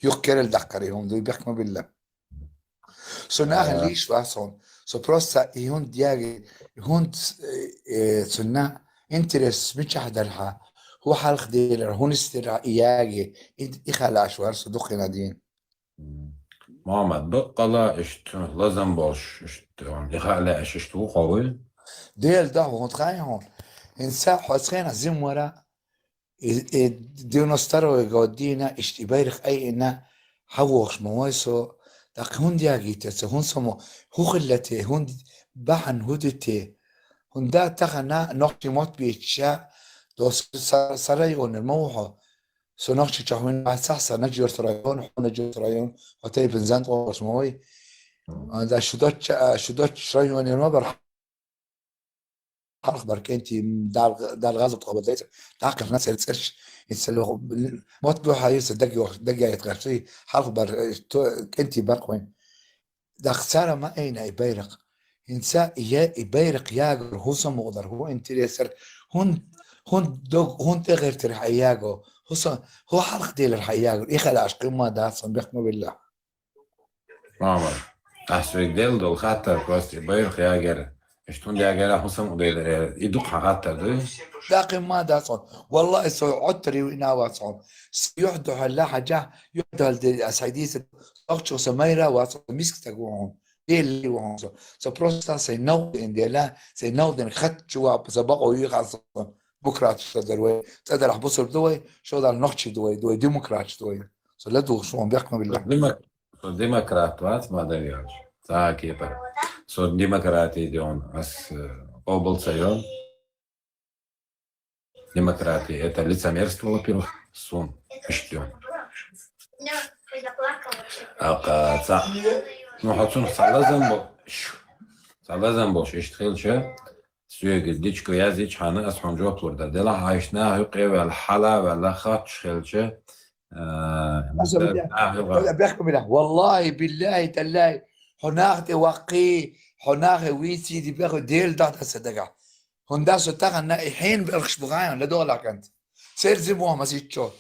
Jag kerel dackar i hon, du bjäck med bilden. Så när han آه، lish var sån, så prosta i hon diagi, hon såna interes mycket حدرها هو حلق ديلر هون استرا إياجي إخلاش ورس دخنا دين محمد بقلا اشت لازم باش اشت يخلع اشتو قوي. ديل ده هون تخاي هون إنسان حسخين زم ورا ديناسترو جودينا اشتبايرخ أي إنا حوش مويسو دق هون دياجي تس هون سمو هو خلته هون بحن هودته هون دا تخنا نقطة موت بيتشا دوس سرايون الموحة سو نقطة تحوين بعد سحسا نجور سرايون حون نجور سرايون وتاي بنزان طوش موي دا شدوت شرايون ما برح حرق بركنتي دار الغاز بتقبل زيت تعقف ناس يتسرش يتسلو موت بروح يرس دقي يتغشي حرق كنتي برقوين دا خسارة ما أين يبيرق إنسا يبيرق ياغر هو سمقدر هو انت يسر هون دوغ هون تغير ترح ياغو هو حرق ديل رح ياغر يخلعش قيمة دا صنبيق ما بالله محمد أحسن ديل دول خاطر بس بيرخ يا جرا اشتون يا جرا حسام وديل يدق خاطر ده. داقي ما دا صون والله سو عتري وإنا صون يحدو هلا حاجة يحدو السعيديس أختو سميرة وصون مسك تقوون دي اللي وهون سو بروستا سينود إن دي لا سينود إن خد جواب سبقوا يخلص بكرة تقدر وي تقدر أحبس بدوي شو ده النقش دوي ديمقراط دوي سو لا دوغ شو بيحكم بالله ديمقراط وات ما درياش ساكي بقى سو ديمقراطي ديون أس قبل سيون демократии. Это лицемерство, во-первых, сон, اشتيون. Ну, хотsun салазан бош اشتخيلشة سويق ديشكو يازيش حانا أسحون جواب وردا ديلا عايشناه يقوي والحلا ولا خات شخيلشة بيحكم بالله والله بالله تلاي هناك توقي هناك ويتي دي بياخد ديل ده تصدق هندا سوتاغ أن الحين برخش بغايان لدولا كانت سير زبوها ما سيتشو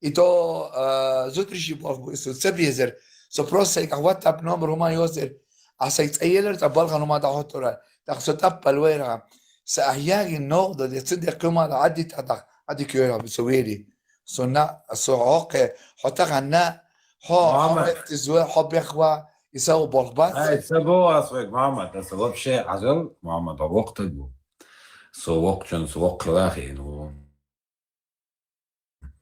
إتو زوتريشي بوف سبيزر سبروسيك واتاب نمبر هما يوزر أسيت أيلر تبالغ نما تحطورا تخسوتاب بالويرا سأحياغي النقطة دي تصدق كما عدي تحتاق عدي كيورا بسويري سونا سوعوك حتاق أن هو تزوي حب يخوى يساوي بولبات هاي سبوا أسويق محمد سبب شيء عجل محمد وقت جو سوق جن سوق لاخي إنه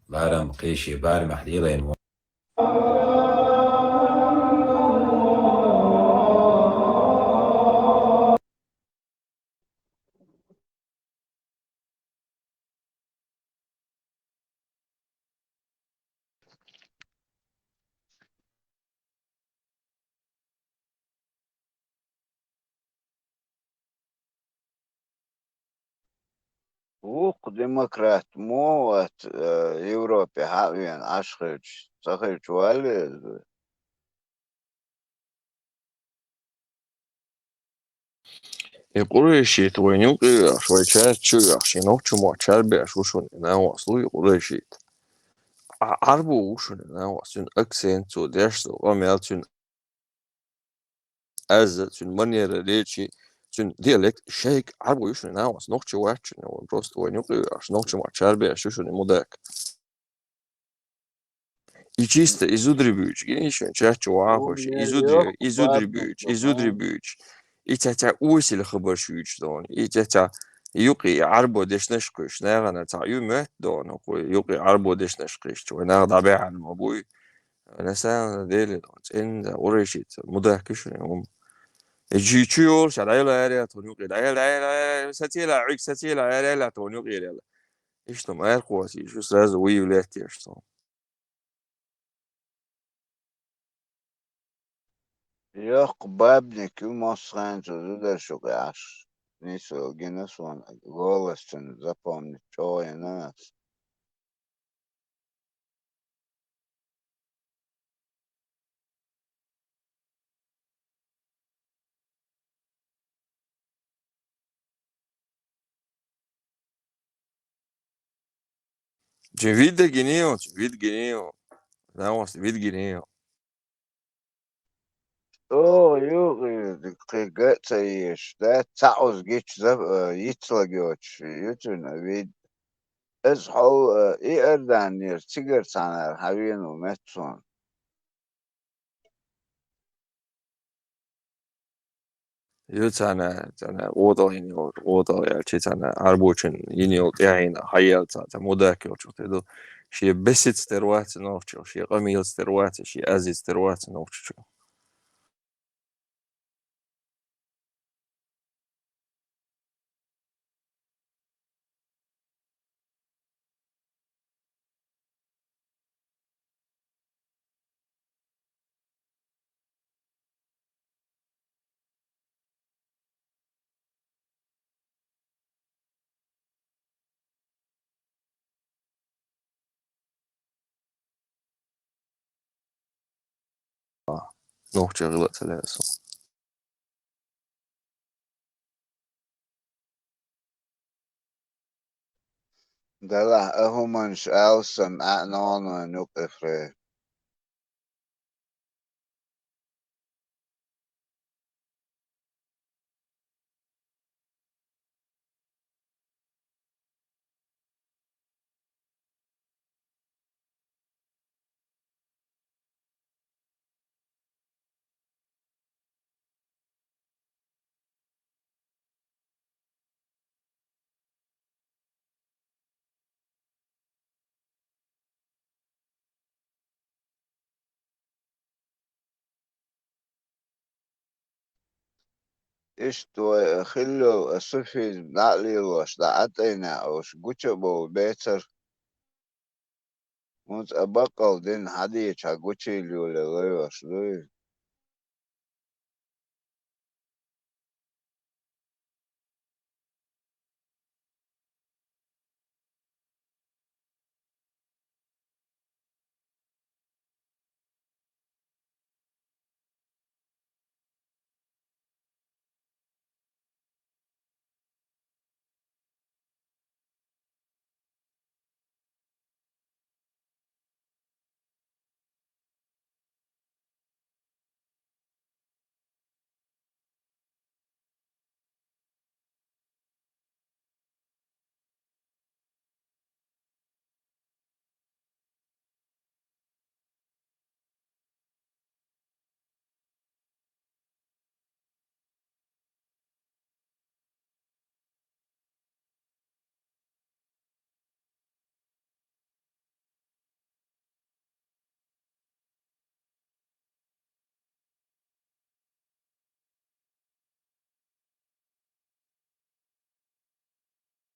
بارم قيشي بارم حديلة إنه وق ديمقراط موت يوروبي حاليا عشرج صخر جوال قريشيت وين يوقع شوي شات شو عشان نوتشو مو تشاربي شو انا واصلو قريشيت عربو وشو انا واسون اكسنت وديش وميلتون از مانير ريتشي تون ديالكت شيك عربو وشو انا واس نوتشو واتش بروست وين يوقع عشان نوتشو مو تشاربي شو موداك И чисто изудрибюч, генишен, чачу ахош, изудрибюч. И тятя усил хабашуч дон, и тятя يقي عربو ديش نشقش ناغنا تاع يومات دون اخوي يقي عربو ديش نشقش وناغ طبيعة المبوي نسان ديلي دون ان اوريشيت مدهكش يوم يجي تشيول شعلا يلا تون يقي لا ستيلا عيك ستيلا لا تون يقي لا ايش تو ما القواسي شو ساز وي ولاتي ايش تو يق بابنك يمصخان زودر شقاش نيسو جنس وان غولستن запомнить чоя нас جن فيد جنيو ناموس Virginia. قيقتيش ده تعوز جيتش يتلقيوش يتنا ويد اصحو اردانير تيجر سانر هاوين ومتسون تانا وضع يعني وضع يعني تانا عربوشن ينيو تعين حيال تا موداك يوشو تدو شي بسيت ستروات نوشو شي قميل ستروات شي ازي ستروات نوشو نوشو غلط لاسو ده لا اهمنش اوسن اعنان ونوك افري اشتو خلو الصفي دعلي وش دعتينا وش قوشبو بيتر موت أبقل دين حديث قوشي ليولي غيوش دوي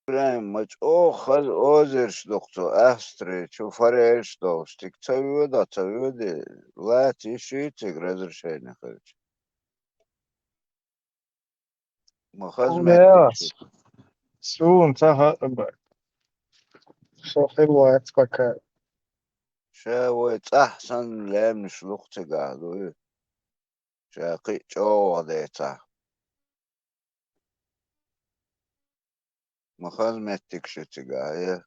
برام مچ او خز اوزرش دكتو استري شو فريش دوش تك تسوي دا تسوي دي لا تيشي تقرر شيء نخرج ما خز متك شو Yes. Soon, so حلوة بك شاوت احسن لا مش لقت قاعدو شاقي جو ديتا ما خز متك شو تقاعد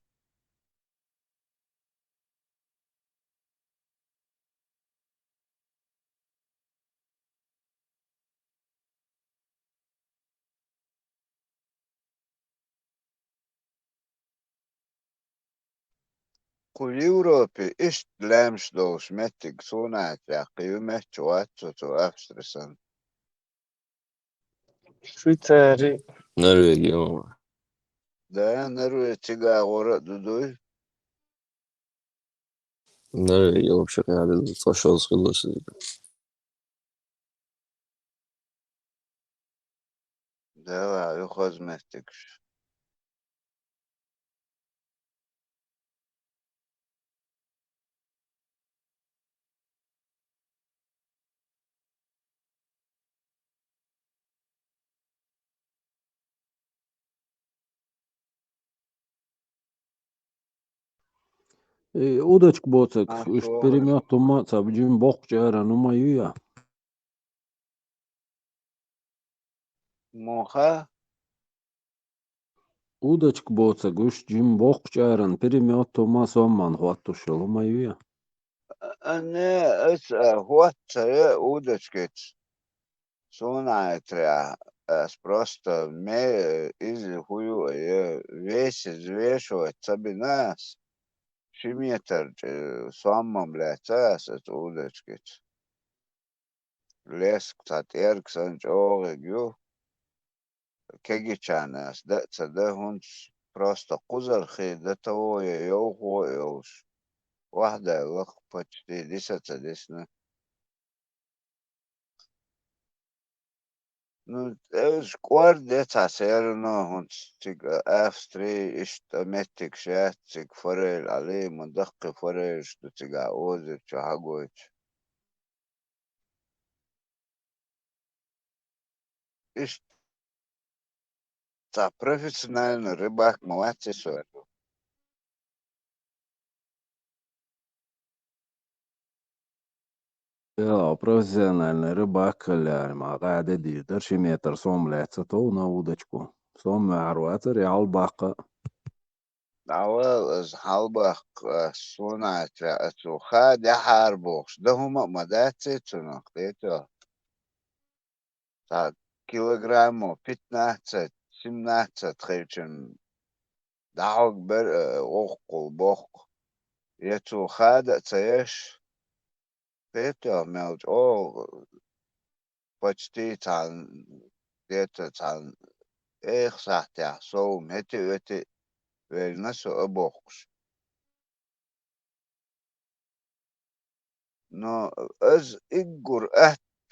كل يوروبي إيش لامش دوش متك سونات يقيو متش واتو تو أفسترسن شويتاري نرويجي ده نروي تيغا غورا دودوي نرويجي بشكل عدد 16 خلص ده يخوز متكش Удочка боцак, уж أشوغل перемет тумаца, бджим бог чара, ну мою я. موخا Удочка боцак, уж джим бог чаран, перемет тумац оман хвату шел, мою я. أنا هو ترى ودشكت سونا ترى просто me из хую весь вешивать себе нас шиметр самом летас это удочкит лес кстати эрксон чогю كيجيتشاناس ده تصدقهن просто قزر ده تو يوهو يوش واحدة لق بتشتي لسه تدسنا نو ايش كوار ده تعسيرنا هون تيج افتري ايش تمتك شات تيج فريل عليه مدق فريش تو تيج اوز تشاغوش ايش تا профессиональный рыбак مواتي سوى يا профессиональный рыбак يعني مع قاعدة دي يقدرش متر صوم لعتته ونودجكو صوم عرواتر يعال باقة أول از halbach sunat atu خاد يحاربوش ده هما مداتي تنقيتو تا كيلوغرام 15 17 تخيشن دعوك بر اوق بوق يتو خاد تيش بيتو ميوت او почти تان ديتو تان ايخ ساعتي صوم هتي ويلنسو ابوقش نو از اجور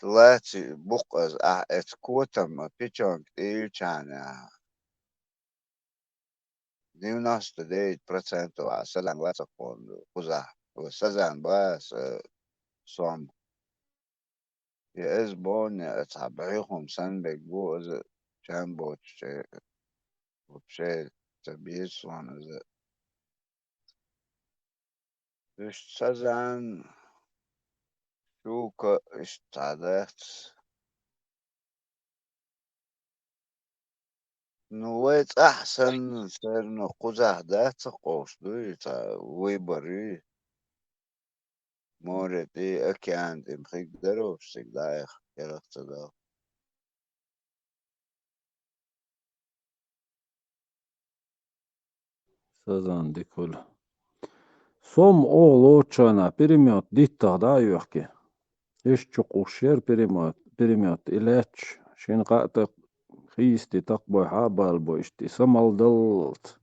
لاتي بوق از ات كوتم بيتشونج ايلشان 99% سزان بس كون كوزا وسزان بس صوم يا از بون اتابعيهم سن بيجو از كان بوتش وبشي تبيس وانا از ايش سزان شوكا ايش تعدات نويت أحسن سيرنا قزح دات قوش دوي تا ويبري مورد إيه أكيان دي مخيق دروش سيك دايخ يرخت دا سازان دي كل صوم أولو تشانا بريميوت ديتا دا يوحكي إيش تشقوشير بريميوت إلاتش شين قاعدة خيستي تقبو حابال بوشتي سمال دلت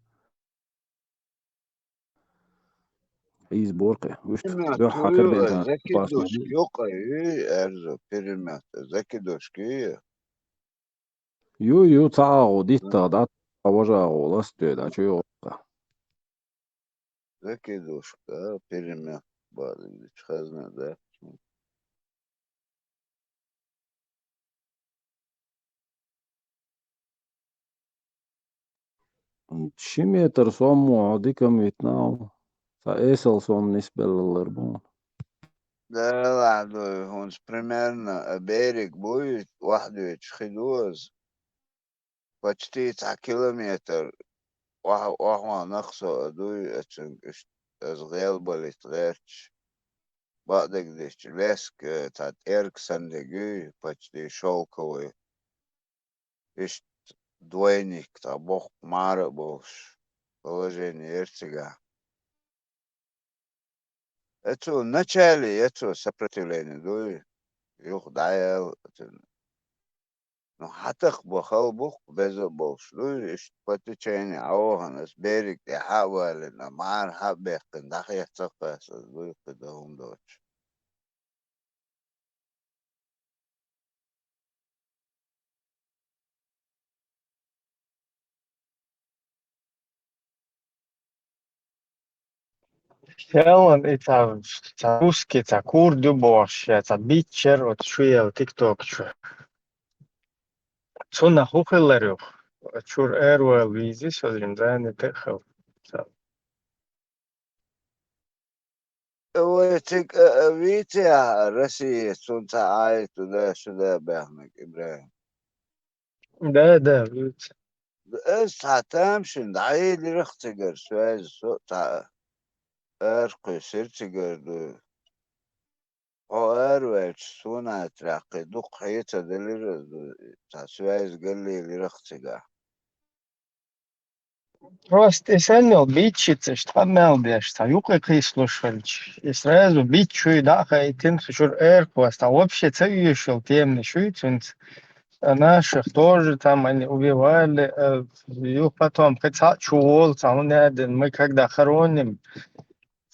خيز بورقي وشت بريمات يو حكر تويو بينتان زكي باس دوشكي يقاي أرزو بريمات زكي دوشكي يو تعاو ديتا دا وجاو لستو دا شو زكي دوشكا بريمات بالي خزنة دا شيميتر صوم وعديكم يتناو فايسل صوم نسبة للربون لا لعدو هونس примерно берег будет واحد خدوز почти 9 كيلومتر وهو نقصه دوي از غير بلت غيرش بعدك ديش لسك تات إيرك سندقي почти شوكوي إيش двойник та бог мара бош положение Эрцега. Это в начале это сопротивление дуй юх дайл но хатах бахал бог без бош дуй إيش потечение аохан اس берег يحاول إن مار حبيق داخل يتقص دوي قدهم دوش Helen, it's a ruski, it's a kurdu bosh, it's a bitcher, och tjuel TikTok tju. Såna hocheller ju. Tjur Airwell Vizi, så limzani تخل. هو تك فيتي رسي سونتا عايت وده شده بيحنك إبراهيم ده vit. إيش تعتمشن دعيلي رختجر سواز سوء تع أرقي سيرتجر دو أروج سونا تراقي دوق حيتا دلير تسويز قال لي رختقة Просто эсенел бичица, штамелдешта, юқи слушальч. И сразу бичу и даха и тин шур эркваст. А вообще цеющил темный шуйцунц. Наших тоже там они убивали. Их потом хотя чуол, там мы когда хороним,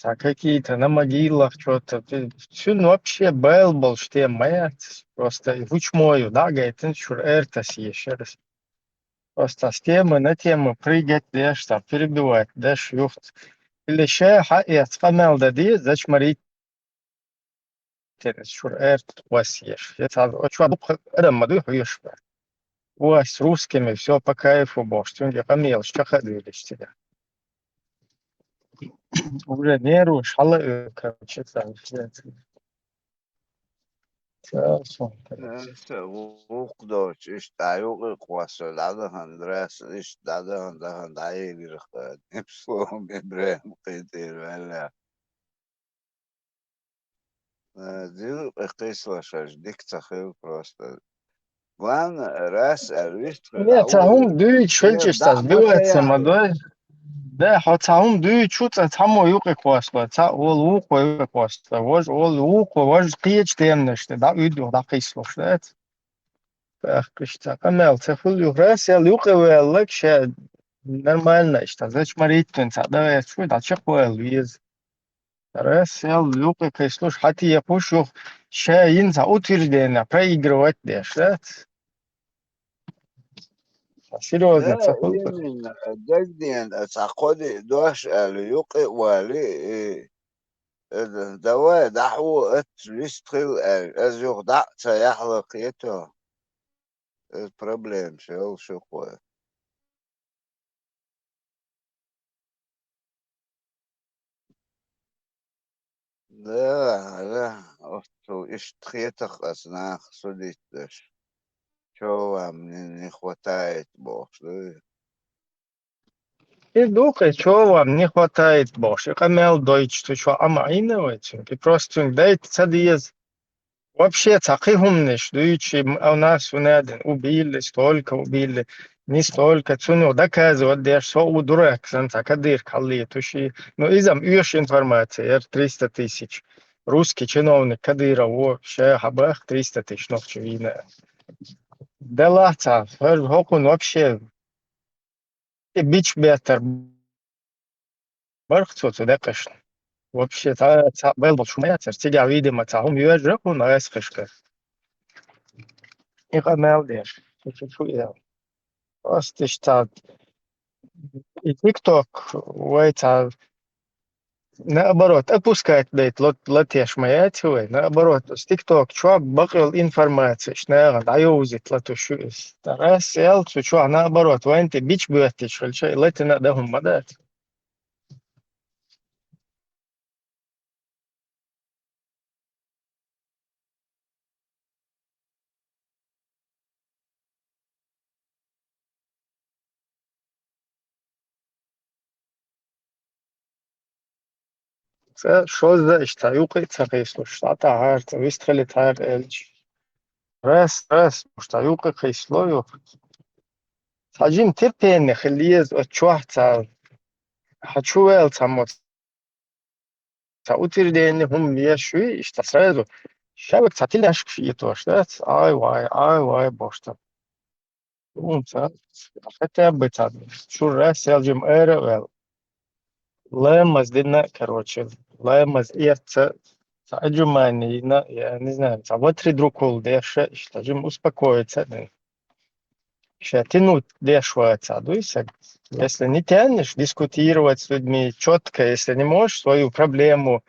какие-то на могилах что-то. Все вообще был штем моя. Просто вучмою, да, говорит, шур эртас еще раз. Просто с темы на тему прыгать, дешь, там, перебивать, дешь, юхт. Или ще حقي اتقنال دي زش مريت شور эрт واسيش. Это очень это моду хуешь. У с русскими все по кайфу бош. Ты не помел, что ходили с тебя. Уже не руш, але короче, там все. وقدوش إيش تعيوق قواسو دادا هندرس إيش دادا هندعي لرخد نفسهم إبراهيم قيدير ولا دي قيس وشاش ديك تخيل просто وان راس الويست Нет, а الأول он дует, шельче, что دا ما сбивается, تياري молодой. Да, хотя он дует, что-то там юка квасла, та ол уко юка квасла, вож ол уко, вож киеч темнеште, да, уйду, да, кислош, да. Кышта, камел, цефул юрас, я юка веллак, ше нормально, что, зач мариттен, да, я чую, да, чек вез. Раз, я юка кислош, хати я пушу, ше инса утверждение, проигрывать, да, серьезно, لا цефул. إن جديا تعقدي دوش اليوقي والي دواء دحو اتريستخل از يخدع سيحلق يتو البروبليم شو قوي لا أفتو إيش تخيتخ أسناخ سوديتش شو من إخوتايت بوش И дука, что вам не хватает больше? Камел дойч, ты что, амайновать? И просто дайте цадиез. Вообще, цахихум ниш, дуючи, а у нас унеден, убили, столько убили, не столько, цуну доказывать, дешь, со у дурак, санца, кадыр, калли, туши. Ну, изам юш информация, 300 тысяч. Русский чиновник Кадыров, о, ше хабах 300 тысяч, ну, очевидно. Да лаца, хокун вообще, бич бетер, бархцо, цудекаш. Вообще, был бы шумец, тебя, видимо, там южок, у нас фишка. И канал дешь. Просто что и ТикТок, это наоборот, опускает дает, латеш моя тюэ, наоборот, с ТикТок, чувак, бакал информация, что даю узит, латушу, раз, ел, чувак, наоборот, вайн ты бич бьет, что лети надо мадать. Что за что, юкай царейство, что-то гарт, выстрелит гарт, эльч. Раз, что юкай кайслою. Сажим терпение, хлиез, отчуахца, хачуэл самот, утверждение хум вешуи, что сразу. Шавек цатиляшк шиитош, да? Ай, вай, бошта. Хотя бы так. Шура, селджим эревел. Лемаз дина, короче, лемаз ирца. Аджумани, я не знаю, вот три друкул деша, что же успокоиться. Сейчас тянуть дешевается, если не тянешь, дискутировать с людьми четко, если не можешь свою проблему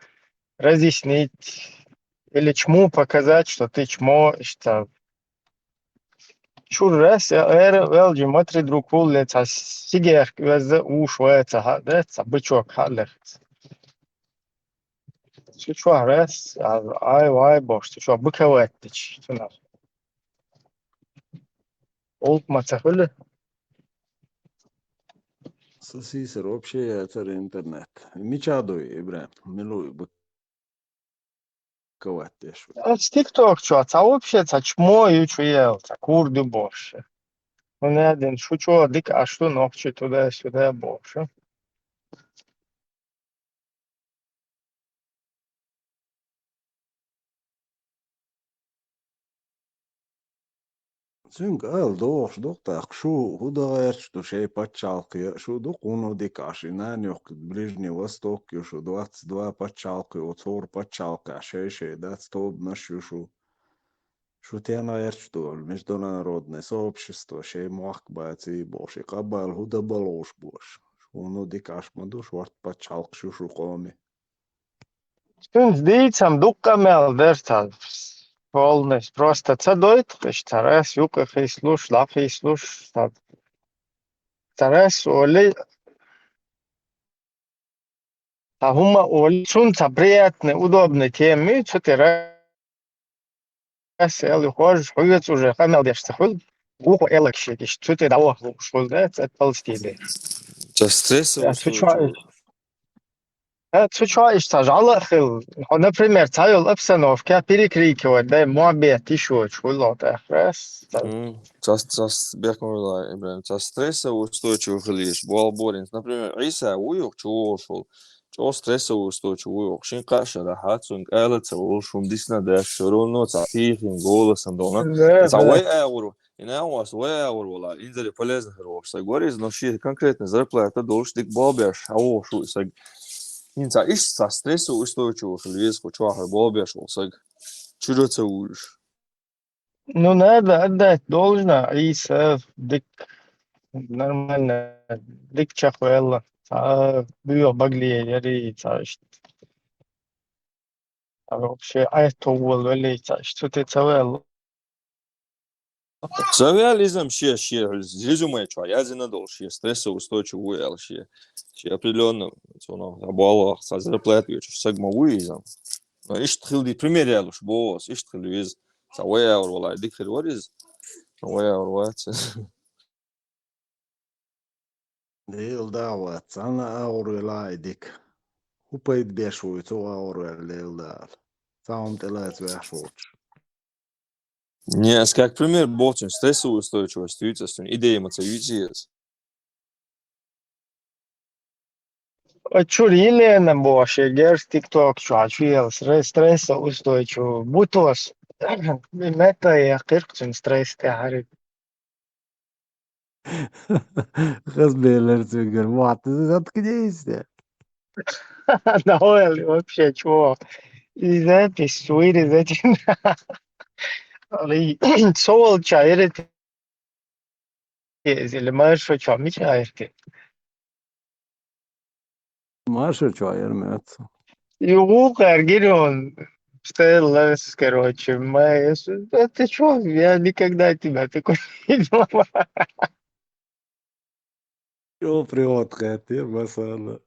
разъяснить или чему показать, что ты чмо, что чуррес, элджи, матри друкул, это сигер, везде ушвается, да, бычок, халер. Что раз, ай, бош, что быковать, что надо. Олд мацахулы. Сосисер вообще это интернет. Мечадой, Ибрahim, милуй, кваттеш. TikTok что, а вообще, чмо ючуел, курды больше. Он один шучу, дик, а что ногчи туда-сюда больше. Sünk el doos doktak шу худаерч, что шей пачалки, шу докуну дикаши, нанёк Ближний Восток, шу 22 пачалки, отсор пачалка, шей дат стоп нашу шу тенаерч дол, международное сообщество, шей махбаci боши, кабал худа балош бош. Шуну дикаш маду шварт пачалк шу коми. Sunt dīcam dukamēl dertā polnes. Просто цадоит, стараюсь, юках и слуш, лах и слуш. Стараюсь, оли, а хума оли, сунца приятные, удобные темы, что ты раз, ели хожешь, хуец уже, хамел дешься, хуй, ухо элакшики, что ты дало, шул, да, это полстили. Це стресово устойчиво. Цучаешь, сажала хил. Например, цайл обстановка перекрикивать, да, мобет еще чулота. Раз. Tas bēgmurlā, Ibrahim, tas stresovo устойчиво хилиш, буалборинс. Например, Иса уйок чуошул, чо стрессово устойчиво уйок. Шин каша да хацун элаца улшум дисна да шуруно ца тихим голосом дона. Да, Это да. way hour. И на вас way hour вала. Инзали полезных ров. Говорит, но ши конкретно зарплата должен дик бобяш, а о шу саг. Инца иш са стрессово устойчиво хилиш, хочу ахар бобяш саг. Чудоца уж. Ну, надо отдать должно. Иса, дик, нормально. Дик чахуэлла. Био баглие, яри, а вообще, это уволили, что ты цавел. Социализм ши резюме чё, я знадол ши стрессоустойчивый ел ши определенно цоно абала sa зарплату чё сагмовизм. Но иш тхилди примерял уж босс, иш тхилвиз sa way or wala dik what what Дил дават, цана ауру лайдик. Hupait bešuj, co auru lil dal. Saum te lēc bešuč. Не, как пример боцин стрессоустойчивость ются, идея эмоциюзиес. Чурили на боше, герс TikTok, чуачуел, стресса устойчиво. Бутос. Мета я киркцин стресс тахарит. Хазбелер цвигер, вот, заткнись. Науэл вообще, чего? И запись, суири, зачем? Соул чайрит. Или маршо чами чайрит. Маша чайер мет. Югу каргирон. Стеллас, короче, Майс. Ты чё? Я никогда тебя такой не видел. Yo привод хотел, масала.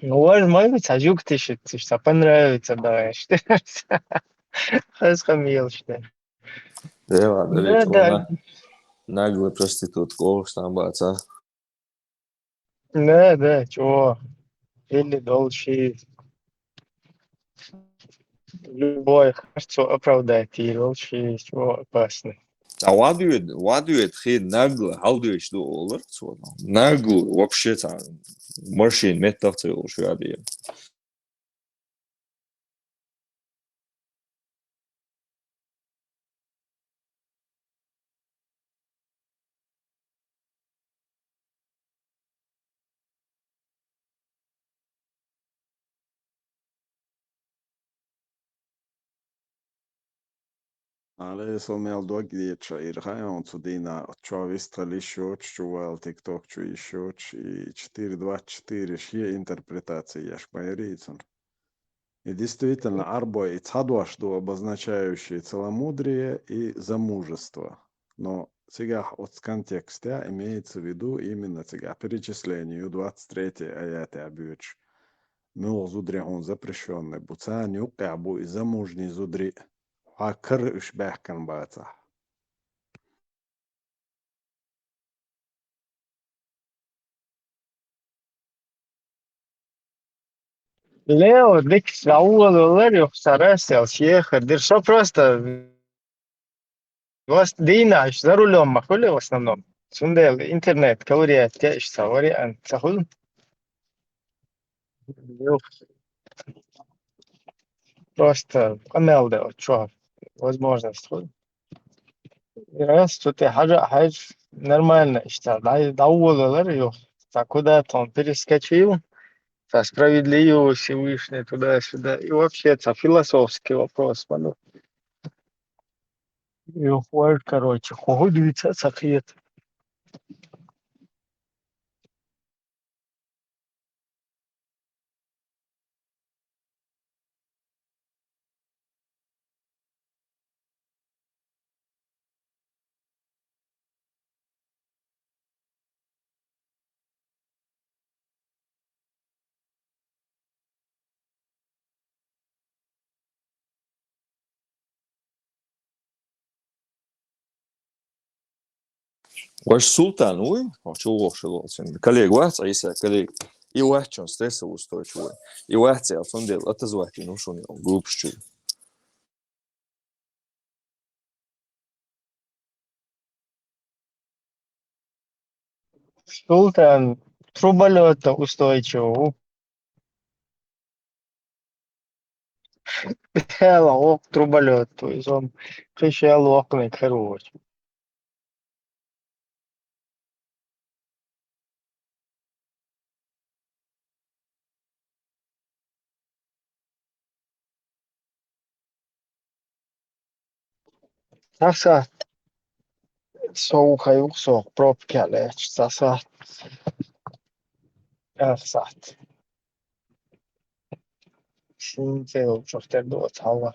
Ну, может, сажук ты что понравится, давай. Хасхамил, что. Да ладно, Да, речь да, она наглый проститут, голос там баца. да, чего? Или долчи. Любой хочу оправдать и долчи, чего опасно. А what do you хид нагло, how do you do all that? Нагло вообще там машин метавцы уж яди. Ale som měl dogdíča i rhajon dina čo vystrali šoč, čuval TikTok, čo i šoč и 424 шье интерпретации яш майрицун. И действительно, арбо и цадуаш до обозначающие целомудрие и замужество. Но сега от контекста имеется в виду именно сега перечислению 23 аяты объюч. Мил зудри он запрещенный, буцаню кабу и замужний зудри. Акыр үш бәккән баата. Leo, дикс, аулалар yoksa Rasel, Сьеха, все просто. Was Dina, за рулем махали в основном. Сундел, интернет, говорят, тяжется, вариант, сахул. Просто канал да, что возможность. Раз, тут حاجة нормально, что аулалар yok. Куда-то он перескочил. За справедливость Всевышний туда-сюда. И вообще, это философский вопрос. И уходит, короче, худится сахет. Ваш султан, ой, чего шелолсен. Коллег, вас, а если коллег, и ваш он стрессоустойчивый, и ваш цел, он делал, это звать, ну что не, глупший. Султан труболета устойчивый. Хела, ок, труболет. То есть он кричал окна, короче. Саса, соуха юксо, пробки, леч, саса, сат. Синтел, шофтер до цала.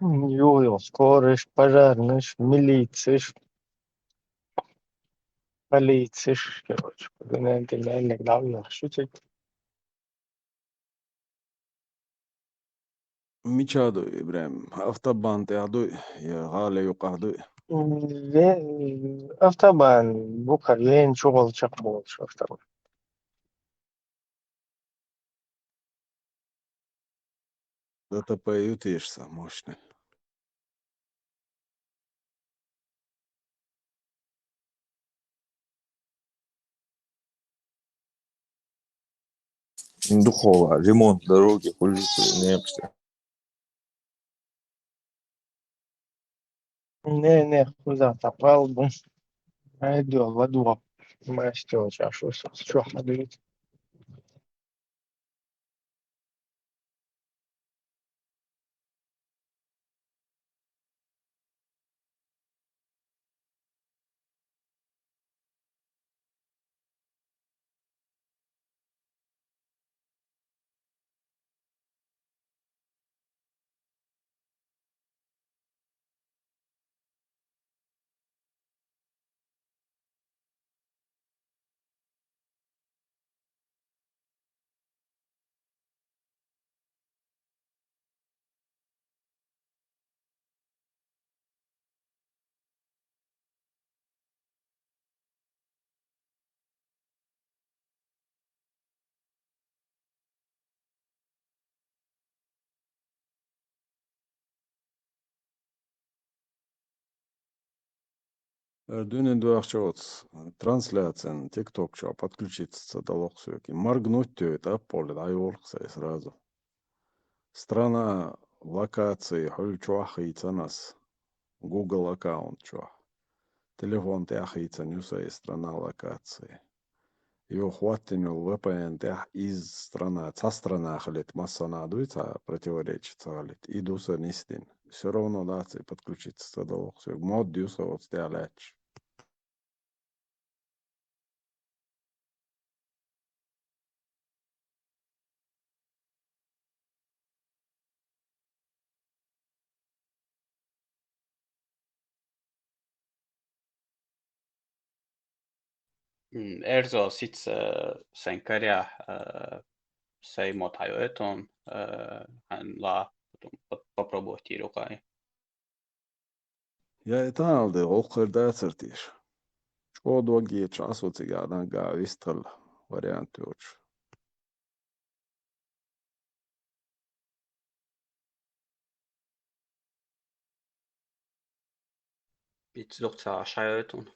Юл, скорыш, пожарныш, милициш, полициш, короче. Погнали, главное, шутить. Michado İbrahim. Avtaban tehdu ya gale yuqahdu. Автобан, бухар, лен, чугол, чакбол, автобан. Это поютишься, мощно. Духова, ремонт дороги, улицы, нефти. Не, куда топал бы. Айдё, ладу. Мастер, что ходит. Дюнен дуахчоц. Трансляция, ТикТок, что подключиться до локсуки. Моргнуть это поле, да, и сразу. Страна, локации, хольчуахица нас. Google аккаунт, что. Телефон тяхица, нюса страна локации. Его хватинул VPN из страна, та страна халит масса надуется, противоречит халит. Идуса нистин. Все равно, да, подключиться тогда. Мод дюса вот сделать. Erzo sits sen karja sai motajo eton hän la попробовать рукой. Ja, täältä on täältä. Skåd och ge chans åt sig att han gav visst till variant gjort. Bits luhtsaa shajo eton.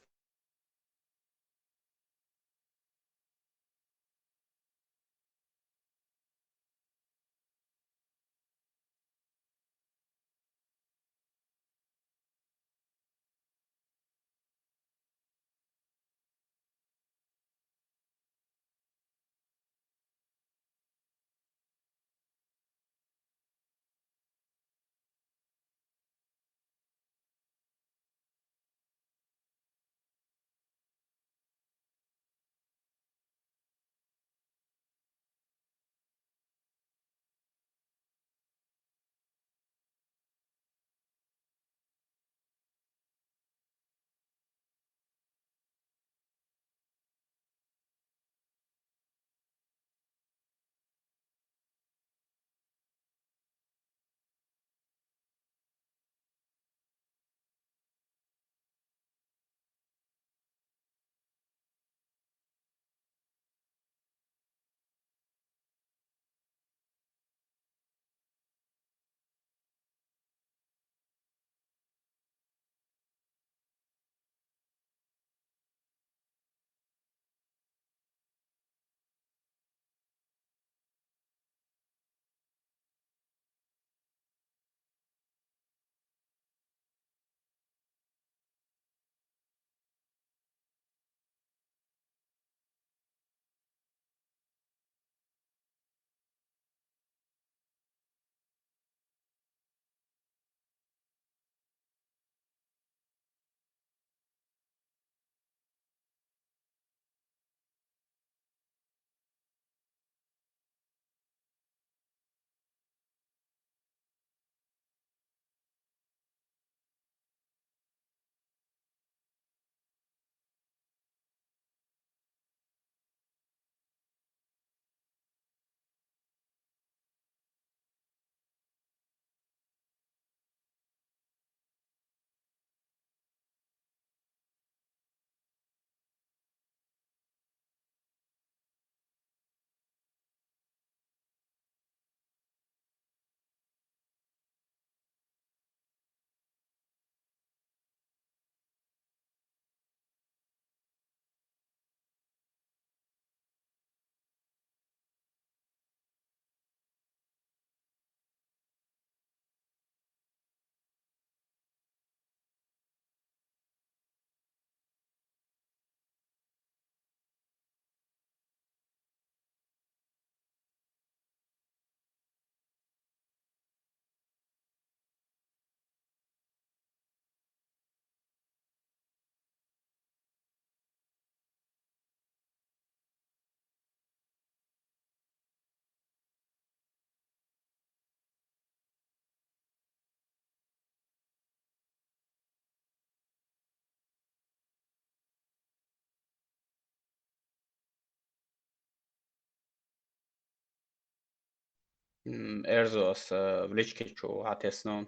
Erzos vličkiču atesnon.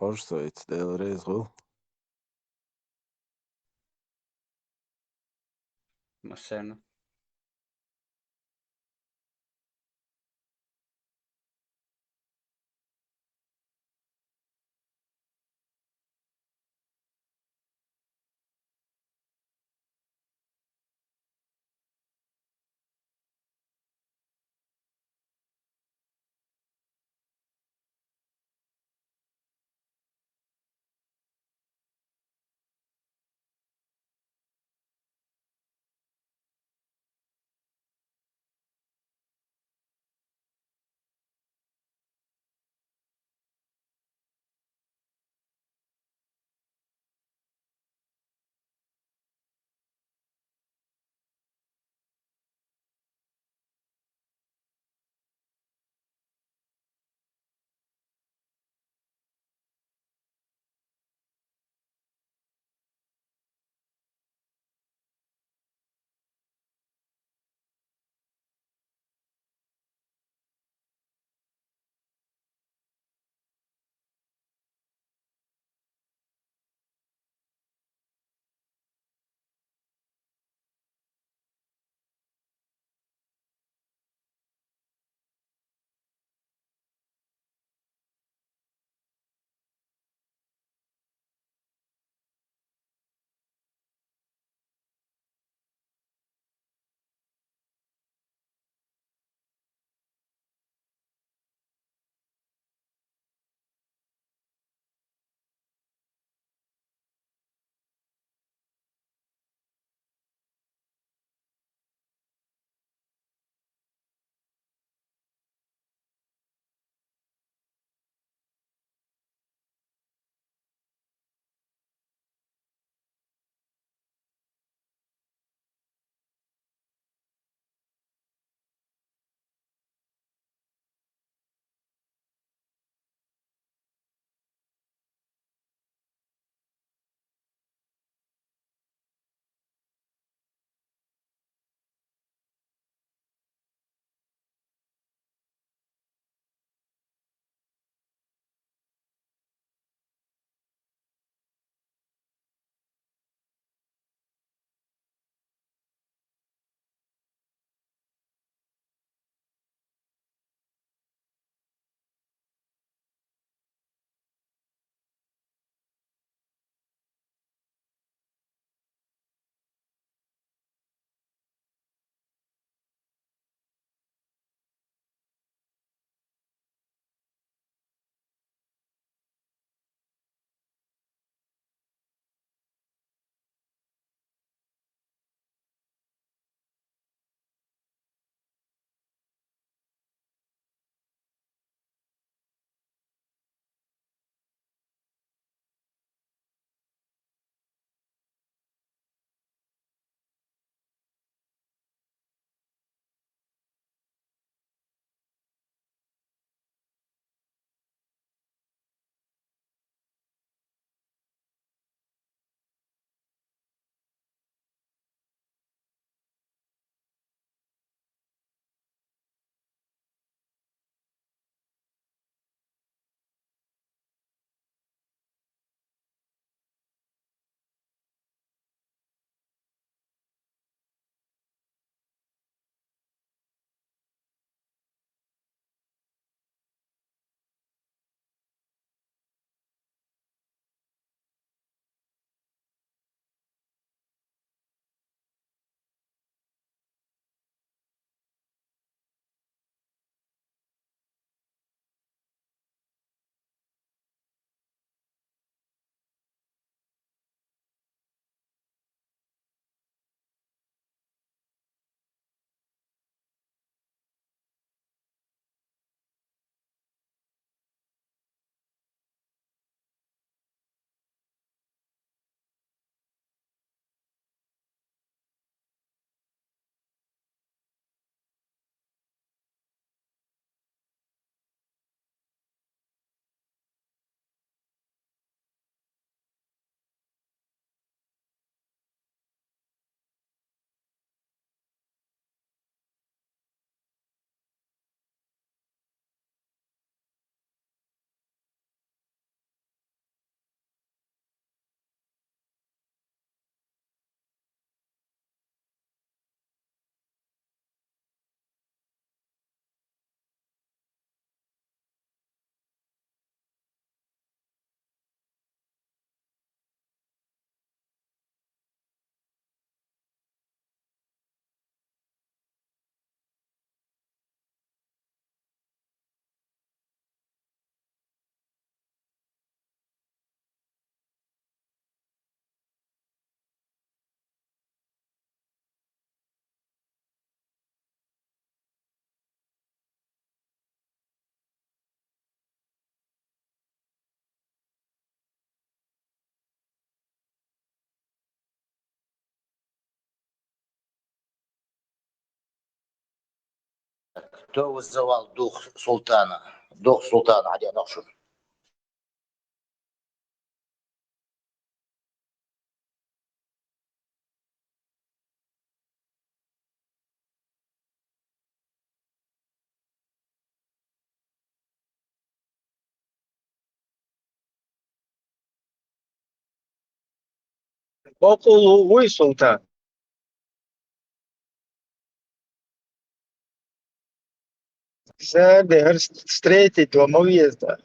Hoş söyledi. Delrez bu. Masern. Кто вызывал дух султана? Дух султана, один ношен. Бакуловой султан. Сэр, встретить дома въезда.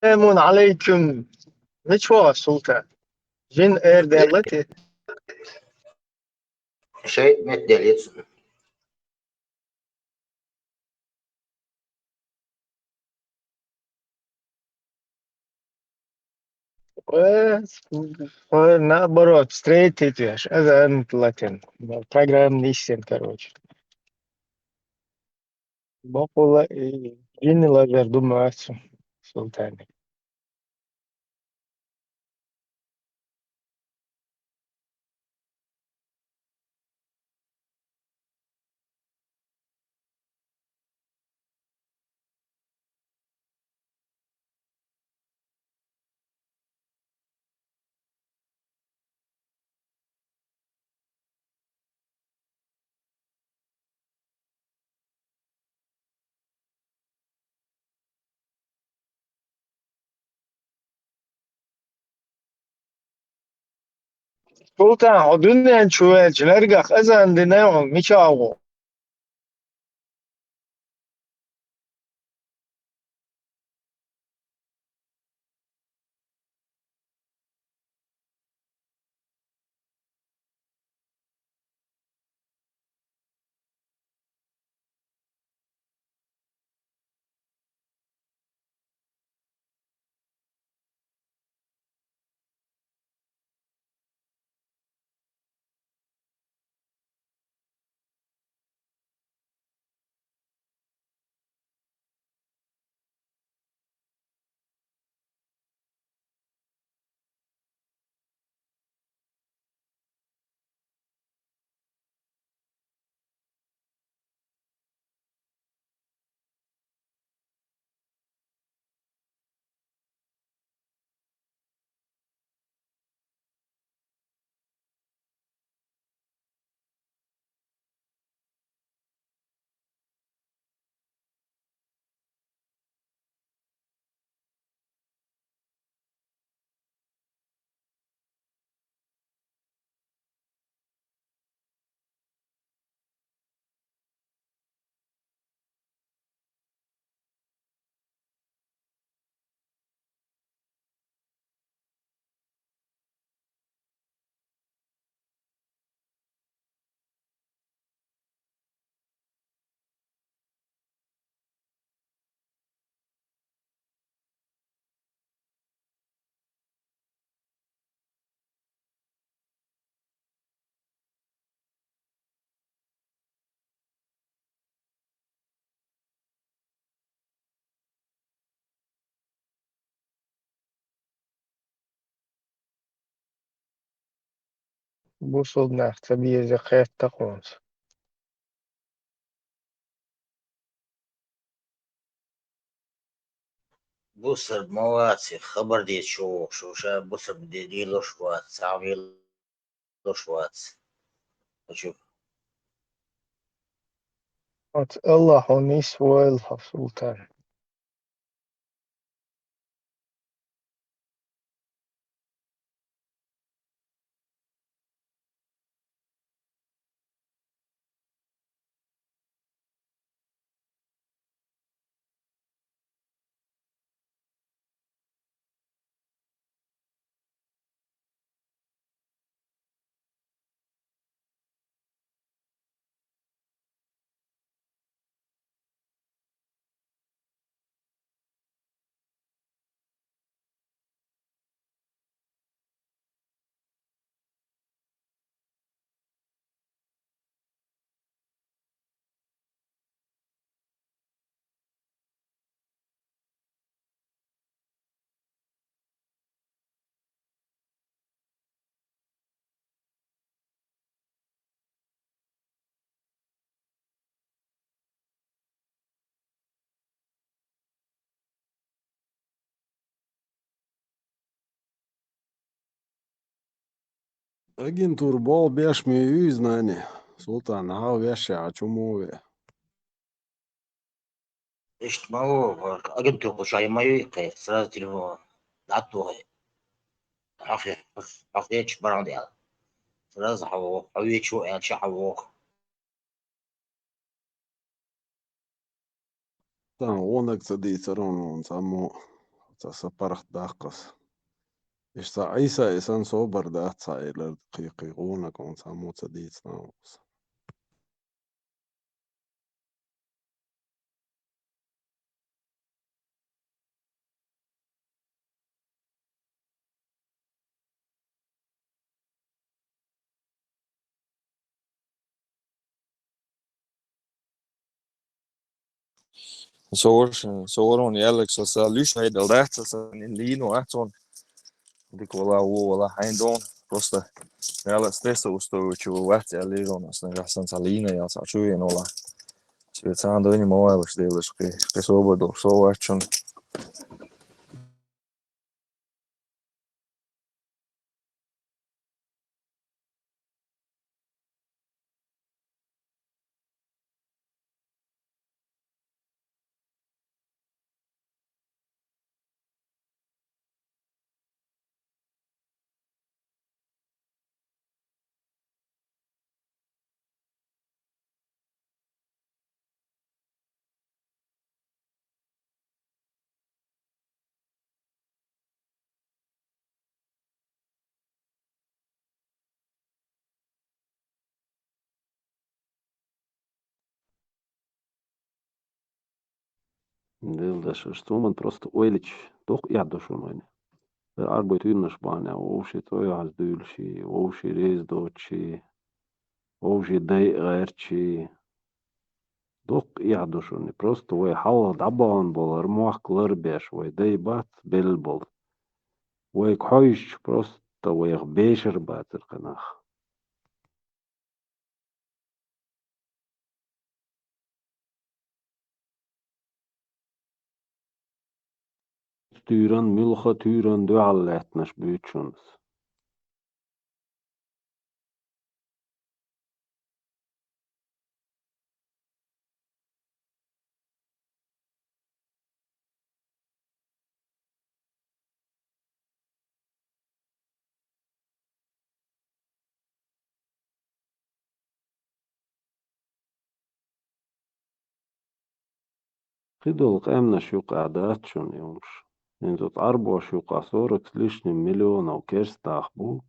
Selamun aleyküm. Nečo sultan. Jin devleti. Шейх Медделец. Наоборот, встретить, видишь, это латин. Программа нисен, короче. Бакула и Jin лагер думаю, султан. Sultan, o dünden çuvalciler gak azandı ne o, miçağı. بوصل نحت بيزي خيط تقونس. بصر مواتي خبر دي شو شاب بصر بدي له شوات سامي له شوات أشوف الله ونيس ويلها سلطان. Agentur bol biež mi iznani. Sultan hau viešā čumuvi. إيش ما هو أجنته وشاي ما يقي سراز تلفون لعبته عافية بس عافية برا دي سراز حوق حويت شو يعني شو حوق Tam onak sadīts runu un samu tas aparaht dakas. Ista Isa isan sobar datsa ila qiqi onak un samu sadīts navus. صورون يالك سا ليش هيدا الرحت in Lino Aton. Dikola uola haindon. Просто реально стрессоустойчивый вахте алирон основа санталина я сачу енола. Специально не моя сделаешь при свободу совачун. Dildaš što man prosto oilić toh jaddošunani. Arboit ynnäspaania uusi tojahas dylsi, uusi reisdotsi, uusi deigertsi. Toh jaddošuni. Prosto voi halla dabaan bolar muak lărbeas voi deibat belbol. Voi khoish prosto voi beesher bater kanach. Tyran milcha tyran dualletnas bytsuns. Qidol qamnash yuqadatshun yumsh. Inzot arbosh yuqa soraks lishnim miljona kerstach bu.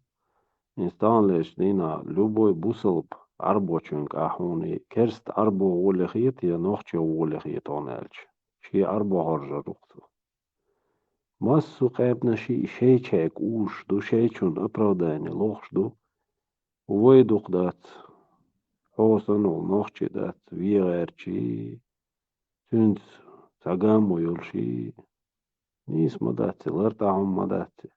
Инстанлеш нина любой бусалп арбочунг ахуни керст арбо улехит я нохче улехит онелч. Ши арбо хоржа рухту. Массу qaypna шейчек уш ду шейчун оправдание лохшду. Увойдук дат хосан нохче дат виерчи. Тюнц цагаму юлши. Нис мадати лартахум мадати.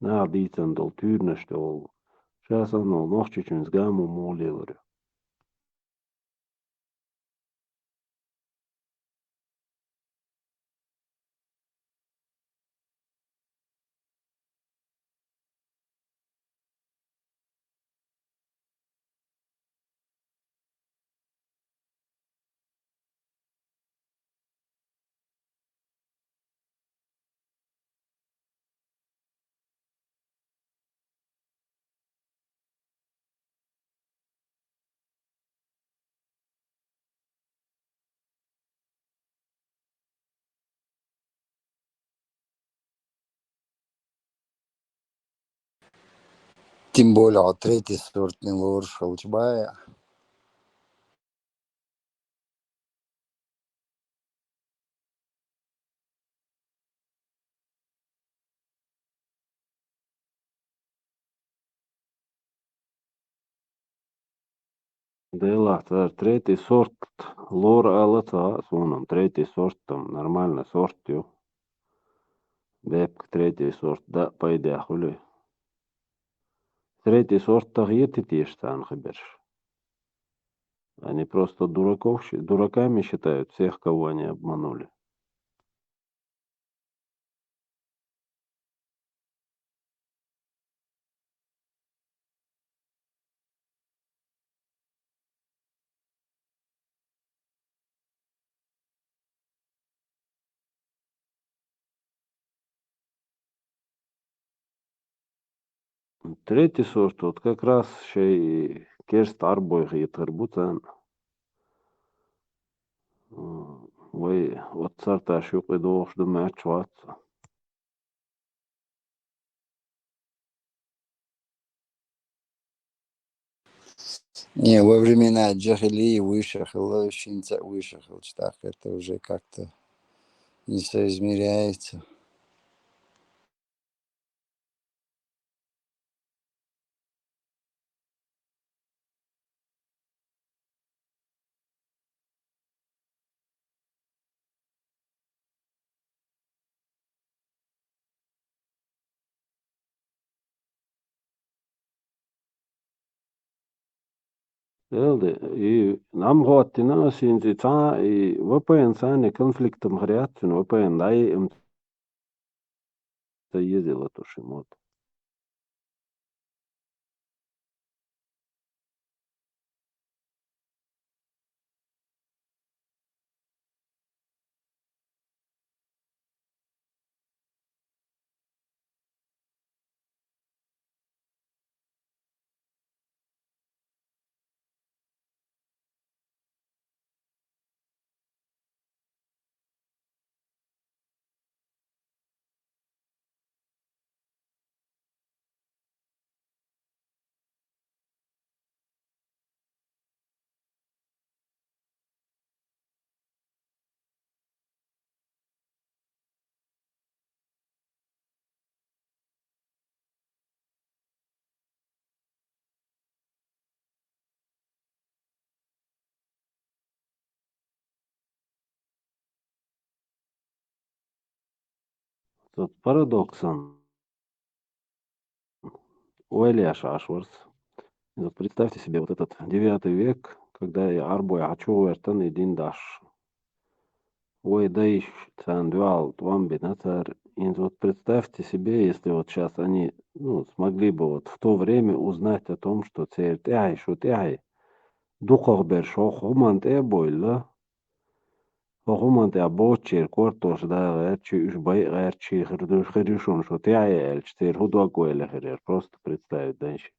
Наадитан дол тюрнештол. Сейчас оно ногти чуть с гамму молило. Тем более, третий сорт не лучше Халчбая. Дела, третий сорт лор алаца, сонам, третий сорт там нормальный сорт, ё. Бепк третий сорт, да, по идее, хули. Третий сорт тагьети тиштан хиберш. Они просто дураками считают всех, кого они обманули. Третий сорт, вот как раз шей керст арбой гитарбутан. Вы вот царта шук и дох до мячваться. Не, во времена Джахилии вышахал, Шинца вышахал. Так это уже как-то не соизмеряется. Elde, и нам готина синзица и впн сани конфликтом гряцин, впн дай им ездила тушимот. Тот парадоксан. Уэльяш Ашварс. Вот представьте себе вот этот 9 век, когда и арбой ачувертан и диндаш. Ой, да и дуал, вам бинатар. И вот представьте себе, если вот сейчас они смогли бы вот в то время узнать о том, что цертяй, шутяй, духах бершо, хумант бойла, хумант бочер, кортош, да, герчи, ушбай, герчи, хердушон, шутяй, эльч, цер, худуакуэле, херер. Просто представить, да, еще.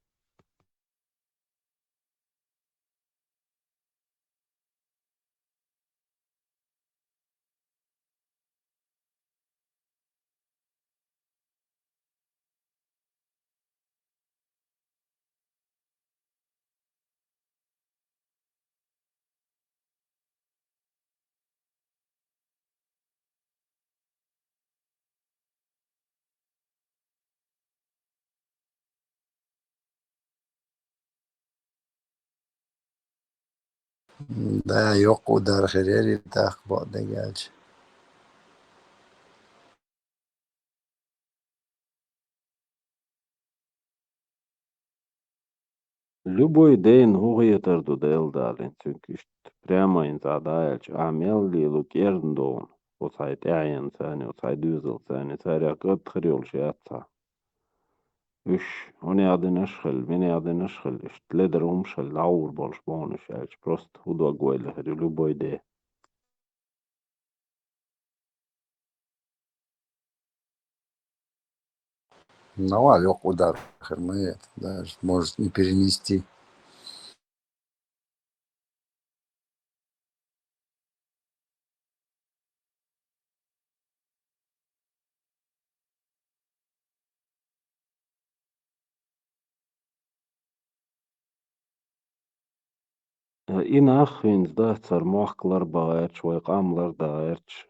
Да, yok uдар херери так бодегач. Любой день хугиятарду делдалин, çünkü прямо инзадаяльч амелли лукерндон, оцайт яйн сани, оцай дюзел сани, саря кыттхырёл шиятса. Үш, они адынышхыл, мини адынышхыл, ледер умшыл, лаур больш бонышальч, просто худо гойля, любой день. Ну, а лег удар хермает, даже может не перенести. Inach vins da sarmochklar baerch, ወይ qamlar daerch,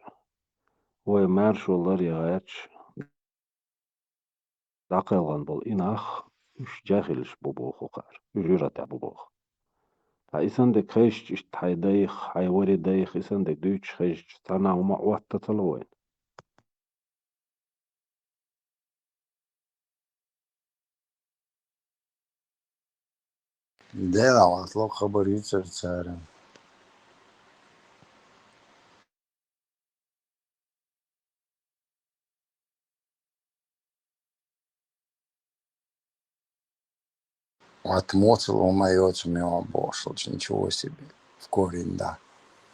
ወይ marshullar yaerch, daqelgan bol inach, üç jahilish bubuq oqar, üjürata bubuq. Ha isan de kreşç ist haydayık, hayvori dayık, isan de düç kreşç, sana uma vatta talvoyn. Да, вот хабариться царем. Отмотал у моего меня обошел, ничего себе. В корень, да.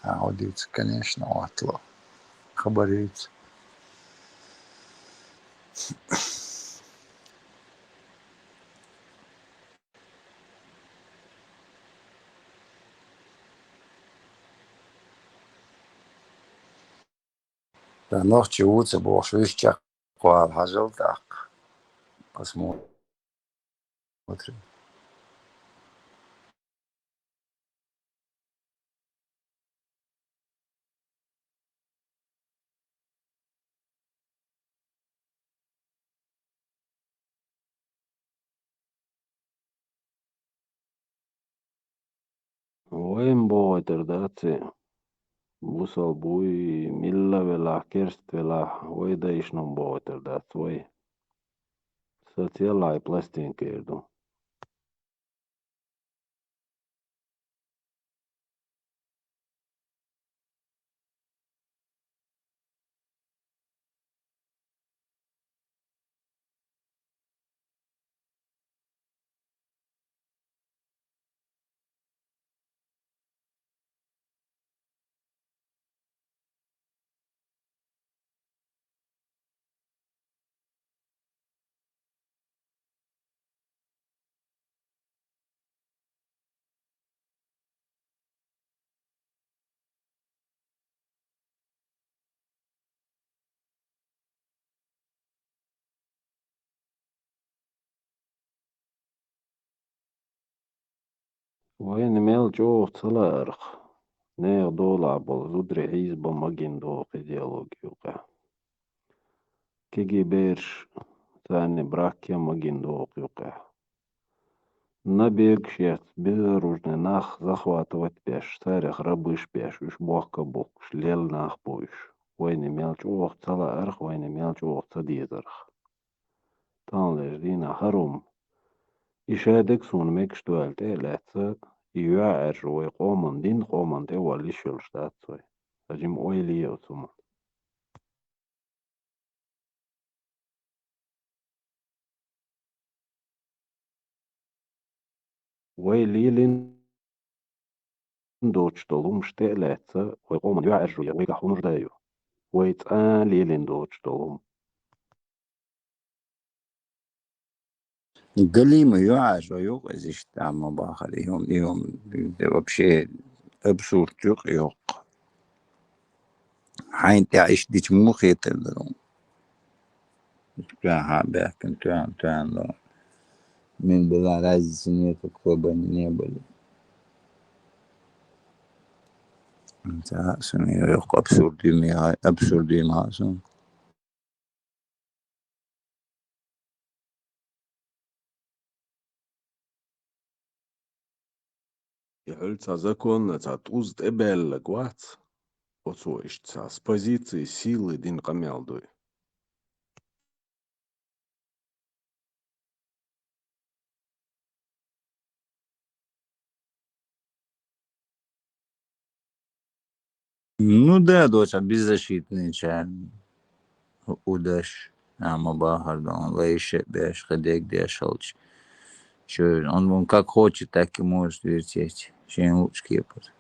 А удивится, конечно, отло. Хабариться. Да, ночью утся был, швыщак, квал, хажил так. Посмотрим. Voin boiter datsi, busal bui milla vela, kerst vela, voi da isnon boiter dat, voi. Socialai plastin kerdu. Voin mel jo tsalarch. Ne dola bol zudre hizba magin do ideologiuqa. Kigi bersh, tani brakja magin do qyuqa. Набег щас, безоружный, нах захватывать пеш, царях рабыш пеш, уж бохка бок, шлел нах бойш. Войны мелч ох цала арх, войны мелч ох цадизарх. Тан леш дина харум. Ишадек сун мекш дуэлт элэцэ, юа эржуй қоман дин қоман те вали шулштатсой. Ажим ойли еуцума. Вой лилин دوتش طولهم شتقلاتsa ويقوم يعرجوا ويقحون ردايو ويتقاليلين دوتش طولهم Галима юаш, юк, здесь там бахали, вообще абсурд юк. Хайн تعيش ديش مخيط تاعها باكن تاع من بلا راز سنية كوباني نيبل انت سنية يق absurdی هاسون يحلца закон цат уст эбелла гвац оцоишца с позиции силы дин камелдуй. Ну да, доча, беззащитный чай. Удаш. Ама бахардон, лейше беш, хадек дешалч. Что, он как хочет, так и может вертеть. Чем лучше кепот.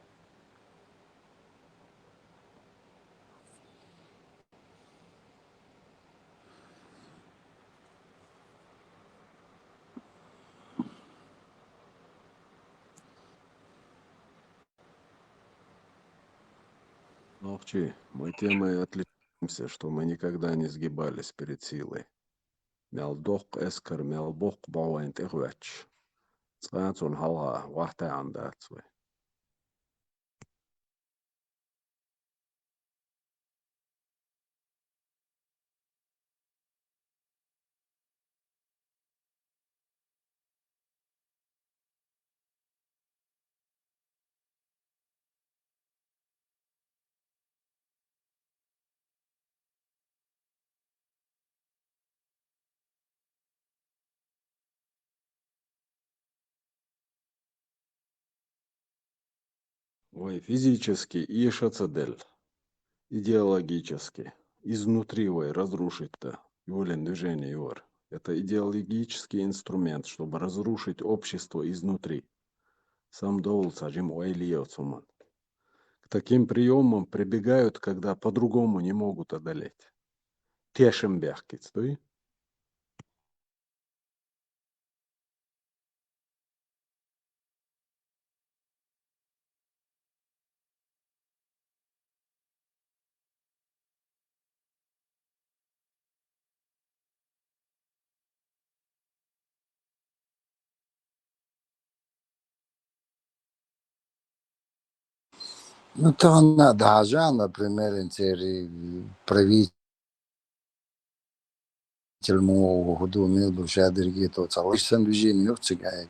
Овчи, мы тем и отличаемся, что мы никогда не сгибались перед силой. Мелдох эскер мелбох бауэн техвач. Цанцун хала вахта андацвы. Ой, физически и шацадель. Идеологически. Изнутри вы разрушить-то. Юлин движение юр. Это идеологический инструмент, чтобы разрушить общество изнутри. Сам доул сажим уайлиевцуман. К таким приемам прибегают, когда по-другому не могут одолеть. Тешембяхкиц, стой. Ну, то надо, Ажан, например, правитель ему году мил был шадрги, то целый сам движение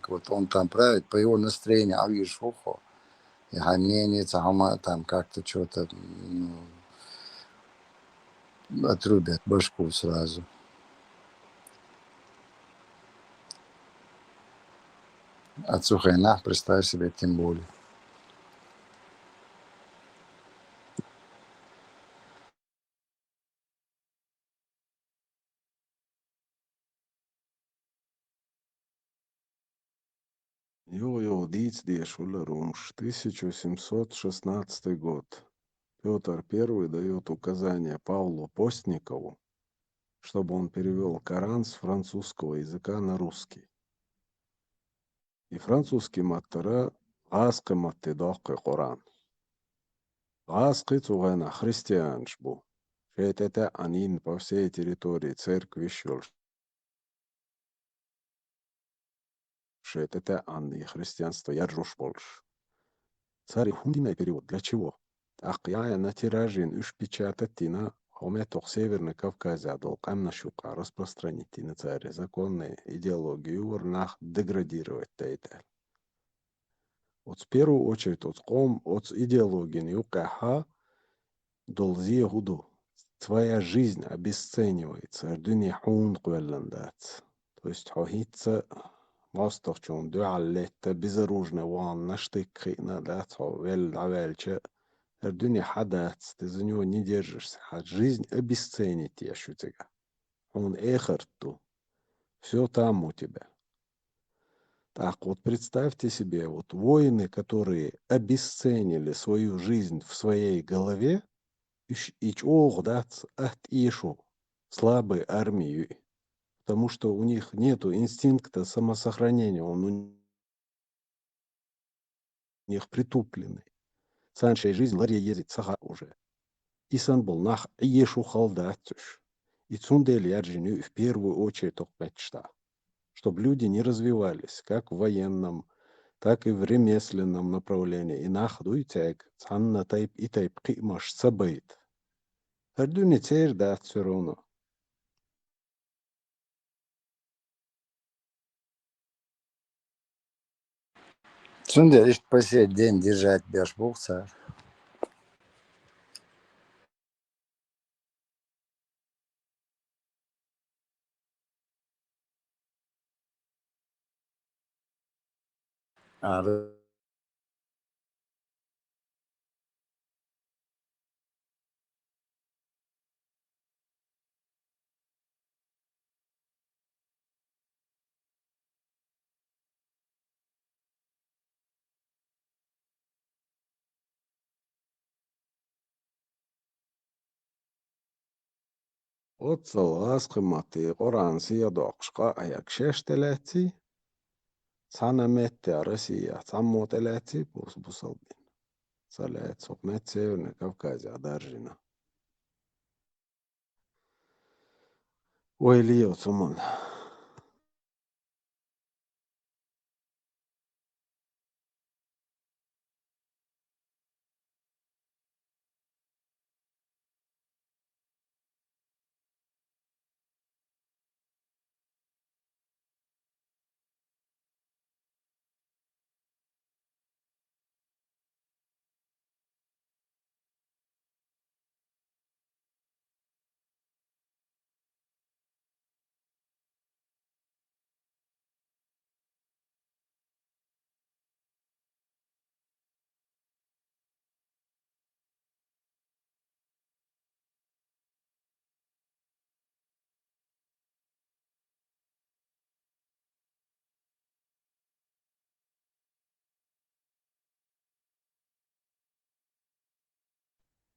вот он там правит, по его настроению, а видишь, ухо, и гонение, там как-то что-то отрубят башку сразу. От Сухайна, представь себе, тем более. Йо-йо, диц Румш, 1716 год. Петр I дает указание Павлу Постникову, чтобы он перевел Коран с французского языка на русский. И французский маттара аска маттедоқы Коран. Аски цугана христианш бу. Это анин по всей территории церкви шел. Это анни христианство яржуш больше. Царь хундиный перевод. Для чего? Акьяя на тиражин уж печататина, хометох Северный Кавказ адол камна шука распространить на царе законные идеологию урнах деградировать тайта. Вот в первую очередь от ком от идеологии юкаха долзи гуду. Твоя жизнь обесценивается. Ардуни хун квелландат. То есть хохица мостовчон дуаллетта безоружный ван наштык надат вел авельче. Ардуни хадат. Ты за него не держишься. А жизнь обесценит я шутига. Он эхарту. Все там у тебя. Так вот представьте себе, вот воины, которые обесценили свою жизнь в своей голове, и дать от ишу слабой армии, потому что у них нет инстинкта самосохранения, он у них притупленный. Саншей жизнь ларья езит саха уже. И сан был нах иешу халдатюш. И цундели ярджиню в первую очередь мечта, чтобы люди не развивались, как в военном, так и в ремесленном направлении. И нахдуй тяг, цанна тайп и тайп кимаш сабайт. Ардуни цер дат все равно. Сунде, лишь по сей день держать бешбух, царь. А Otsal askemati oran sijodoksqa ajak šešteletsi, sana mette arasiya, sammu teletsi pusalbin. Salet sok metsevne Kavkazia darjina. Oi liiot sumun.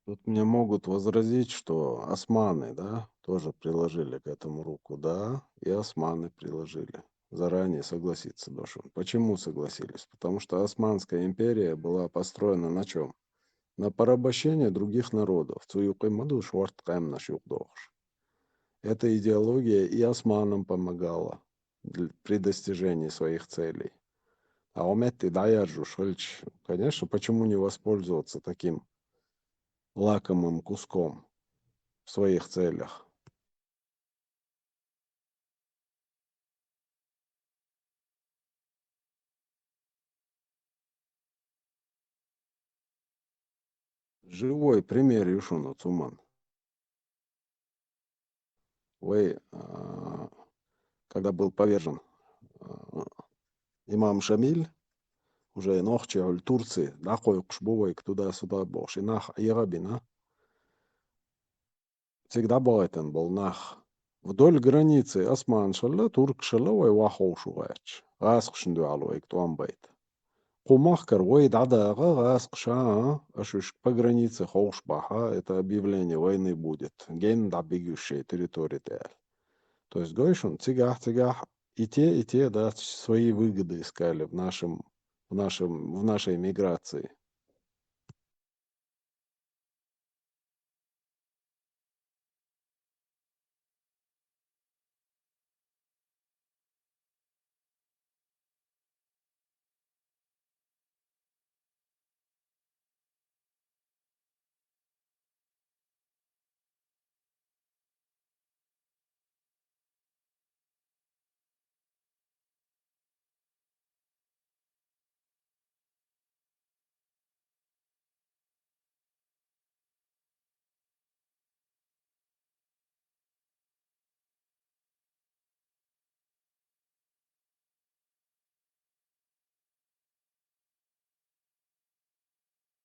Тут мне могут возразить, что османы, да, тоже приложили к этому руку, да, и османы приложили. Заранее согласиться должен. Почему согласились? Потому что Османская империя была построена на чем? На порабощение других народов. Цуюкимаду шварткаем наш югдохш. Эта идеология и османам помогала при достижении своих целей. А уметь и даяджу шельч, конечно, почему не воспользоваться таким лакомым куском в своих целях? Живой пример Юшуна Цуман. Вы, когда был повержен имам Шамиль, уже нохче в Турции, да, койкш бувайк туда-сюда бош, и нах Ирабина, всегда болетен был нах. Вдоль границы Осман шалла, турк шалла, вай вахоу шугач. Раск шнду алуэк туан байт. Кумахкар вайд адага раск ша, ашуш по границе хоуш баха, это объявление войны будет. Ген да бегущей территории тел. То есть, Гойшун, цигах, и те, да, свои выгоды искали в нашей миграции.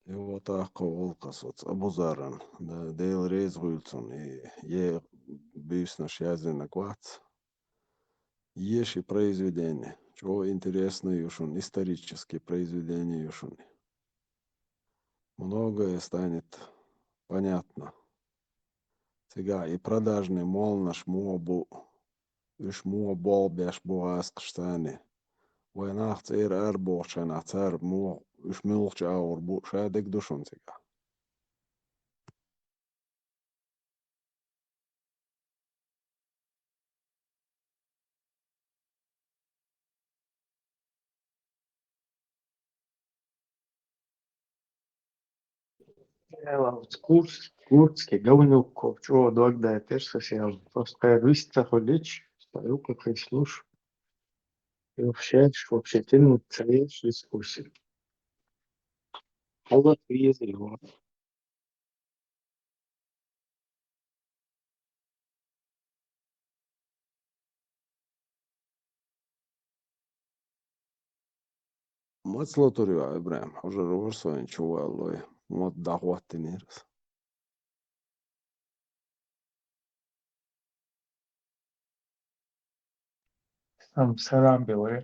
И вот волкасоц, абузаран, да, дейл рейзгульцун, и бюс наш язын аквац. Есть и произведения, чего интересно юшун, исторические произведения юшун. Многое станет понятно. Сега и продажный мол наш муабу, уж муабол беш буаск штани. Войнах цейр арбошен, а цар му уж милч аур бу шадек душун сега. Куртский, Говнюков, чего догда теж совсем. Просто рыsta ходить, стою как и слушаю. И вообще тянут царешь дискуссии. А вот ездили, вот. Мацлотурю Ибраим, уже рурсоин чувалой, мод дахваттинирс. Там сарамби, ой,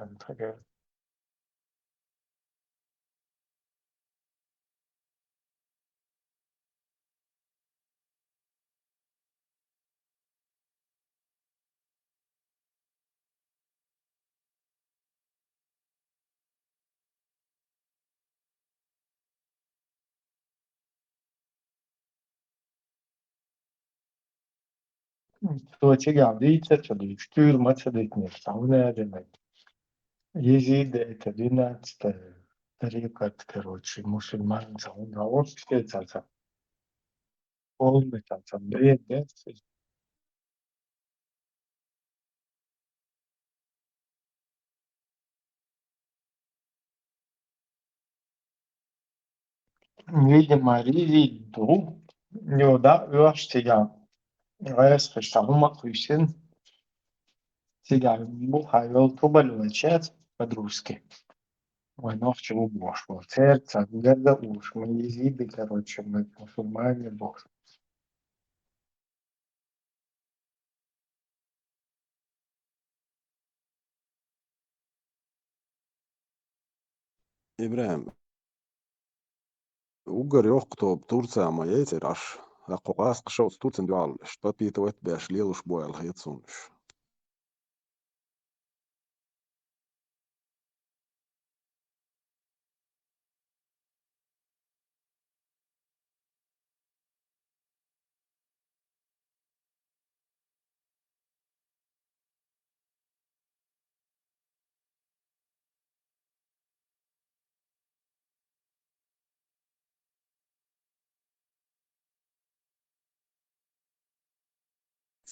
تو تيجي تدي كتير ما تديتني تعونا دمك يزيد تدينا طريقة كروتشي مسلمان تعونا وش كده قوم بتاع بس видимо ризи друг يودا يوش تيجي غيرس خشتاهما خيشين تيجي بوخايل طوبل وشات по-дружески войнов чего бошло сердце где-то уж мы езиды короче мы мусульмане бог إبراهيم وقر يوقتو بتورسا ما يتر عش أقوقاس قشوت تورسن دوالش بابي توت باش ليلوش بويا الخيط سونش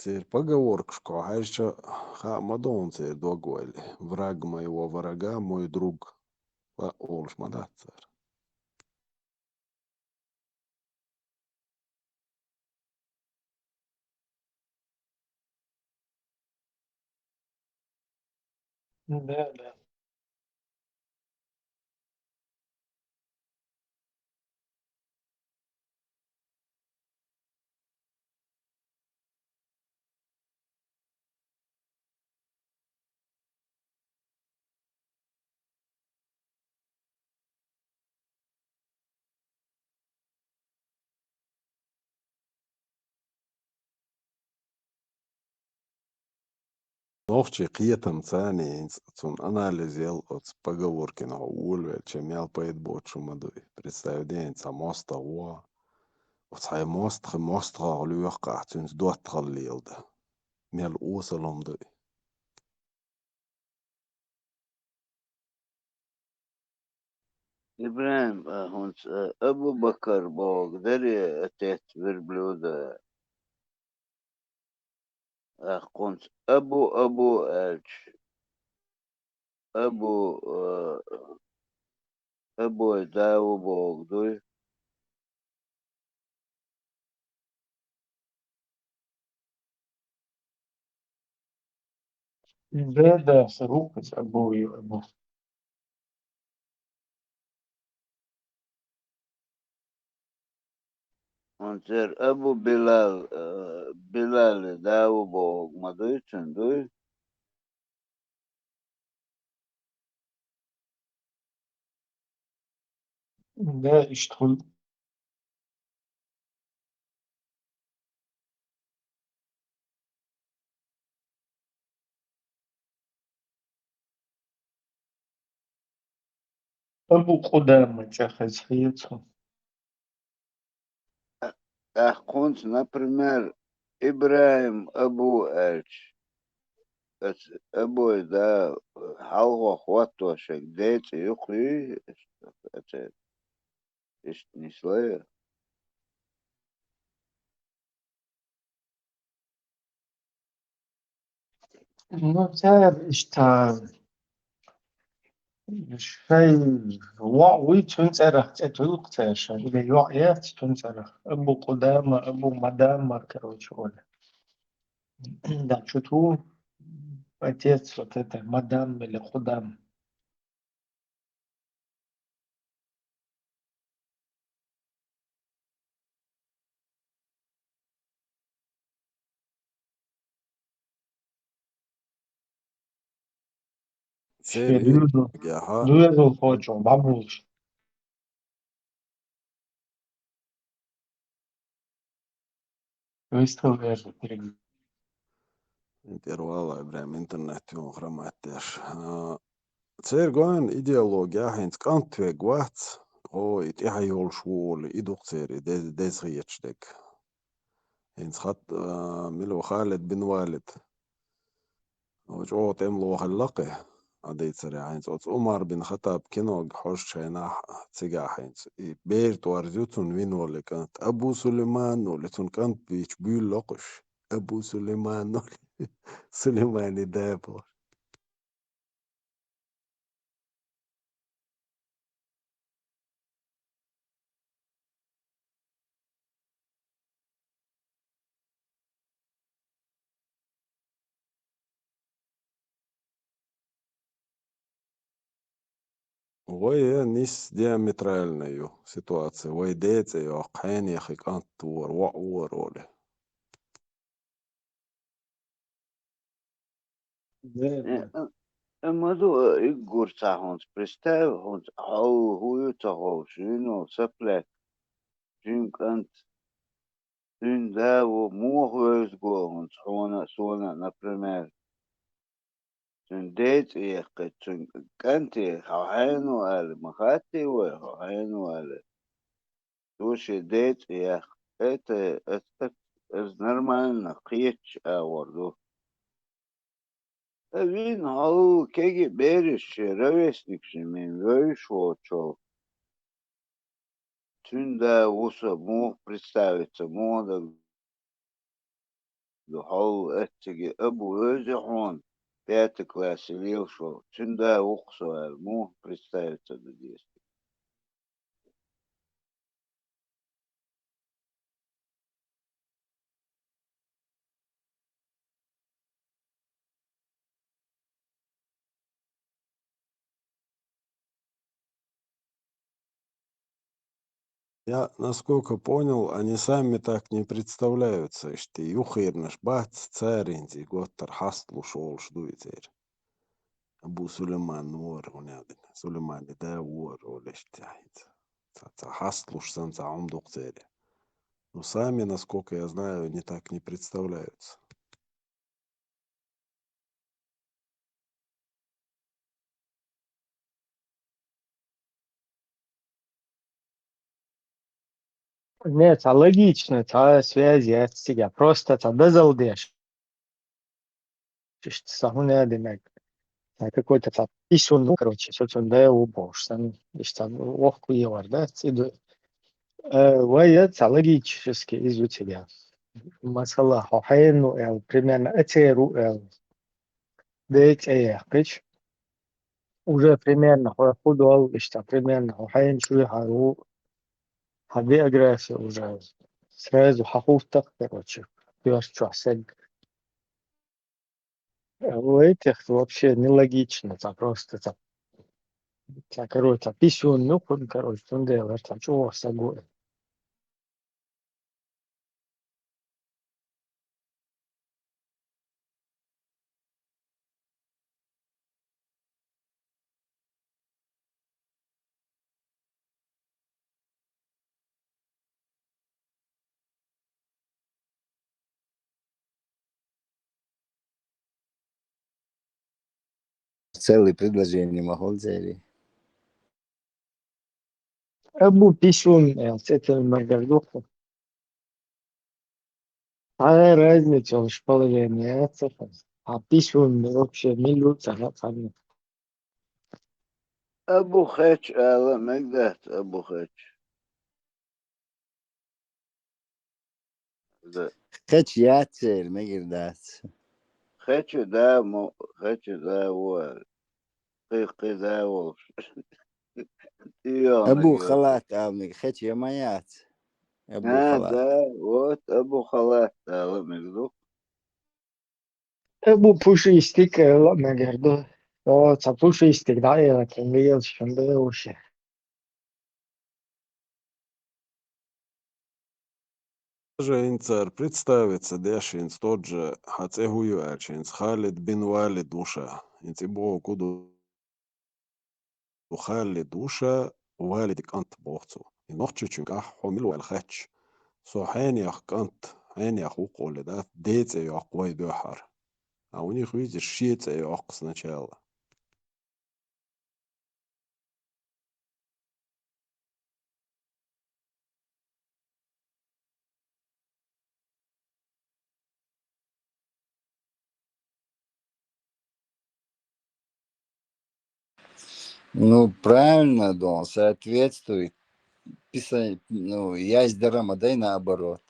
Цер поговоркшко, а еще хамадон цер догойль. Враг моего врага, мой друг. А олш мадат цер. да да Новче қиятын цани, цун анализел от поговорки на улве, чем ял поет бочу мадуй. Представь день, ца моста уа. وصحي موست غالو يقع تنس دوات غاليل ده ميال اوصلهم ده إبراهيم هونس أبو بكر بوغدري أتيت بربلود قونس أبو ألش أبو داو بوغدوي ده صاروخ بس أبوي أبو هونسر أبو بلال داو بوغ مدوي تندوي ده اشتغل أبو قدامة تاخذ حياتهم قونس например إبراهيم أبو ألش أبو دا حلقة خواطو شك ديت يقري إيش نسوي Ну, تعرف شيء وي تنسرخ تتوقتش إذا يوعيات تنسرخ أبو قدامة أبو مدامة короче ولا да что-то отец вот это мадам или худам سير شريزو جاها دوزو فوجو بابوش выставляешь перед انتر والله ابراهيم انترنت يوم خرماتيش سير جوين ايديولوجيا هينس كانت في جوات او يتيها يول شوول ايدوك سيري ديز غيتش ديك إنس خط ملو خالد بن والد وجو تملو خلقه عديت سريع إنس أوت عمر بن خطاب كنوج حوش شيناح سجاح إنس بيرت وارزوتون وين ولا كانت أبو سليمان ولا تون كانت بيش بيل لقش أبو سليمان سليمان دابو وهي نيس диаметрально ее ситуация. ويدات ее أقحان يا أخي كانت ور ولا Madu Igor Sahons, представь, он хуюта хошино, саплек, жинкант, да, мухуэс гон, сона, например, дет ехать, канти, хахайну али, махати уэ, хахайну али, туши дет ех, это нормально, кич аворду. Вин хау кеги бериш, ровесник шимин, вейшо, Тюнда уса мог представиться, мода хау эттиги абу өзі хон, 5 класс лил шо, тюнда уксуал, мог представиться до здесь. Я, насколько понял, они сами так не представляются, что юхирнаш бат царинзи готтер хастлу шол ждуйзер. Абу Сулейман вор унядин, Сулейман да вор олештяхит. Хастлуш санца умдук цели. Но сами, насколько я знаю, они так не представляются. Нет, а логично, это связи от себя. Просто это безалдеш. Что сахуня демек. Какой-то там писюн, ну, короче, что-то да убош. Там, что ловку евар, да, цеду. Это логически из тебя. Масала хохайну, примерно этеру, дейт эяхпич. Уже примерно худол, что примерно хохайн шуй хару. Хаби агрессия уже. Сразу хахуфтах, короче. Пьешь часик. У этих вообще нелогично, это просто короче, писюн, ну, короче, он делает, там, чего сагует. Целые предложения могу взять. Абу писюн, это Магардуха. А разница, он шпаление, а писюн вообще минут, там. أبو خيش آلا مقدات أبو خيش خيش ياتل ما قردات. خيش دا وال قيقي دا وش أبو إيانا خلات آمنك خيش يمايات. أبو خلات. دا وات أبو خلات آلا مقدو Абу пушистик, Магарду. Вот, а пушистик, да, я так видел, что он был вообще. Даже инцар представится, дешинц тот же Хацехуюачинц, Халид бин Валид душа. Инцибо куду وخالد دوشة ووالد كانت بوغتو نوخشو تشوكا حملو الخاتش سو حين يخ كانت حين يخو قول ده ديت ايو قوي بيحر اوني خويز الشيت ايو اقص نشالا Ну, правильно, да, он соответствует. Писать, ну, ясь дарама, дай наоборот.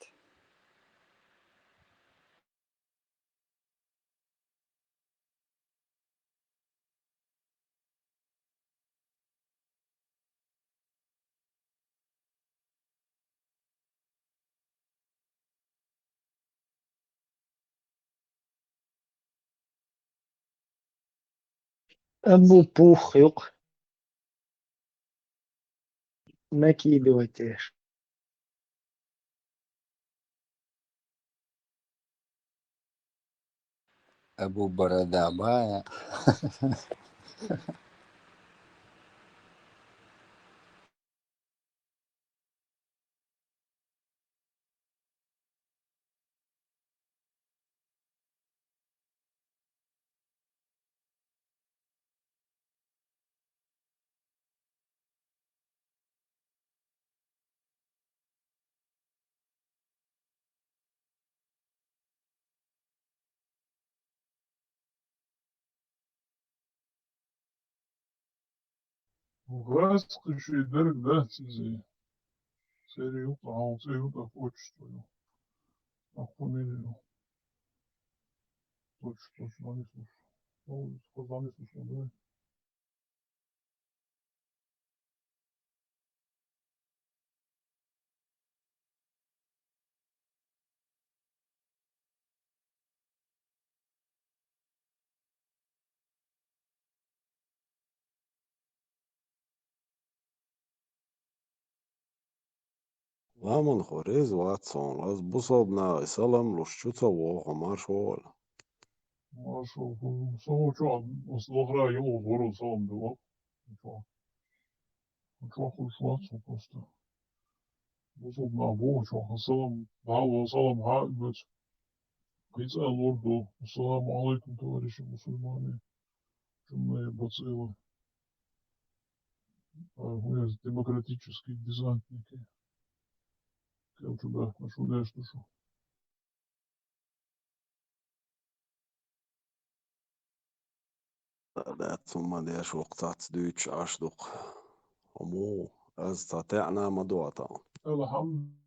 أبو пух yok. Накидывайте. Абу борода бая. Здравствуйте, да, серию, а серию отчество, фамилию, точно не слушаю. Ну, сказал, не слушал, да. Ламон хорез Ватсон, аз бусобна салам лушчуца вога маршвол. Хорошо, самого что, слогра его ворот салом было. Что хушлаться просто. Бузубна во, что, салам, дава, салам, хагбет. Кайца лорду, ассаламу алейкум, товарищи мусульмане, чумные бациллы, мы демократические десантники. Я у тебя нашу душу. لا ثم ليش وقتات دويتش أشدق ومو أستطيعنا مدوعة. الحمد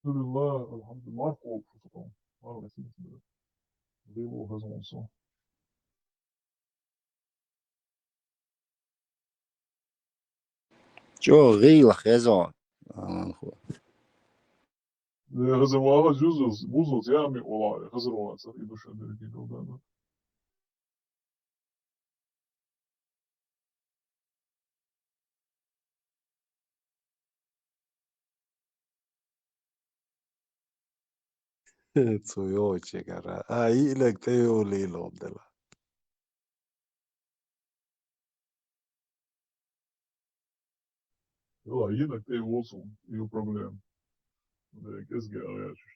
لله، الحمد لله، ما خوب شو طبعا، ما رأيت مثل غيبو هذا الصوم. Чё, грила, хезон. هذا ما جزء بوزوت يامي والله هذا ما صار يدوش عندنا كده وده. Tsuyoichi gara. Ahí le teo lilo de la. يلا يدك تي وصل يو بروبلم. ده كسجة يا شو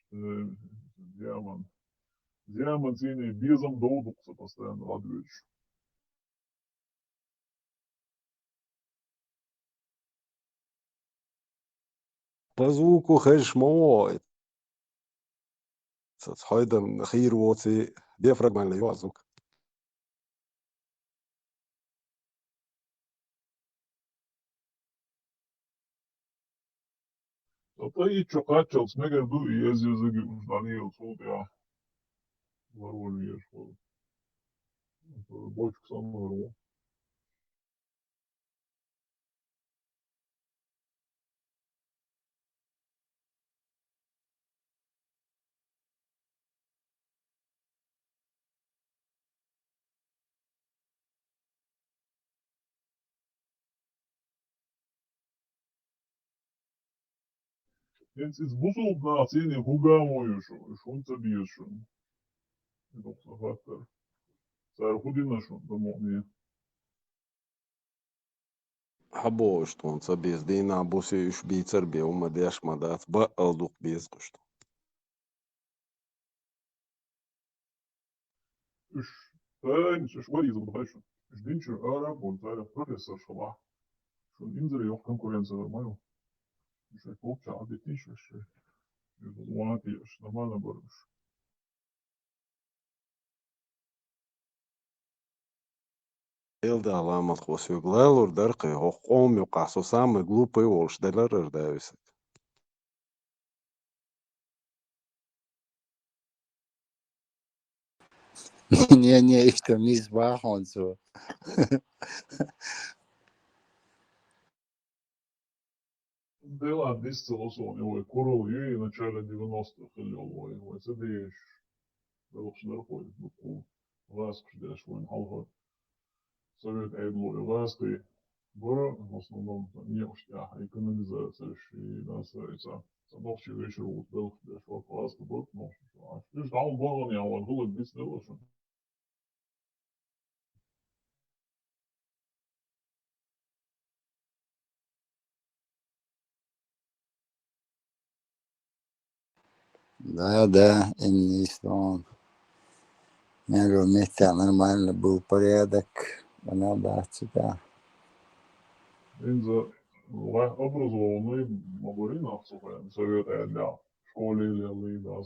ديامن ديامن تيني بيزم دودق ستستان رادويش. Bazuko خش مواد. هيدا خير ووتي ديفرق من اللي يوازوك. طيب شو قاتل سمجر دو يزي زجي وجدانية وصوت يا ضروري يا شو بوش كسام ضروري. Więc zbusów na cenie hugało już szunce bierzą. Doch so weiter. Ser hudina schon domoni. حبوش تون سبيز دينا بوسي إش بيتر بي وما ديش مدات بقى دوق بيز قشت. Ich ben ich war diese Bereiche. Ich bin schon Arab und der Professor Schabach. Schon unsere auch Konkurrenz aber mal. Ich guck ja die Tisch ich вот я нормально борюсь. Ilda alamat qo'sib glalur darqi oqqom yoqaso самый глупый волш delar erdavisa. Не, işte misbah он so. Дела дисцелос он, его курил и в начале 90-х или его, это деш, был шнуркой, ну, ласк, деш, вон, халва, совет эйдло, и ласты, бора, в основном, не уж, экономизация, и насается, ночи вечер, вот, был, деш, вот, ласт, был, ну, и там было, не, он был, дисцелос, Да, и что он. Я говорю, вместе нормально был порядок, она да, тебя. инза, образованный, мабурина, сухая, совет эйдля, в школе или, да,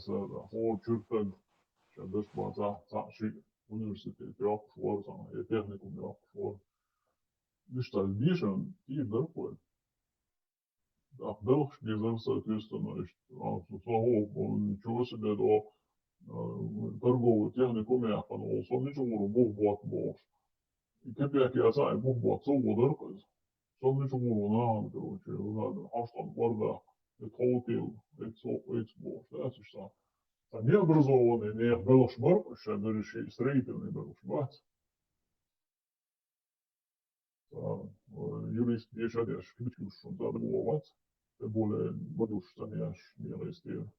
хор, чуртаг, сейчас база, ши, университет, фор, и техникум, фор. Что, вишен, и дорогой. Да, дорог, не соответственно, он ничего себе, до торговый техникум, я понял, он ничего, бог бот, бог. И теперь я знаю, бог бот, сову дорогой. Сон ничего, надо, короче, надо, Аштан, Барда, это хотел, это бог, да, что. А необразованный, не был шмар, еще берущий строительный был шмар. Юрист еще дешь, ключу, что надо было тем более, буду, что не юристы.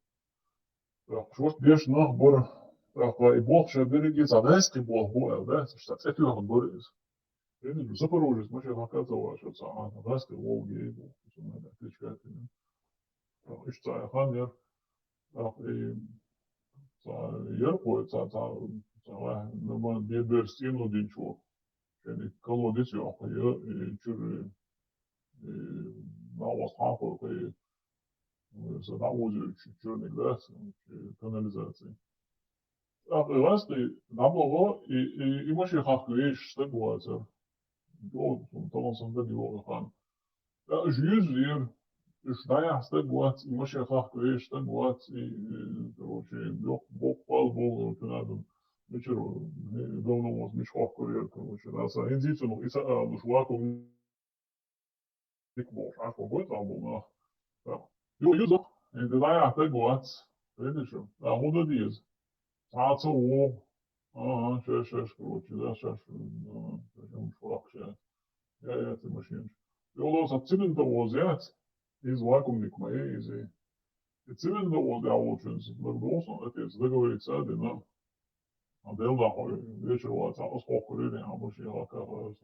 Так, что бешь на бор, так, и бог, что береги, задайский бог, боял, да, что это он борис. Видишь, Запорожец, мы сейчас оказывалось, что задайский Волги, и бог, что надо отличать. Так, и что, хамер, так, и Ярко, нормально, бедер стену дичо. Yani колодец yapıyor, çürü, navas hafı, навозы черный канализации. А власти набого и маши хаху еш стегуазер. Вот, там сам да диво хан. Жюз вир, шная стегуаз, и маши хаху еш стегуаз, и, короче, бог пал богу, надо. Вечер, давно у вас мешков курьер, короче, да, индийцу, и шваку, ik bol, а goed allemaal nog. Jo, je en de daar te goed, weet je zo. Daar hoe dat is. Gaat zo op. Zes, короче, да, сейчас, причем фракция. Я эти машины. Jo, dat цилиндр взять из вакуумник моей, и цилиндр я очень договорился, это договориться, да, а дело вечер вот, а сколько времени, а больше я как раз,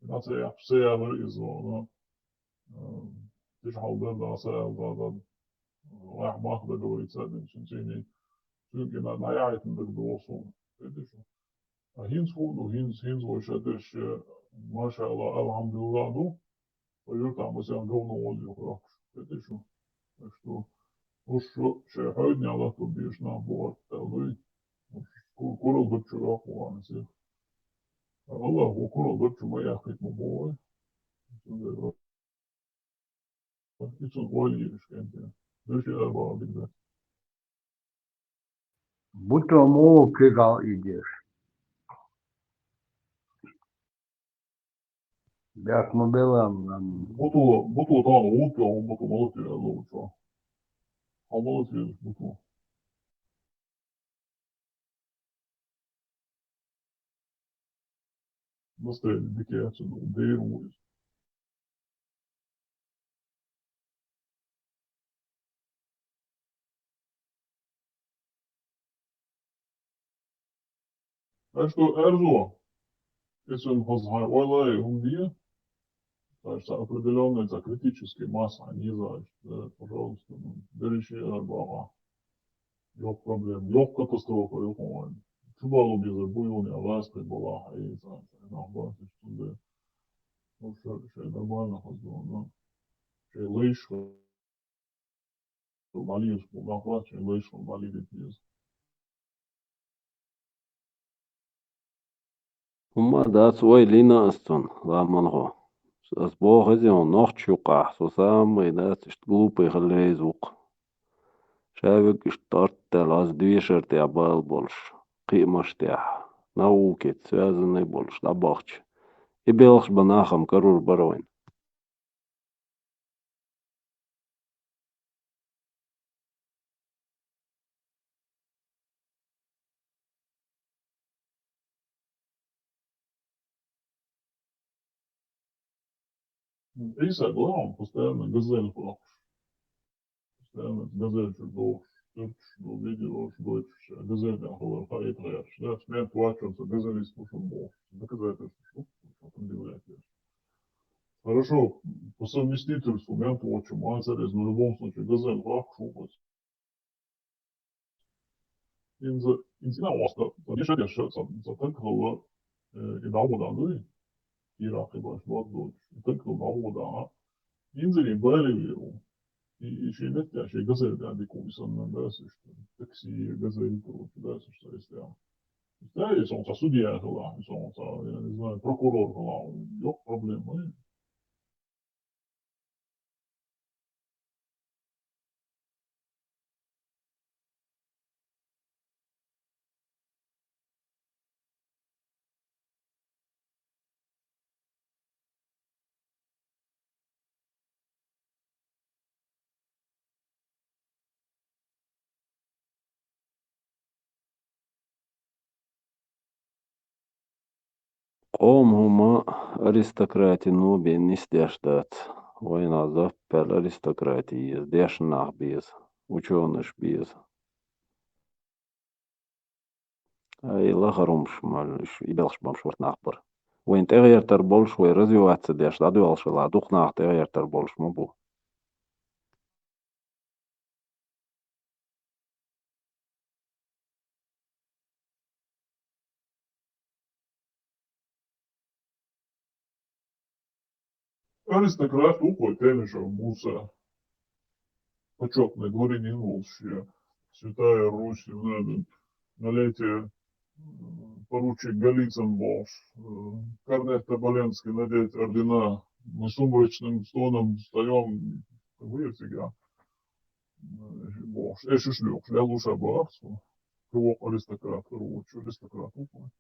dat я все из, да. تشعل ضد عساء ضد راح باخذ دوري تسادن شنشيني شنكي ما يعرف من ضد وصول تدش هينز فوق هينز وشادش ما شاء الله الحمد لله دو ويرتع مثلا جونا وولي وراح تدش что что شهادني على طول بيشنا بوات تلوي كورو بتشرا خوانسي والله هو كورو بتشو ما ياخد مبوي Hiç olmuyor işte. Bir şeyler var bir de. Будто мол кигал идешь. Как мы белам, Butu tane olup ya, butu malık ya, doğru. Havalı şey, butu. Nasıl dikey açın, değil mi? А что, Эрзо, если он позвонит, ой, он где? Так что определенная за критическая масса, они за, пожалуйста, берите арбага. Yok problem, yok katastrofa, yok olay. Çubalı bize bu yıl ya, last была, и нахбар, üstünde. Şey нормально hazırlandı. Şey leş, valiyus, nahbар, şey leş, valiyus. Huma das oi lina aston lamanho. As bohezon noch chuqa so samri das ist глупый глезук. Шавик штартtel as двишерт я бал больше. Qimashtiah. Наукит связанный больше лабахч. И белш банахам карур бароин. И согласен, постоянно газель плачешь. Постоянно газель чудов. Türk Video, Deutsch, Geselle, aber Paris, да, смерть плачется, газели слушал Бог. Доказательство, что он делает. Хорошо, по совместительству, мент watching, Мазерез, но в любом случае, газель, вах, шубать. Инсина оста, не шаря шерца, затем кого и давода, ну и Ирак, и баш, вот дочь. И так давода, инзели были и şeyler ya şey gazelerde komisyonlar dersi işte taksi gazel kurulu dersi işte isteyen. İşte sonuçta судья falan sonuçta yani ne знаю прокурор falan yok problem var. Qom huma aristokrati nubi нисдяшдат. Война заппел аристократии, дяшнах без, ученыш без. Ай лахарумш малш, ибелш бамшварт нахбар. Войн тегертер больш, вой развиваться дяш, дадуалшала, духнах тегертер больш мубу. Аристократ уходит, конечно, Муса, почетный дворянин волчья, Святая Русь, налетие поручик Голицын Болш, Корнет Тоболенский надеть ордена, мы сумрачным стоном встаем, вы всегда, Болш, шлюх, я лучше барство, кого аристократ, кого аристократ, уходит.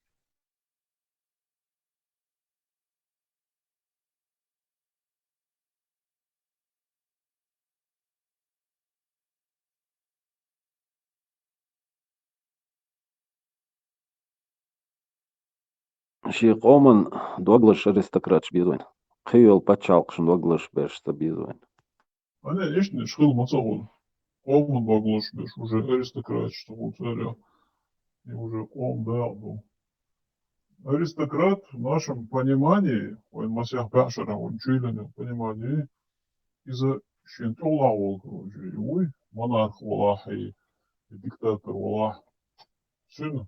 Ши qomın Douglas aristokratш bizwen. Qiyol pachалqshn Douglas beshta bizwen. А не, не шхил мацавод. Он баглош беш, уже аристократ, что у царя. И уже он был. Аристократ в нашем понимании, он масях пашара, он чуйлен понимании, из-за щентола волка, и ой, монарх волах и диктатор волах. Сильно.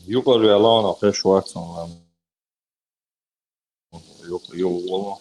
Yukarı alana peş varsın lan. Yok valla.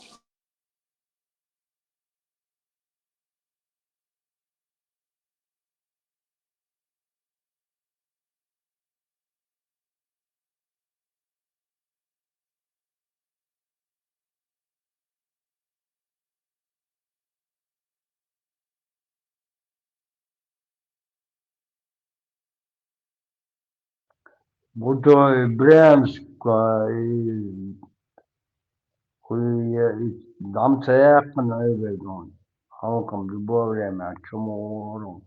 Burada Brянска и дам цеяхна на эведон. Халкам в любое время, чему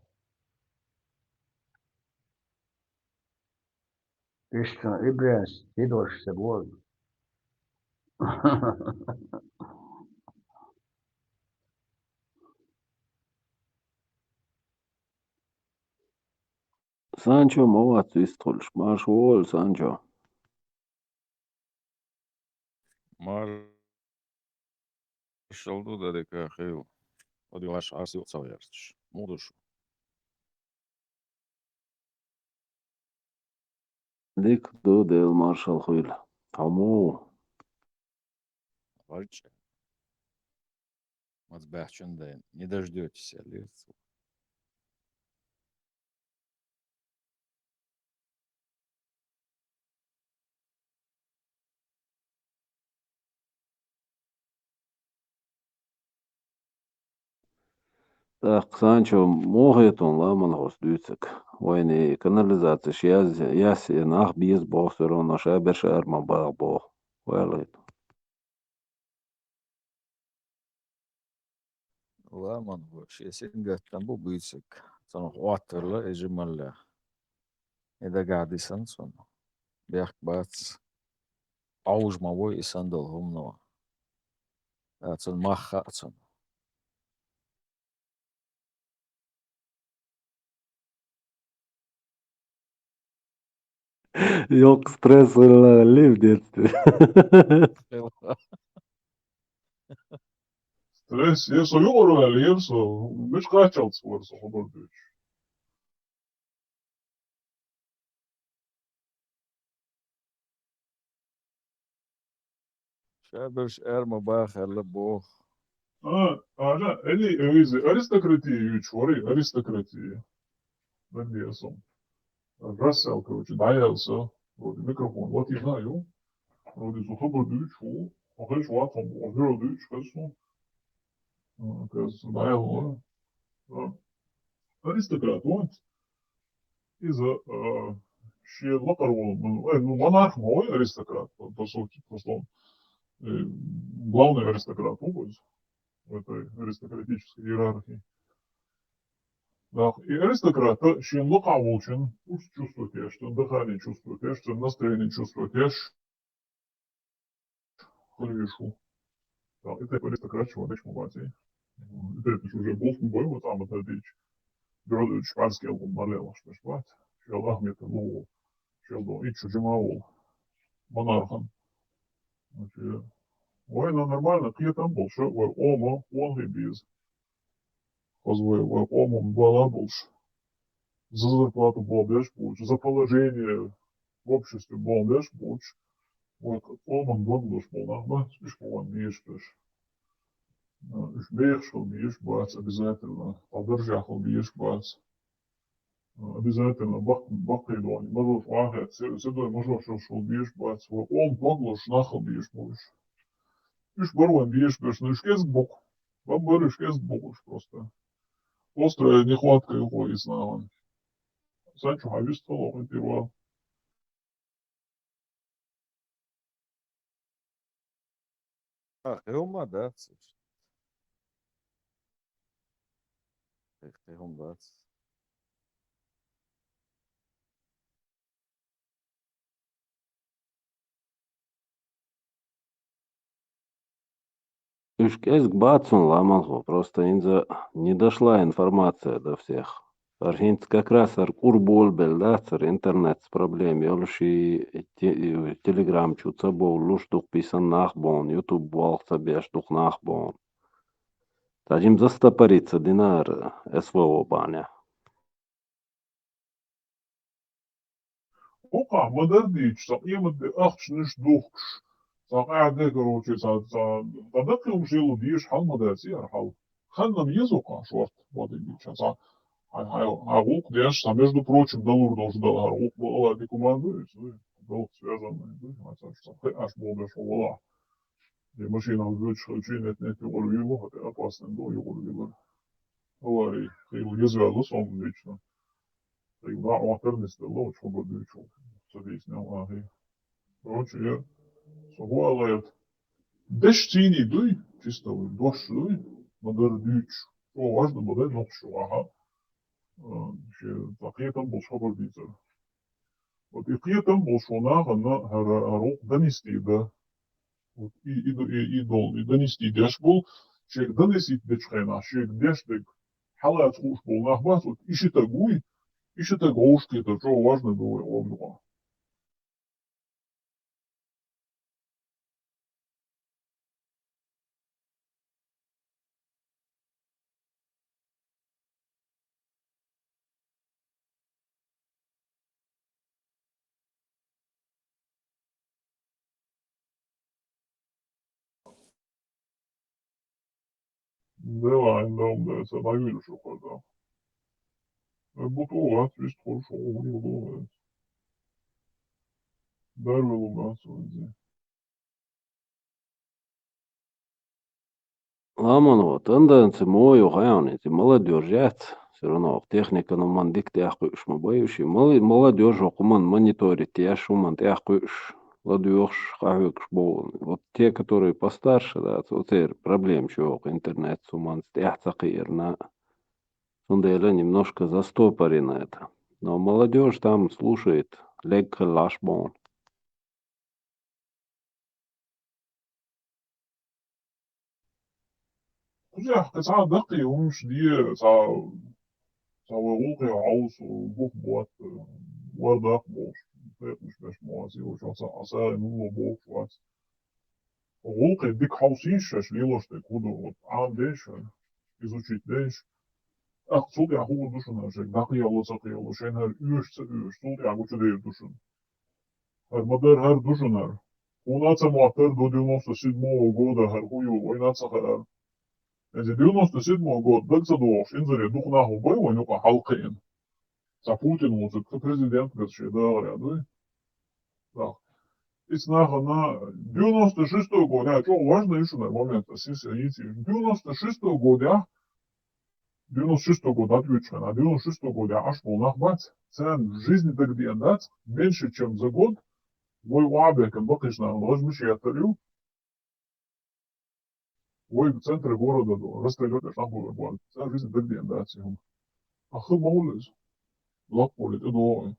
истинно и Брянск, и дождь с собой. Sancho movat istolsh, marsh wol Sancho. Marshall da de khil. Odi was asi otsavers. Modus. Dik do del Marshall khil. Hamu. Вальче. Мацбахченда. Не дождетесь, Алис. Так, Санчо, могет он ламан гостюцек. Войны канализация яс нах биес босер он аша бершер мабабо. Вайлет. Ламан вообще синга там бубицек. Сон ватерла эжималла. إذا قاعد يسنسون بيحك باتس عوج ما بوي يسندل هم نوا أتون ما خاتون Yok stres öyle в детстве. Stres, jesu jūru vēl jesu, viņš kačalts var savu bardīšu. شابرش إرما باخر لبو Āžā, Eli, Elizi, aristokratija jūčori, aristokratija. Ben diyesom. Russell, короче, даялся, вроде микрофон, вот и знаю, вроде за бардīšu, а viņš vācam, bardīšu, kas dājalo. Аристократ, из-за ще локарвол, ну, монарх мой аристократ, по сути, просто он главный аристократ в этой аристократической иерархии. Да, и аристократа, ще локарвол, пусть чувствует, что дыхание чувствует, что настроение чувствует, хлешу. Да, это аристократ, чего дичь муватей. Это уже был бой, вот там это дичь. Gördüğü çıkarski aldım, malyalaşmış, bak. Şöyle Ahmet'e loğu, şöyle o iç çocuğuma ol. Monarхан. Война нормально, киетам больше, в ома, он и без. Позволь, в омом была больше. За зарплату бомбеж больше, за положение в обществе бомбеж больше. Вот омом бомбеж был, нахма, спишь по мишпеш. Шбех, бьешь бац, обязательно. Подержах, бьешь бац. Обязательно бахтайдони. Можешь вагать, седой можешь бьешь бац. Он моглош нахал бьешь можешь. Иш барван бьешь бьешь, ну ишкез бок. Бабар ишкез бок просто. Острая нехватка его и снова. Санчо хавистало, и первое. Хилма, да? Хилма. Эск Батсон ломал, просто не дошла информация до всех. Архинц как раз урболбел, да, интернет с проблемой, олши телеграм чуца бол, луштук писан нахбон, ютуб болса бештук нахбон. Тадим застопориться динар СВО баня. Ока, модердич, имат ахчниш духш. قاعد كروتشي صدق يوم شيلو ديش حال مدرسي حال خلنا ميزوكا شورت вот и сейчас лук дешь, а между прочим доллар должен дал лук была не командует, был связан, аж был дошел была. И машина выучил учить нет его любимого, это опасно до его любимого. Говори, его езвал сам лично. И да, он тернис делал, что бы дючил. Соответственно, короче, я Согласен. Деш цини дуй, чисто дош дуй, мадер дюч. О, важно буде нокшу, ага. Ще такиетам бол шабар дизер. Вот и киетам бол шонага на харок данисти да. Вот и дол, и данисти деш бол, шек данисти дечхена, шек дештек. Халат хуш бол нахбас, вот ишита гуй, ишита гоушки, это что важно было, он Дела عندهم ده سبعين شو كذا البطولات بيدخل شغل يضوء داروا ما سوى Ламан вот, тенденции мою гаяны, ты молодежь, все равно техника на ман дик тяхкуш, мы боюще, молодежь окуман мониторить, я шуман тяхкуш, ладюш, хавюкш бол. Вот те, которые постарше, да, вот это проблем, чего интернет суман тяхцакир на сундела немножко застопорено это. Но молодежь там слушает, лег лашбон. Ja, ساعات دقي ومش دي ساعة وقوقي عاوز وبوك بوات ورد أخبوش مش موازي وشو ساعة نولو بوك وات وقوقي ديك حوسيش اش ليلوش تكودو عام ديش изучить ديش ах сул я ху душун ашек дақи яло сақи яло шен хар үш сул я гучу дейр душун хар мадар хар душун хар унаца муатар до 97 года хар хую ойнаца хар إذا 97 год дак задуош инзаре дух наху бой войнука халқин за Путин музык президент гаче да ряду да из наха на 96 год я что важно еще на момент синсерити 96 год я 96 год отвечу на 96 год я аж полнах бать цен в жизни так дать меньше чем за год мой уабеком бакишна возьмешь я тарю Ой, в центре города, расстрелять там было. Вся жизнь так да, всем. А хы молодец. Лаполи, это долго.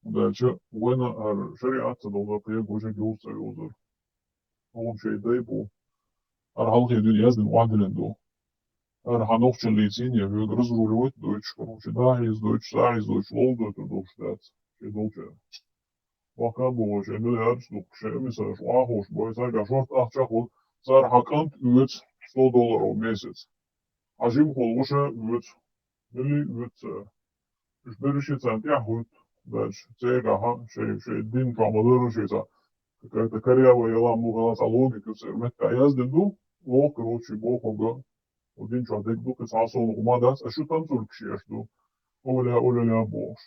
Да, че, война, шариатца долго, я гоже гюлся юзер. Он шей дейбу. Халхи дün яздин уаделен до. Ханохчен лицине, вы разруливать дочь, короче, да, из дочь, лолда, это долштат. Шей долче. Вака было, шей миллиард штук, шей мисаж, ахуш, бой, сага, шорт, ахчаху. Цар хакант üet $100 в месяц. А жим холуша üet мили üet üsbürüşi цент я хует дальше. Цега ха шей дин камадыру шейца. Какая-то корявая ела мугаласа логика метка язденду лог короче бохога. Один человек дука сасон умадас, а что там только шешду. Оля бош.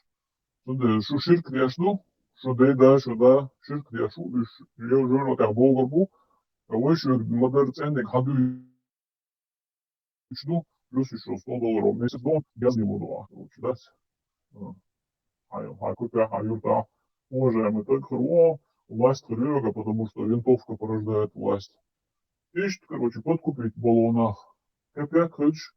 Тунде шу ширк дешду, шу дейда, шу да, ширк дешу, я уже вот я болгорбу. Ваш модер ценник хаду ичну плюс еще $100 в месяц дом я не буду короче да хай купя хаюрта уважаемый так хро власть хрёга потому что винтовка порождает власть ищет короче подкупить баллонах капяк хочешь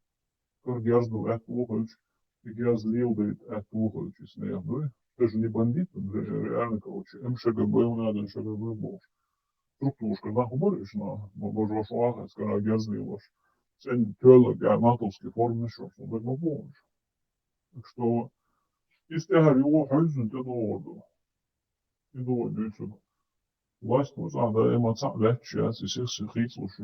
гязду это хочешь и газ лил да это хочешь не ну это же не бандит реально короче МШГБ надо МШГБ был Struktūrska nahumoriš na božo šlāhēs, kā гязливош. Цен тёлок, я натовский формы шо, что так не помнишь. Так что, если я его хозяин, то доводу. И доводу, что власть was aan de emancipatie lectures is zich gietslus.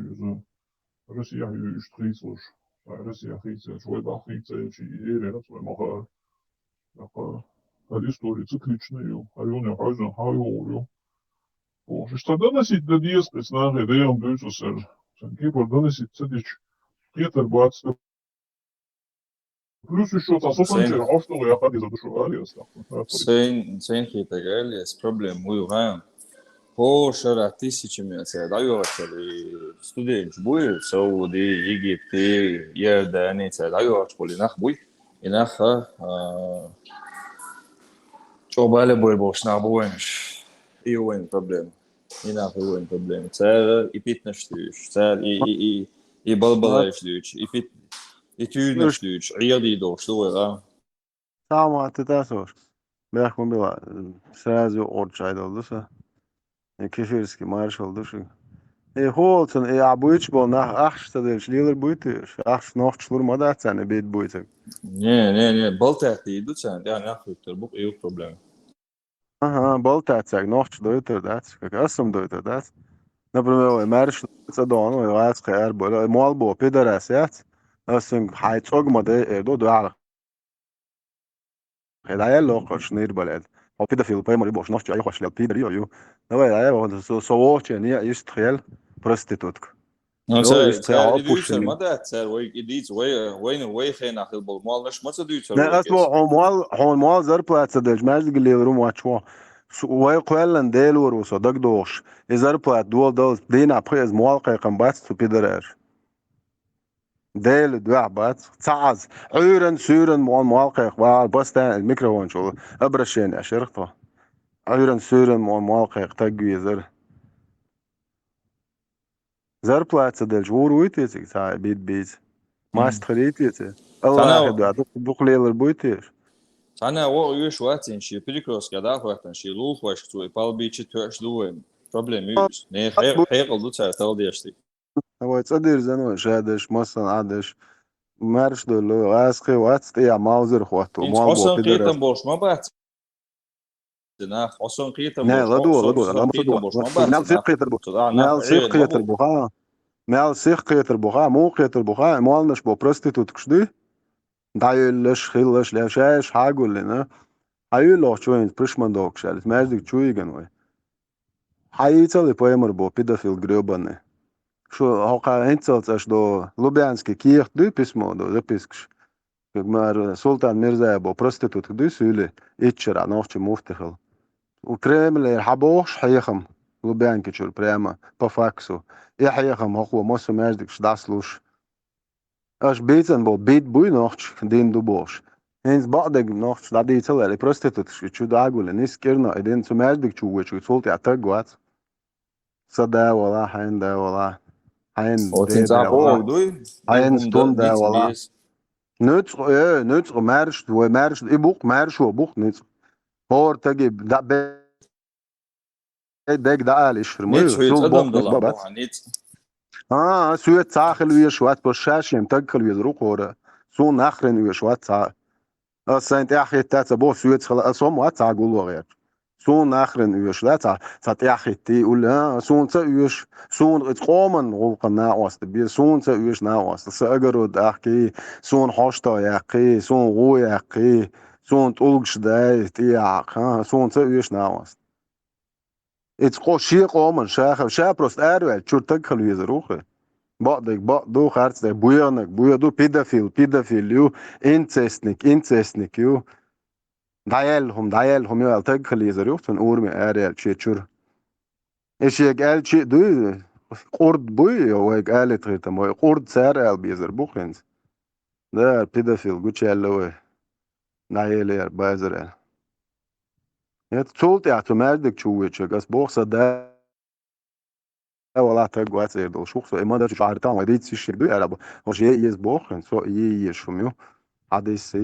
Russia is gietslus. Russia gietslus, hoe dat gietslus, iedereen dat we nog истории цикличные, а он хозяин, хозяин. Что доносить до диеспы с нами, да я вам даю сэр. Кипр доносить цедич. Кетер бацты. Плюс еще сосопанчер, а что я ходи за душу алиас. Sen хитагались проблем мою гаем. По шара тысячами даётели студент буй Сауди, Египет, Иордания, даёт школе нах буй. И нах чобале буй бош на буйнш. И уин проблем. И нахуй уин проблем. Цер и питнештюш, цер и балбалаштюш, и тюрнештюш, рияди дош, что Tamam, тетасош. Бях мы была сразу отчай долдуса. И киширский марш олдушу. И холцен, и абуич был на ахшта дельш лилер буйтыш. Ахш нох члур мадацан, и бит буйтык. Не, болтати идут, я нахуй бук и проблем. Ага, болтацак, нох члуйтер дац, как асум дуйтер дац. Например, марш цадон, и гац хайр бол, молбо пидорас яц. Асум хайцог маде до дуар. Хедая локош нир балет. О педофил поймали бош, нох чай хош лел пидри ю. Давай, я вот совоче не есть хел проститутка. لو يستطيع أبوش ما ده سر ويديت وين خينا خل بالمال مش ما تديت لا أسمع هون مال زر بلاتس دلج ما يجي اللي يروم واتشوا ويقولن ديلور وصدق دوش إذا بلات دول دينا بخيز مال قيقم بس تبيدرش ديل دواع بس تعز عيرن سيرن مال قيق بس ده الميكروفون شو أبرشين أشرطه عيرن سيرن مال قيق تجوي زر بلاتس دلج ورويتي ساعة بيت ما استخريتي الله أحد وعدك بقليل البويتير أنا ويش وقتين شيء بريكروس كذا وقتين شيء لوخ وش توي بالبيتش ترش دوين problem يوز نه حيق الدو تعتقد ديشتي هو تصدر زنو شادش مثلا عادش مارش دولو اسخي واتستي ماوزر خواتو انت مال حسن بو بيدر قيتم بوش ما بات نه حسن قيتم نه بوش لدو لا قيتم بوش ما بات نال سيخ قيتر بو نال سيخ قيتر بوها مال سيخ قيتر بوها مو قيتر بوها مال نش بو بروستيتوت كشدي دايلش خيلش لاشاش حاجول لنا هايلو شوين بريشمان دوك شالت ماجدك شويغن وي هايتل بويمر بو بيدافيل грёбаный شو هوقا انتلت اش دو لوبянский киех ду письмо до запискш мар султан мирзаев проститут ду сүле ичера нохчи муфтихал у Кремль хабош حيخم لوبянки чур прямо по факсу я حيخم هو мосо маждик шдаслуш аш бейтен бо бит буй нохч дин ду бош hens بعدك نохч دا دي تلا проститут чу дагуле нискерно еден цу маждик чу чу султи атагват сада вала ханда вала Ein وتنزع بوك دوي Ein هم Stunde ولا بيس نتس مارش ومارش إبوك مارش وبوك نتس هور تجيب دا ديك دا آلش فرمي شوية سول قدم بوك دلع بس نيت سويت ساخل ويا شوات برشاشيم تجكل ويزروق ورا سو نخرن ويا شوات سا سنت أخي تاتا بو سويت خلا أصوم وات ساقول غير سون آخرن ويش لا تأخي تي ولا سون تأويش سون تقومن غوق ناقص تبي سون تأويش ناقص سأجرد أخي سون حشتا يقي سون غو يقي سون تولش داي تياق ها سون تأويش ناقص اتقوشي قومن شاخ شابروست أروي شو تكل ويزروخه بعض دو خارج ده بويا دو بيدافيل يو انتسنك يو دايلهم يو تكل يزروخ من أورمي أريال شيء إيش يقال شيء دو قرد بوي هو يقال تغيتم قرد سار بيزر بوخنز ده بيدافيل قوتش اللي دايل بازر تولت يا تمردك شويتش بس بوخصة ده ولا تقوات يدل شخص ما ده شعرتان وديت سيشير دو أربعة وش يز بوخن سو يشوميو حديث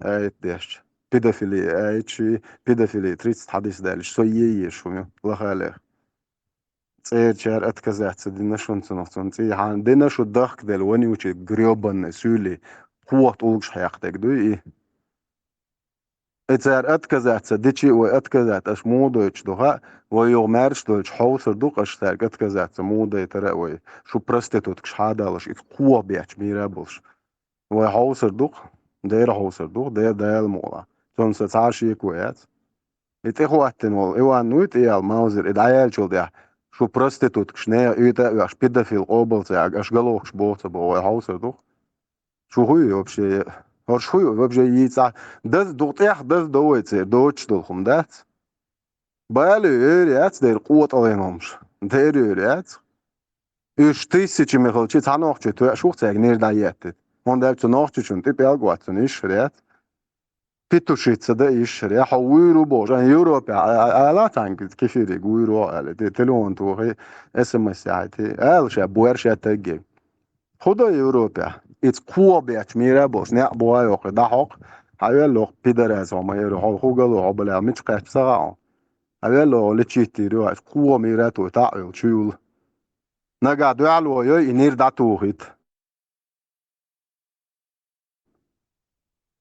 ايت ديش بيدافيلي ايتشي بيدافيلي تريست حديث دالش سو يشوميو الله خالق شهر أتكزات دينا شون تنوتون تي عن دينا شو الضحك دل وني وشي قريبا سولي قوة طولش حيقتك دو إيه اتزار أتكزات ديشي وأتكزات أش موضوعش دوها ويغمارش دولش حوصر دوق أشتاق أتكزات موضوع ترأوي شو برستيتوتكش حادالش إت قوة بيحش ميرابلش وحوصر دوق داير حوصر دوق داير الموضوع تونسة تعاشي كويات إتخواتن وال إيوان نويت إيال ماوزر إدعيال شو ديح شو برستيتوتكش نيا إيتا أش بيدافيل قوبلتاق أش قلوكش بوتا بو حوصر دوق شو هو وبشي هرش هو وبشي يتسع دز دوطيح دز دويتسير دوتش دولخم دات بالي إيريات دير قوة عليهمش دير إيريات إيش تيسيتش ميخلتشي تانوخشي تو شوختاق نير داياتت هون دار تنوخشي شون تي بيالقواتن إيش ريات بيتوشيتس ده إيش ريا حويرو بوش أن يوروبيا على تانك كيفيري قويرو على تلون توخي اسم الساعتي أل شا بويرشا تجي خدا يوروبيا إتس قوة بيش ميرا بوش نيا بوايوك ده حق هاي لوك بيدرز وما يرو حال خوغلو عبلا مش قاش ساعة هاي لو لتشيتي رو قوة ميرا تو تعيل شيول نجا دوالو يو ينير داتوهيت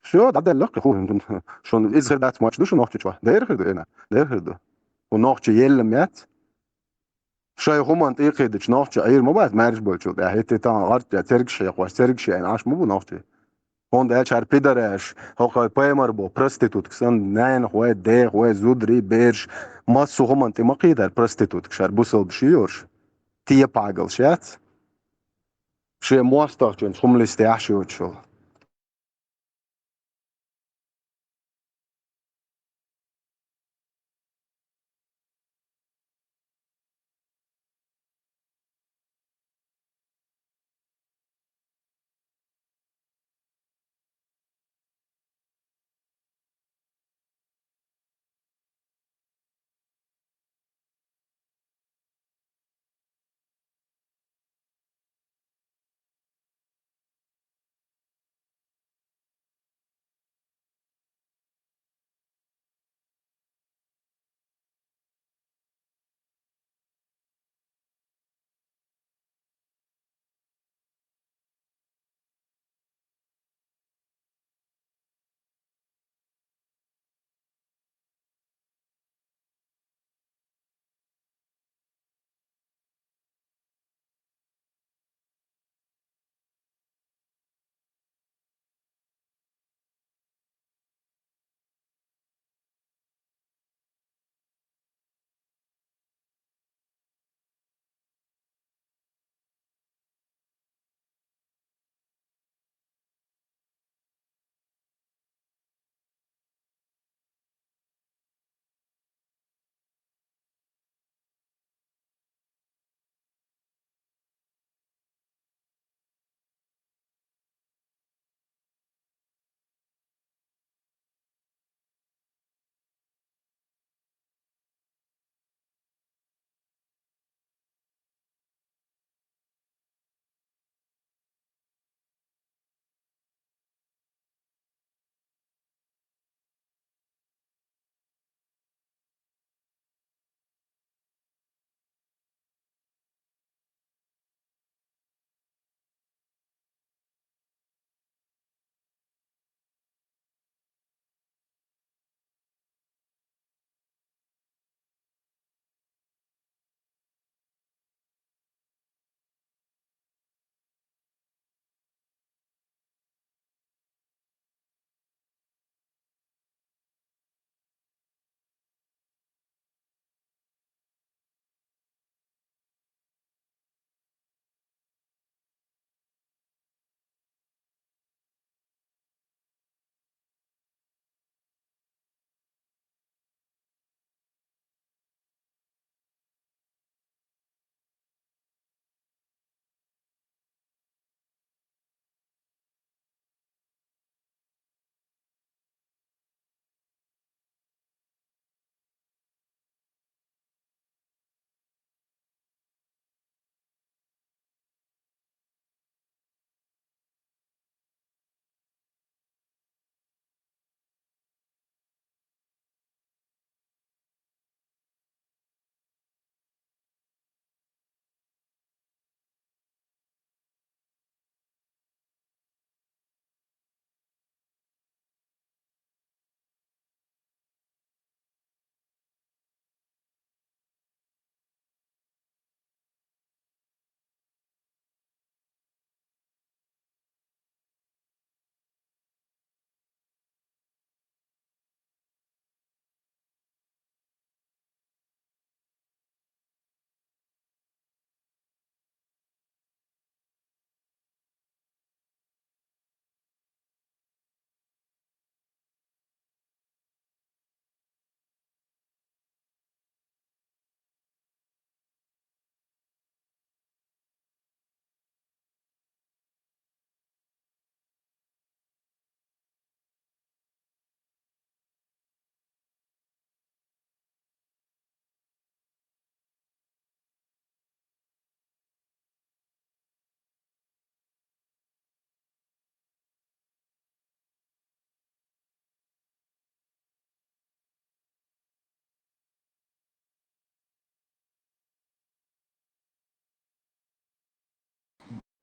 شو ده لك خو شون إزغر دات ماتش دوش نوختي شو داير خدو هنا داير خدو ونوختي يلم يات شاي هم أنت إيقيدش نوختي عير ما بعد مارش بولشو ده هيتي تان غرت تركش يقواش تركش يعني عاش مو نوختي هون ده شار بيدرش هو بايمر بو برستيتوت كسان ناين هو ده هو زودري بيرش ماسو هم أنت ما قيدر برستيتوت كشار بوسل بشيورش تيه باقل شات شيء مواستر خم الاستيعش وتشو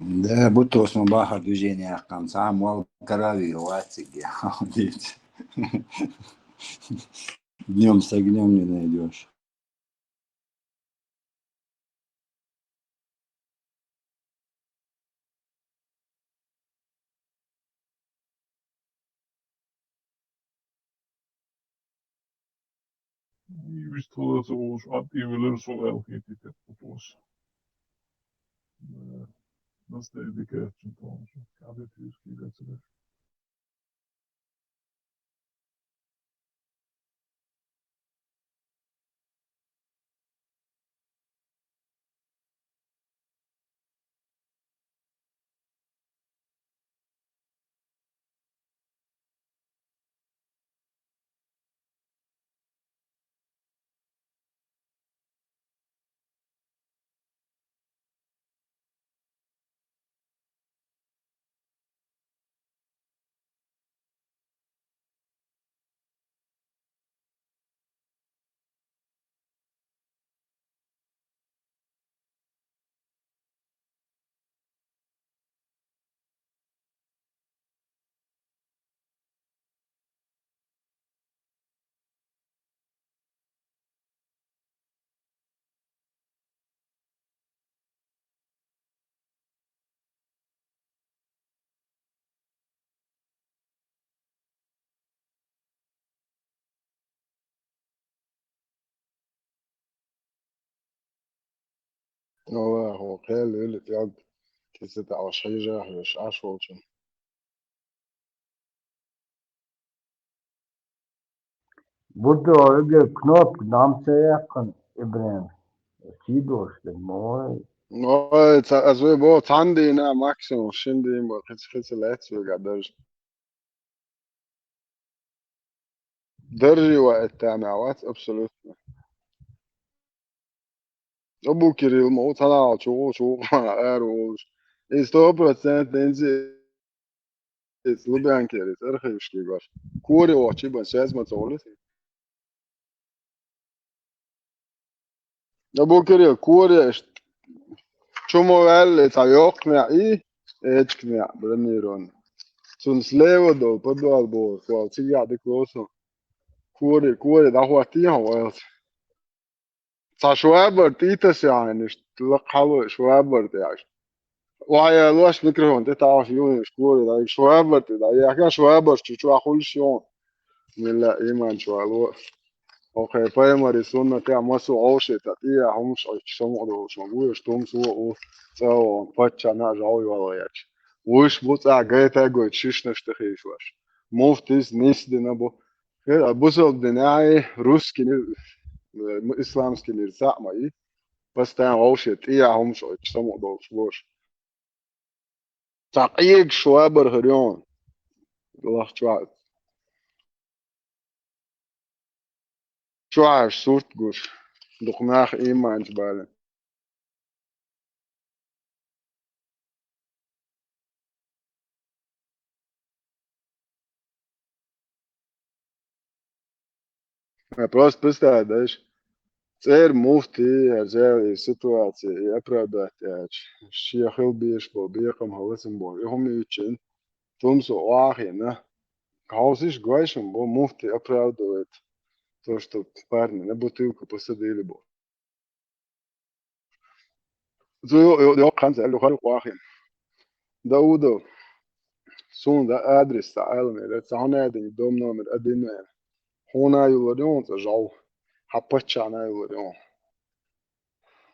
ده بطرس مباحر دوجيني أقام ساعة مول كراوي واتسق يا حوليت днем с огнем не найдешь. И вist dat ze ons aan die willen zo elke keer dit was. Das ist der Education Ton. Kabel Tschüss, Kiel, هو قال اللي يقعد كيسة أو شيء مش عشوة Burada öyle knop namse yakın İbrahim. Sidoş de moy. Also bo tandi na maximum şimdi mo خس لاتس وقدرش درجي وقت معوات ابسولوت ابو كريل مو طلع شو اروش استوب بروسنت دنزي لوبيان كيري ترخيش كيغاش كوري واتشي بس ما تقولش ابو كريل كوري شو مو قال تايوك مع ايه ايش مع برنيرون سون سليو دو بدو البو سو تيجي عندك لوسو كوري ده هو تيه هو صار شوابر تيتس يعني لق حلو شوابر يعني وهي لوش ميكروفون تعرف يوني شكوري ده شوابر ده يا كان شوابر شو أقول شيون من لا إيمان شو الو أوكي بايمري سنة تاع مسو عوشة تاعي هم مش شو ده شو بقول شتوم سو سو باتش أنا جاوي ولا ياش وش بوت جاي تاجو تشيش نشتخيش واش موفتيز نيس دينابو بوصل دناعي روسكي إسلامسكي نرسع معي بس تاع عوشة إيه هم شو يسمو ده شوش تعقيق شوابر هريون الله شو عاش صورت جوش دقناخ إيمان جبالن Prost pistādēš, cer mufti zēli situācija ieprādātēč, šie hilbieši bo biekam halisam bo ihumīčin, tumso āhina, kausiš gaišam bo mufti ieprādāt, to, что парни на бутылку посадили bo. Jo kan zēli halu āhin. Daudo, sun da adres ta elmi, da sahanēdiņi dom nomer adinēm. Hona yullaryon ta jau, hapachana yullaryon.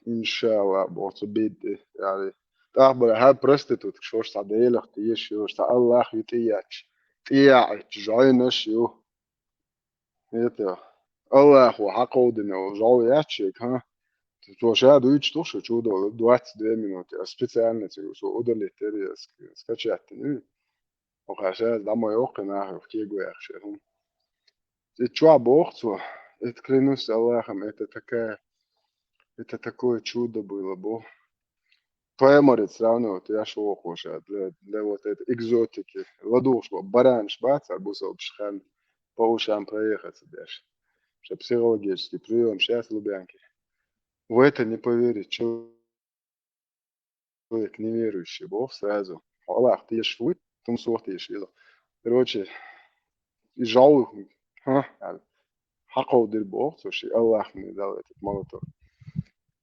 إن شاء الله بوت بيد يعني تخبر ها برستتوت شوش تعديلك تيش يوش تا الله يتياش تياش جاينش يو يتا الله هو حقودنا وجاو ياتشيك ها تو شاد ويتش توش شو دو 2 minuter speciellt så odeligt är det ska chatta nu och kanske där må jag åka när jag fick gå här så det tror bort så ett klinus Allah ham это такое чудо было бо Поймарит сравнивать, я шо хочет для вот этой экзотики. Ладуш, баран шбац, арбузов пшхан, по ушам проехаться даже. Что психологический прием, сейчас Лубянки. В это не поверит человек неверующий, Бог сразу. Аллах, ты ешь фуй, тум сорт ешь видел. Короче, и жал, хакал дыр Бог, слушай, Аллах мне дал этот молоток.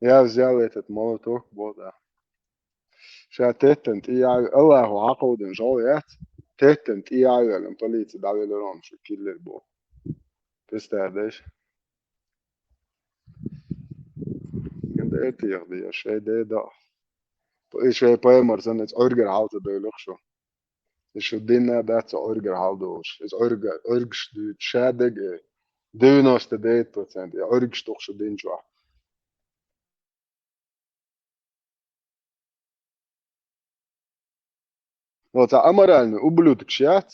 Я взял этот молоток, вот, да. شاتتنت إياه الله عقود جويات تتنت إياه لم طليت دعوي لهم شو كل البو تستهدش عند إتي يغدي شيء ده شوي بايمر سنة أورجر حالته دولخ شو شو دينا دات أورجر حالدوش إز أورجش دو شادق 99% أورجش toch شو دين شو вот а аморальный ублюдок щат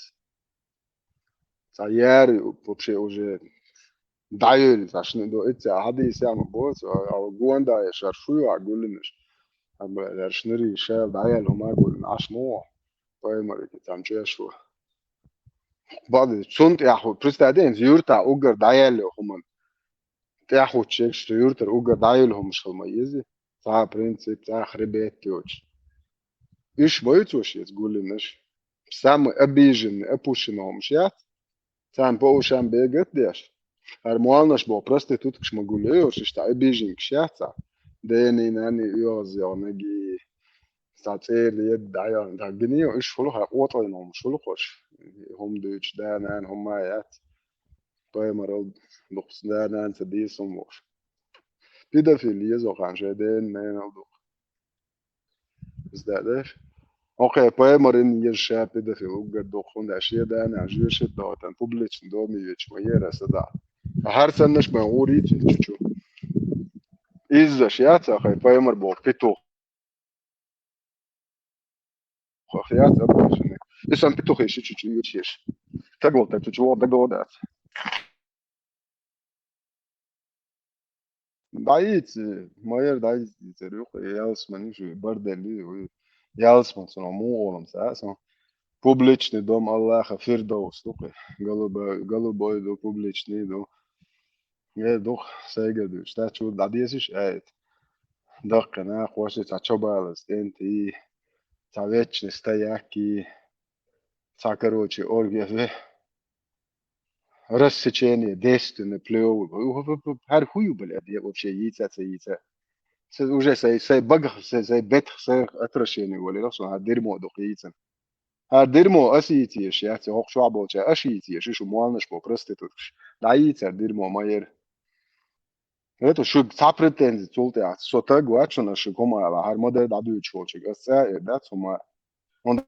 ярый вообще уже даёли зашны до эти حديث يعمل بوس أو جوان دا يشرفوا عقولنش أما الشنري شال دايل هم أقول عشمو بايمر كتام شو بعد سنت ياخو برستادين زيورتا أوجر دايل هم تاخو تشيك زيورتا أوجر دايل هم مش الميزة تا برنسيب تا خربيت كيوش إيش بيتوش يتقولنش سام أبيجن أبوشنهم شيات سام بوشان بيجت ديش هرموالنش بو prostitutkas magulējoši, viņš tā ir bīžiņš jācā. Dēnī, nēnī, jos jau negī tā cēli iet dājā. Tā gini jau iš šuluha otrajnom šulukoš. Hom dūč dēnēn, hom mājāt. Paimar luks dēnēn sa dīsum voš. Pedofili iezokan šai dēn nēn alduk. Zdēdēš. Okei, paimar in šai pedofili ugadok hundē šie dēnēn, žīšit dotan publični domi vieč majera sadā. هر سنش مغوري تشو إذا شياتا خي بايمر بو بيتو خياتا بوشني إسم بيتو خي شيء يشيش تقول تشو بدودات دايت ماير دايت تروح يالس منيش بردلي يالس من سنو مو اولم ساسا publični dom Allaha Firdaus tuqi galuboy do publični do je doch saigadu staču dadiesiš ēt dakana qoši tačobalas enti ta вечный стояки та короче оргия рассечение действенный плёв har huju блядь я вообще яйца уже сай багах сай бет сай отращение ولا راسو дерьмо до яйца дерьмо асиитиш я те хох шаболча асиитиш шо муалнаш по проститутш да яйца дерьмо майер это шо ца претензии цулте сота гуачна шо комала har модель да дучочек аса да сома он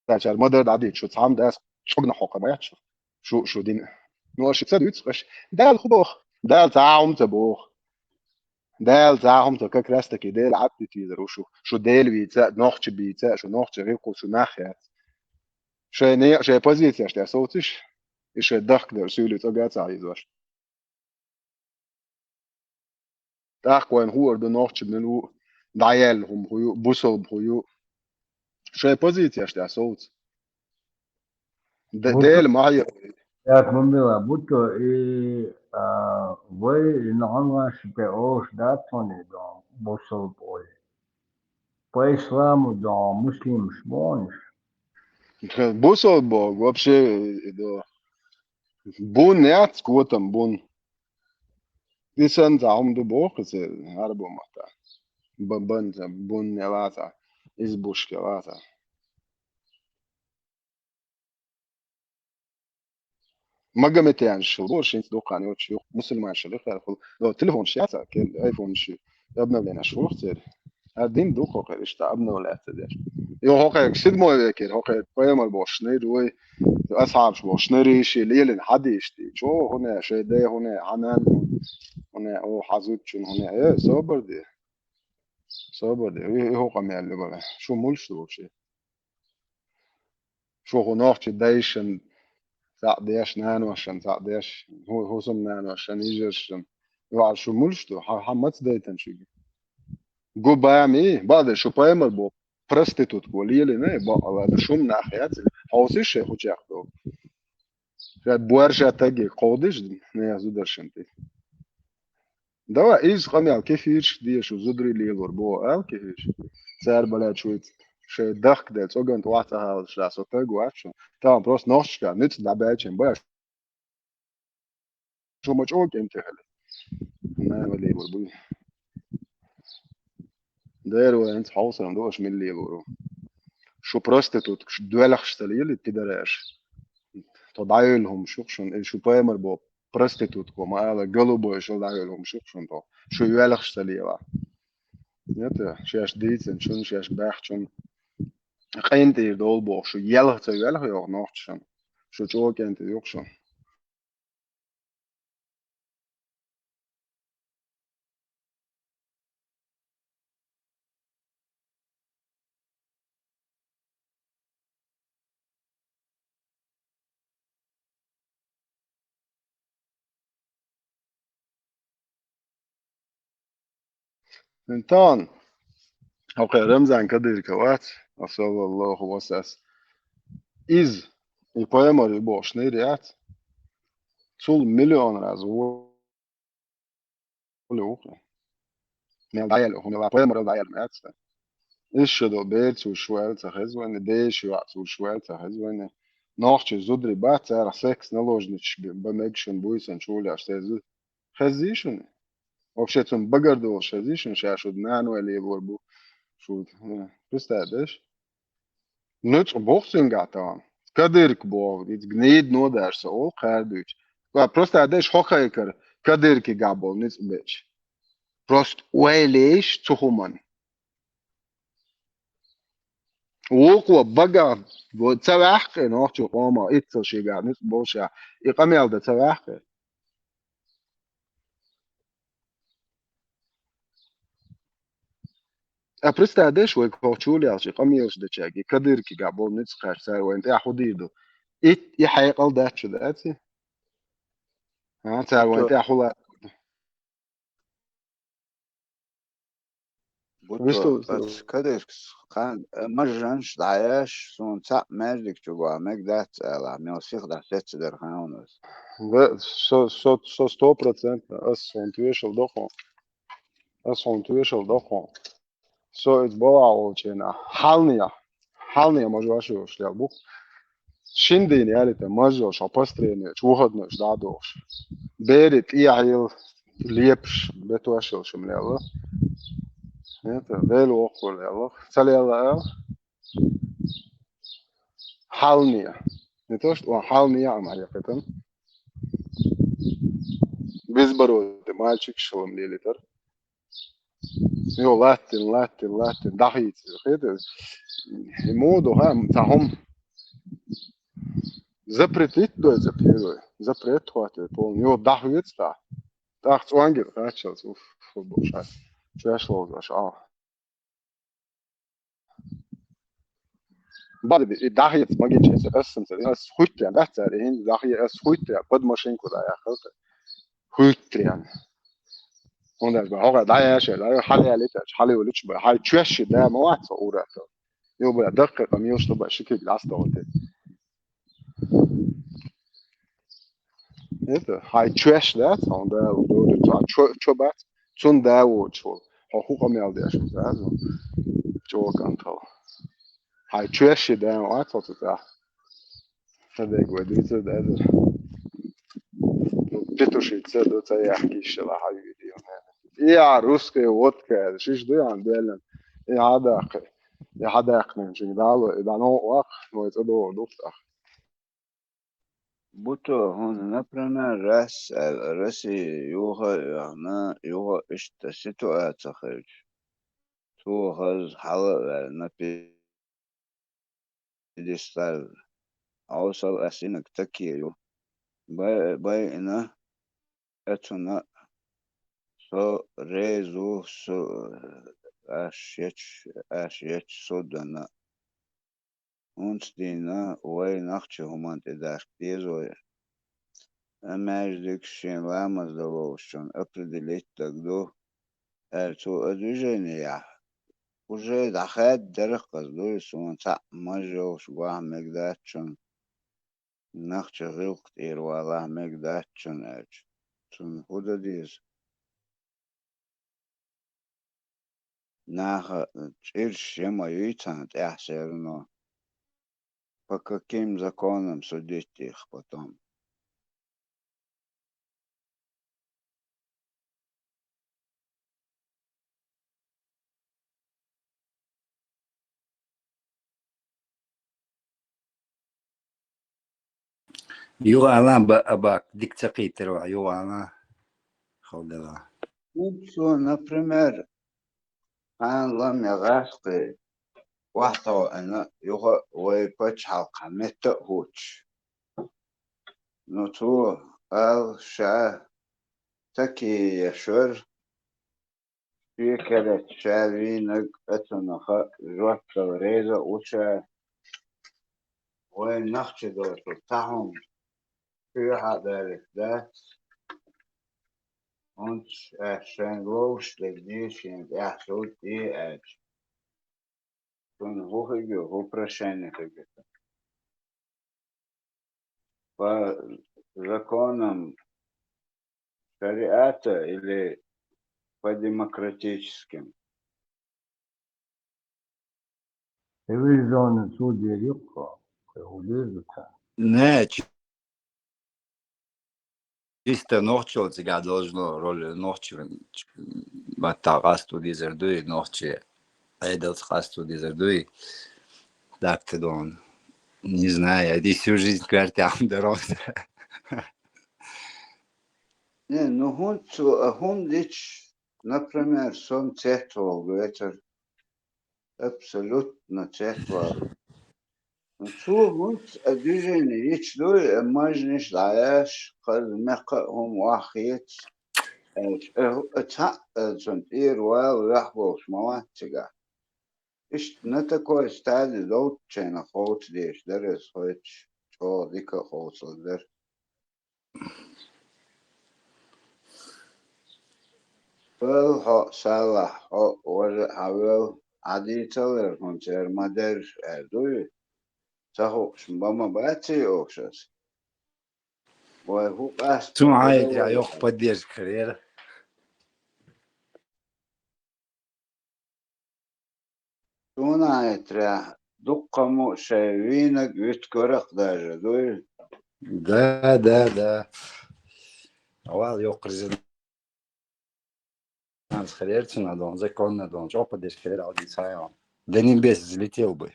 داشر مدر دادی شو تام داس شغنا حقا ما يحشر شو دين نوش تسد يتسقش دال خبوخ دال تعاهم تبوخ دال تعاهم تكرستك دال عبد تيزر وشو دال بيتا نوخش بيتا شو نوخش ريقو شو ناخيات شو بوزيتيا شتا صوتش إيش الضغط ده سولي تقعد عايزوش تاخوين هو ده نوخش بنلو دعيالهم هيو بوصل هيو شو بوزيتيا شتا صوت Buto, دال ما هي ya kumila, buto voi inaonga shipe osh datoni don bosol boy. По исламу don muslim shmonish. بوصل بوغ вообще ده بون نعت كوتم بون ديسان زعم دو بوخ زي هربو متا بن بون نلاتا إزبوش كلاتا ما قمت يعني شو انت دوقان يوتش يوق مسلمان شلخ لو تليفون شياتا كل ايفون شي ابنا لنا شو تصير هادين دوقو قريش تا ابنا ولا تدش يو هوكا كسد مو ذاكر هوكا بايمر بوشني روي اصحاب شو شنري شي ليل حديشتي شو هنا شي ده هنا عنان هنا او حزوتشن هنا ايه صبر دي ايه هو قام يعلم بقى شو مولش شي شو هو نوع دايشن تعديش نانو عشان تعديش هو سم نانو عشان يجرشن يوعى شو مولشتو حمت دايتن شي جو بايمي بعد شو بايمر بو prostitut وليلي نه با هذا شو من ناحيات هوسيش شي خوش ياخدو شاد بوارشا تاجي قودش نه زودرشنتي دوا إيش قام كيف يرش دي شو زدري لي غربو كيفش سعر بلاد شويت شي دخك ده توجنت واحدة هذا شلا سوتاج واتشو تمام بروس نوشكا نت داباتشن باش شو مش أوك أنت هلا ما ولي غربو دايرو أنت حوصل دوش من اللي غربو شو prostitut شو دوالخ شتليل تدرش تضايلهم شوكشن شو بايمر بو prostitut كوما على قلبو شو ضايلهم شوكشن تو شو يوالخ شتليل Nete, şeş değilsen, şun şeş bahçın. Kayın değil de ol bu. Şu yalıkta yalık yok nokçun. Şu çok ente yok şu. Entan. Okey, Ramzan Kadir Kavat. Sallallahu vasas. İz. İpayamari boş neriyat. Sul milyon razı. Olu oku. Mel dayal oku. Mel apayamari dayal mat. إيش دو بيت وشوالت هزوين ديش وعت وشوالت هزوين نوخش زودري بات على سكس نلوجنش بمكشن بويسن شولي عشتازو خزيشن وبشتون بقردو خزيشن شاشود نانو اللي يبوربو شو بس تادش نوت بوختن قاطان كديرك بو ديت جنيد نو دارس او خاردوش بروست تادش خوخا يكر كديرك قابل نيت بيتش بروست ويليش تخومن وقوة بقى تسوحك نوحش قوما إتصل شيء قاعد نت بوشا إقامة على تسوحك أبرست عدش ويكوتشولي على شيء قامي يوش دشاقي كدير كي قابل نت خير سار وين يا حديدو إت يحيق على داتش داتي ها سار وين بوتو يا حلا بوتو بس كدركس خان مجرنش دعياش سون تاع ماجدك جوا مقدات على ميوسيق دا ست در خانونس со 100% أصلا تويشل دخو أصلا تويشل دخو سو إتبوع وشينا حالنيا مجواشي وشلي بو شندين يالتا مجوش أبستريني شوهدنش دادوش بيرت إيعيل ليبش بتواشل شمليلا это вел около яло целела حالنيا не то что حالنيا عملية بيزبرو مالчик شلون ليلتر يو لاتن دحيت كده يمودو هم تاهم запретить до запрет хватит пол него дахует ста так цвангер начал в футбол шас чешло гаш بعد داخل ما جيتش اساسا اس خويت يعني بحث عليهن داخل اس خويت قد ما شينكو ده يا اخي خويت يعني هون ده هو ده يا شيخ ده حالي عليه حالي وليش بقى حالي تشش ده ما واحد صوره يبقى دقيقه ميوش تبقى شكل لاست وقت это high trash that on the chobat tun da wo cho ho hu me al der schon also cho kan to high trash da what so da da go dit da петушица до цаяхки шла حبيبي يا русская водка شيش ده عندنا يا حداق من جندالو اذا نو واق نو يتدو دوفتا بوتو هون например راسي يوها يعني يوها اشتسيتو اتخرج تو هز حلقة نبي ديستال اوصل اسينك تكيو باي انا اتنا سو ريزو سو اشيتش سودنا uns dina way nachtje humant edash тезоя амаждик шин ламаз доволшон определить тогда то движение уже дахат дерхаз до сунца мажош гуа мегдачон нахче гилт ирвала мегдачон эч тун худадиз нах чирш ямаюйтан тяхсерно по каким законам судить их потом? يوانا بأباك ديك تقيتر يوانا خودلا Например, أنا لم يغاسقي وحطو أنا يغا ويبتش حلقة متى هوتش نتو شا تكي يشور في كده شاوينك أتنخ جوات ريزة وشا وين نخش دور تاهم في هذا الإحداث und schön los, die sind absolut die Edge. Toen hoge uproszenie tego. Po законам шариата или по демократическим. Телевизионный судья Рюкко, Худезуца. Не, чисто ночью сега должно роли ночью. Бата студии зердуи ночью. Айдал студии зердуи. Так ты дон. Не знаю, я всю жизнь квартирам дорос. Не, ну он дичь, например, сон цехтвал, вечер абсолютно цехтвал. هونت движение يشلو ماجنش العياش قد مقهم واخيت اتسون ايروا ويحبوش مواتشقا إيش نتكو استعدي دوت شينا خوت ديش درس خوتش شو ديكا خوت صدر فالحق صالح ورق حوال عدي تلر هونتر مدر اردوي تخوش بما باتي اوكشس وهو قاس Tu ai já eu podes crer. تونا يترا دقمو شايفينك يتكرق داجة دوي Да. Awal eu acredito nas خيرت надо, закон надо, что podes crer ali saiu. Да небес взлетел бы.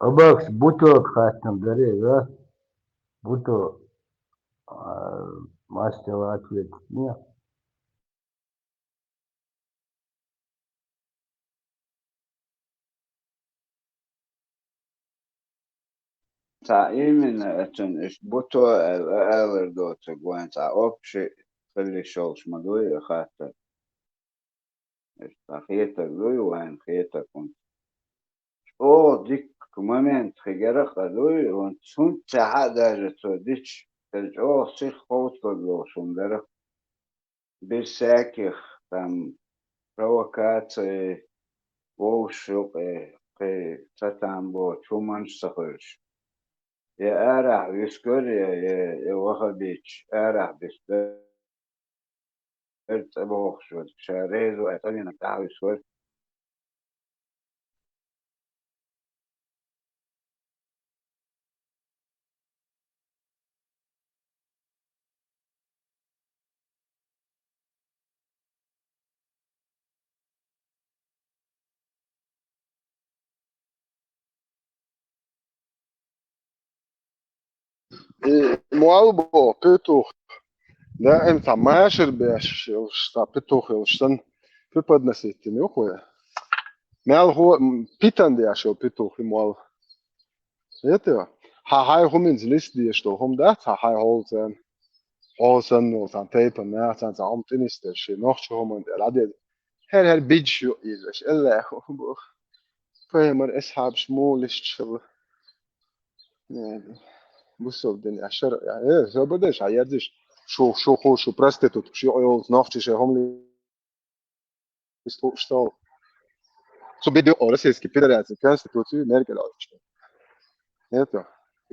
Абакс буток хатнам даре, да? Буто мастер ответ. Нет. تعيين اتن اش بوتو الالر دوت جوان تاع اوبشي خلي شوش مدوي خاطر اش خيتك دوي وين خيتك كنت او ديك مومنت خيجرق دوي وانت سنت ساعة داجة تو ديش تلجو سيخ خوت كدو سندرق بساكخ تم provokacije ušupe satambo čuman sahoš. Je arah viskorje je wahabić arah bisber taboxshod sharezo atalina tawi swor. Mualbo, Pituh, da انت ماشر باش شتا Pituh يلشتن في بدنسيتي نيوخويا مال هو بيتان دي اشو Pituh مال يتوا هاي هم من زليس دي اشتو هم ده هاي هولسن وسان تيبا ما سان زعم تنستر شي نوخش هم من العدد هر بيجو يزش الا هو فهمر اصحاب شمولش شل يعني بصوا الدنيا عشر يعني ايه زي بدش عيادش شو براستيتوت شو ايولز نوخش هم لي استو Så blir det årets pederätse konstitutsi merkelauch. Eto.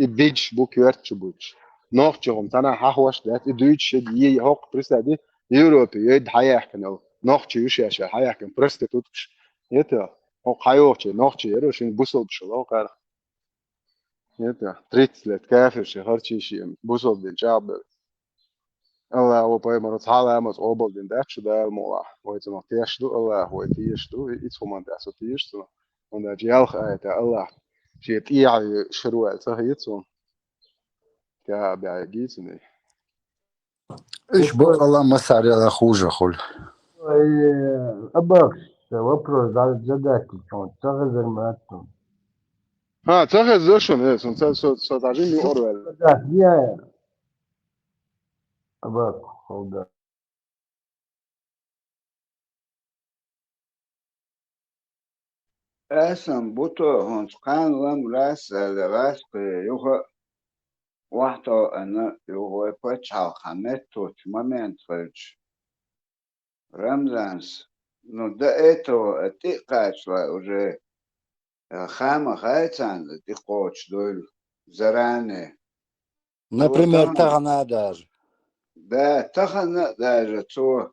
I bidge bu kwertche buch. Noch jom tana hahwash dat I deutsche die hoch pristadi Europe yed hayah kanal. Noch yush yasha hayah kan prostitutch. Eto. O hayoche noch yero shin busol bshlo qar. Eto. Tritslet kafir shi harchi shi busol bin jab. Allah هو باي مرات حالا مس أوبل دين داش ده الموضوع هو يتم تيشدو الله هو تيشدو يتفهم ده سو تيشدو وده جيالخ آية الله شيء تيع شروع صحيح يتم كا بعجيزني Ишь бокала масаря хуже холь. Абакс, вопрос задать, что загазерматом. צריך זושן, סודרים מאורל. Да, я Абак, холда. اسم بوتو هنسقان لم راس لغاس يوغا واحدة أنا يوغا بتشعل خمتو تمامين تفرج رمزانس نو دا إيتو أتيقاش لا أجي خامة خايتان تيقوش دول زراني Например, Таганадаж. دا تخنا دا جتو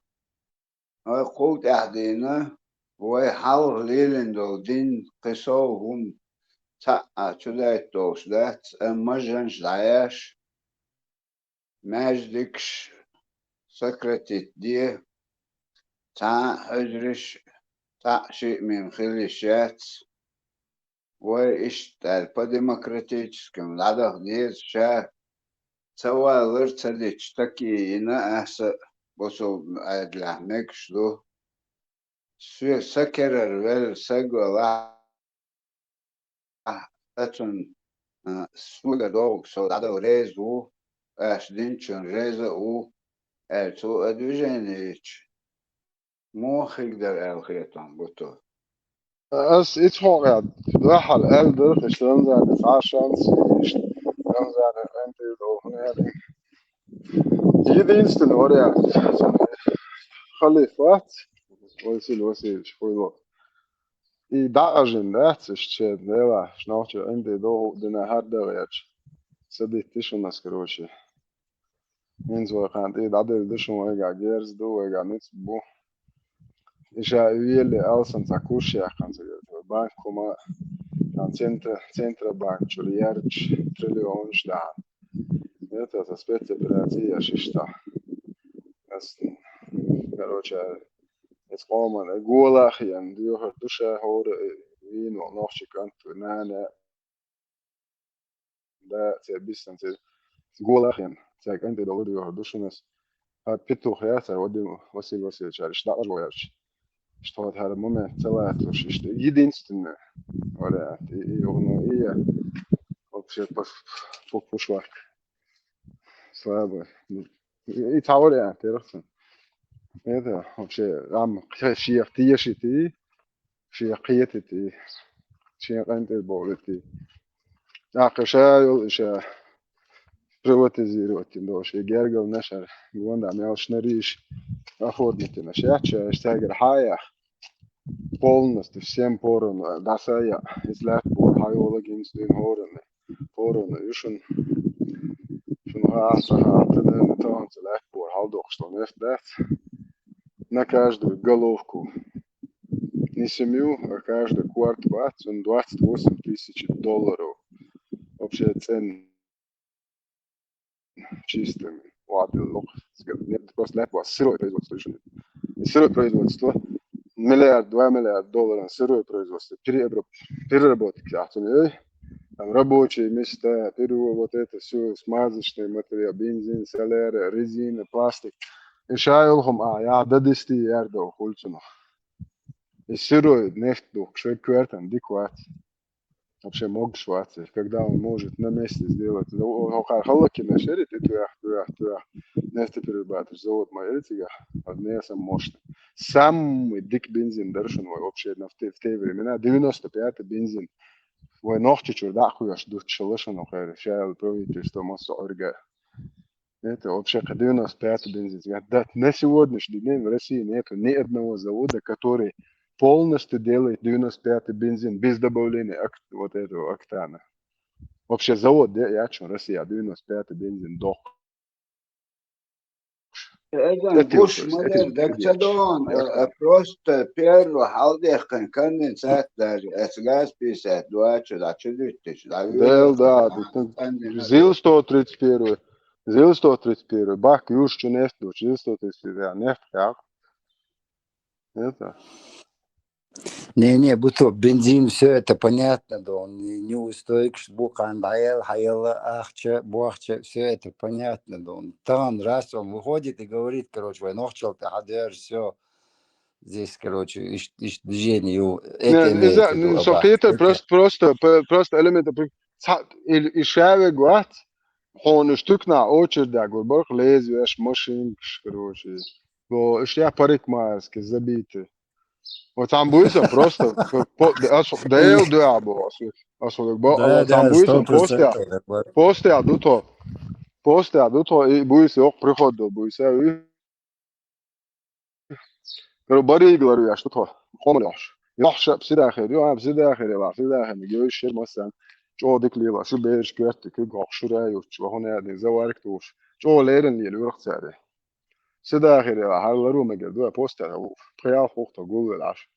قوت أحدينا ويحاول ليلن دول دين قصو هم تا تلاقي توش ده مجنش دعياش ماجدكش سكرتت دي تا حجرش تا شيء من خليشات وإشتال بديمقراطيتشكم العدد ديز شا سوا غير اللي تشتكي هنا أحسن بصو أدلع مكش دو سكرر ول سجوا لا أتون سمولا دوغ سو العدد ريزو أشدينشون ريزو تو أدوجينيش مو خيقدر الخيطان بوتو أس إتحوق يا راح الألدر خشلون زاد عشان شلون زاد أنت هنا يعني جديد إنستن وريا خلي فات ويصير شوي الوقت يدعجن ده تشتشد نلا شنوش أنت دنا هذا غيرش سديت تشون نسكروشي من زوا كانت عدد دشون ويجا جيرز دو ويجا نتبو إيشا اللي أصلا تكوشي أخان سجل بانك كما كان центра банк чурьярч триллион штан. Это за спецоперация шишта. Короче, اسقاما جولا خيان ديوه دوشا هور وين ونوخش كانت نانا ده تبيستن جولا خيان تاك انت دور ديوه دوشنس بيتو خياتا ودي وسيل شارش دا أرجويرش اشتغلت هذا مومنت ثلاث وش يدينستن ولا يغنو إيه вообще пошвак слабо يتعور يعني تعرف هذا вообще عم شيء تيشتي شيء قيتتي شيء قنت بولتي عقشا شا приватизировать دوش يجرجو نشر جوان عم يعيش نريش أخذ متنا شاش اشتاجر حياة полностью всем порон да saya излät por hayologin styn horen poron uschen schon haasa hatten тон излät por haldoch что нефть на каждую головку не семью а каждый кварт он $28,000 вообще цен чистыми ладно нет просто лет was сырое производство миллиард, $2 миллиарда сырое производство, переработки, там рабочие места, вот это все, смазочный материал, бензин, солярия, резина, пластик. И шаялхом, я до 10 ярдов хульцуну. И сырой нефть, что квартан, дикват. Вообще мог шваться, когда он может на месте сделать. Халаки на шерит, и туях. Нефтеперерабатывающий завод Майритига, одни сам мощный. Самый дик бензин дорожен вообще в те времена, 95-й бензин. Вы ночью чурдаху аж дух шалашен ухайр, шайл правительство массу орга. Это вообще 95-й бензин. На сегодняшний день в России нету ни одного завода, который полностью делает 95-й бензин без добавления вот этого октана. Вообще завод, я в России, 95-й бензин дох. إذا بوش مدر دكتدون بروست بيرو حالدي كان سات دار أسلاس بيسات دواتش دا چدوتش Да, Зил 131, Бак Юшчу нефть, Зил 131, нефть как? Это. Не, будто бензин, все это понятно, да, он неустойчив, букан дайл, хайла, ахча, бухча, все это понятно, да, он там раз он выходит и говорит, короче, вы нохчел, ты хадер, все, здесь, короче, иш движение, это имеет в виду Så абат. Peter просто элементы и шаве гуат, он штукна очередь, горбах лезвие, машинкш, короче. Во я парик майский, забитый. Вот там буйся просто дел дуабо, вот там Да, буйся посте адуто и буйся ок приходу буйся и бари говорю я что то хомлёш يحش بسيدة آخر يو بسيدة آخر يلا بسيدة آخر نجيب الشيء مثلا شو ديك ليلا شو بيرش كويت كي قاق شو رايو شو هون يعني زوارك توش شو ليرن يلو رخ سعره سيدة آخر يلا هالرو مجد دو بوست هذا خيال خوخته جوجل عش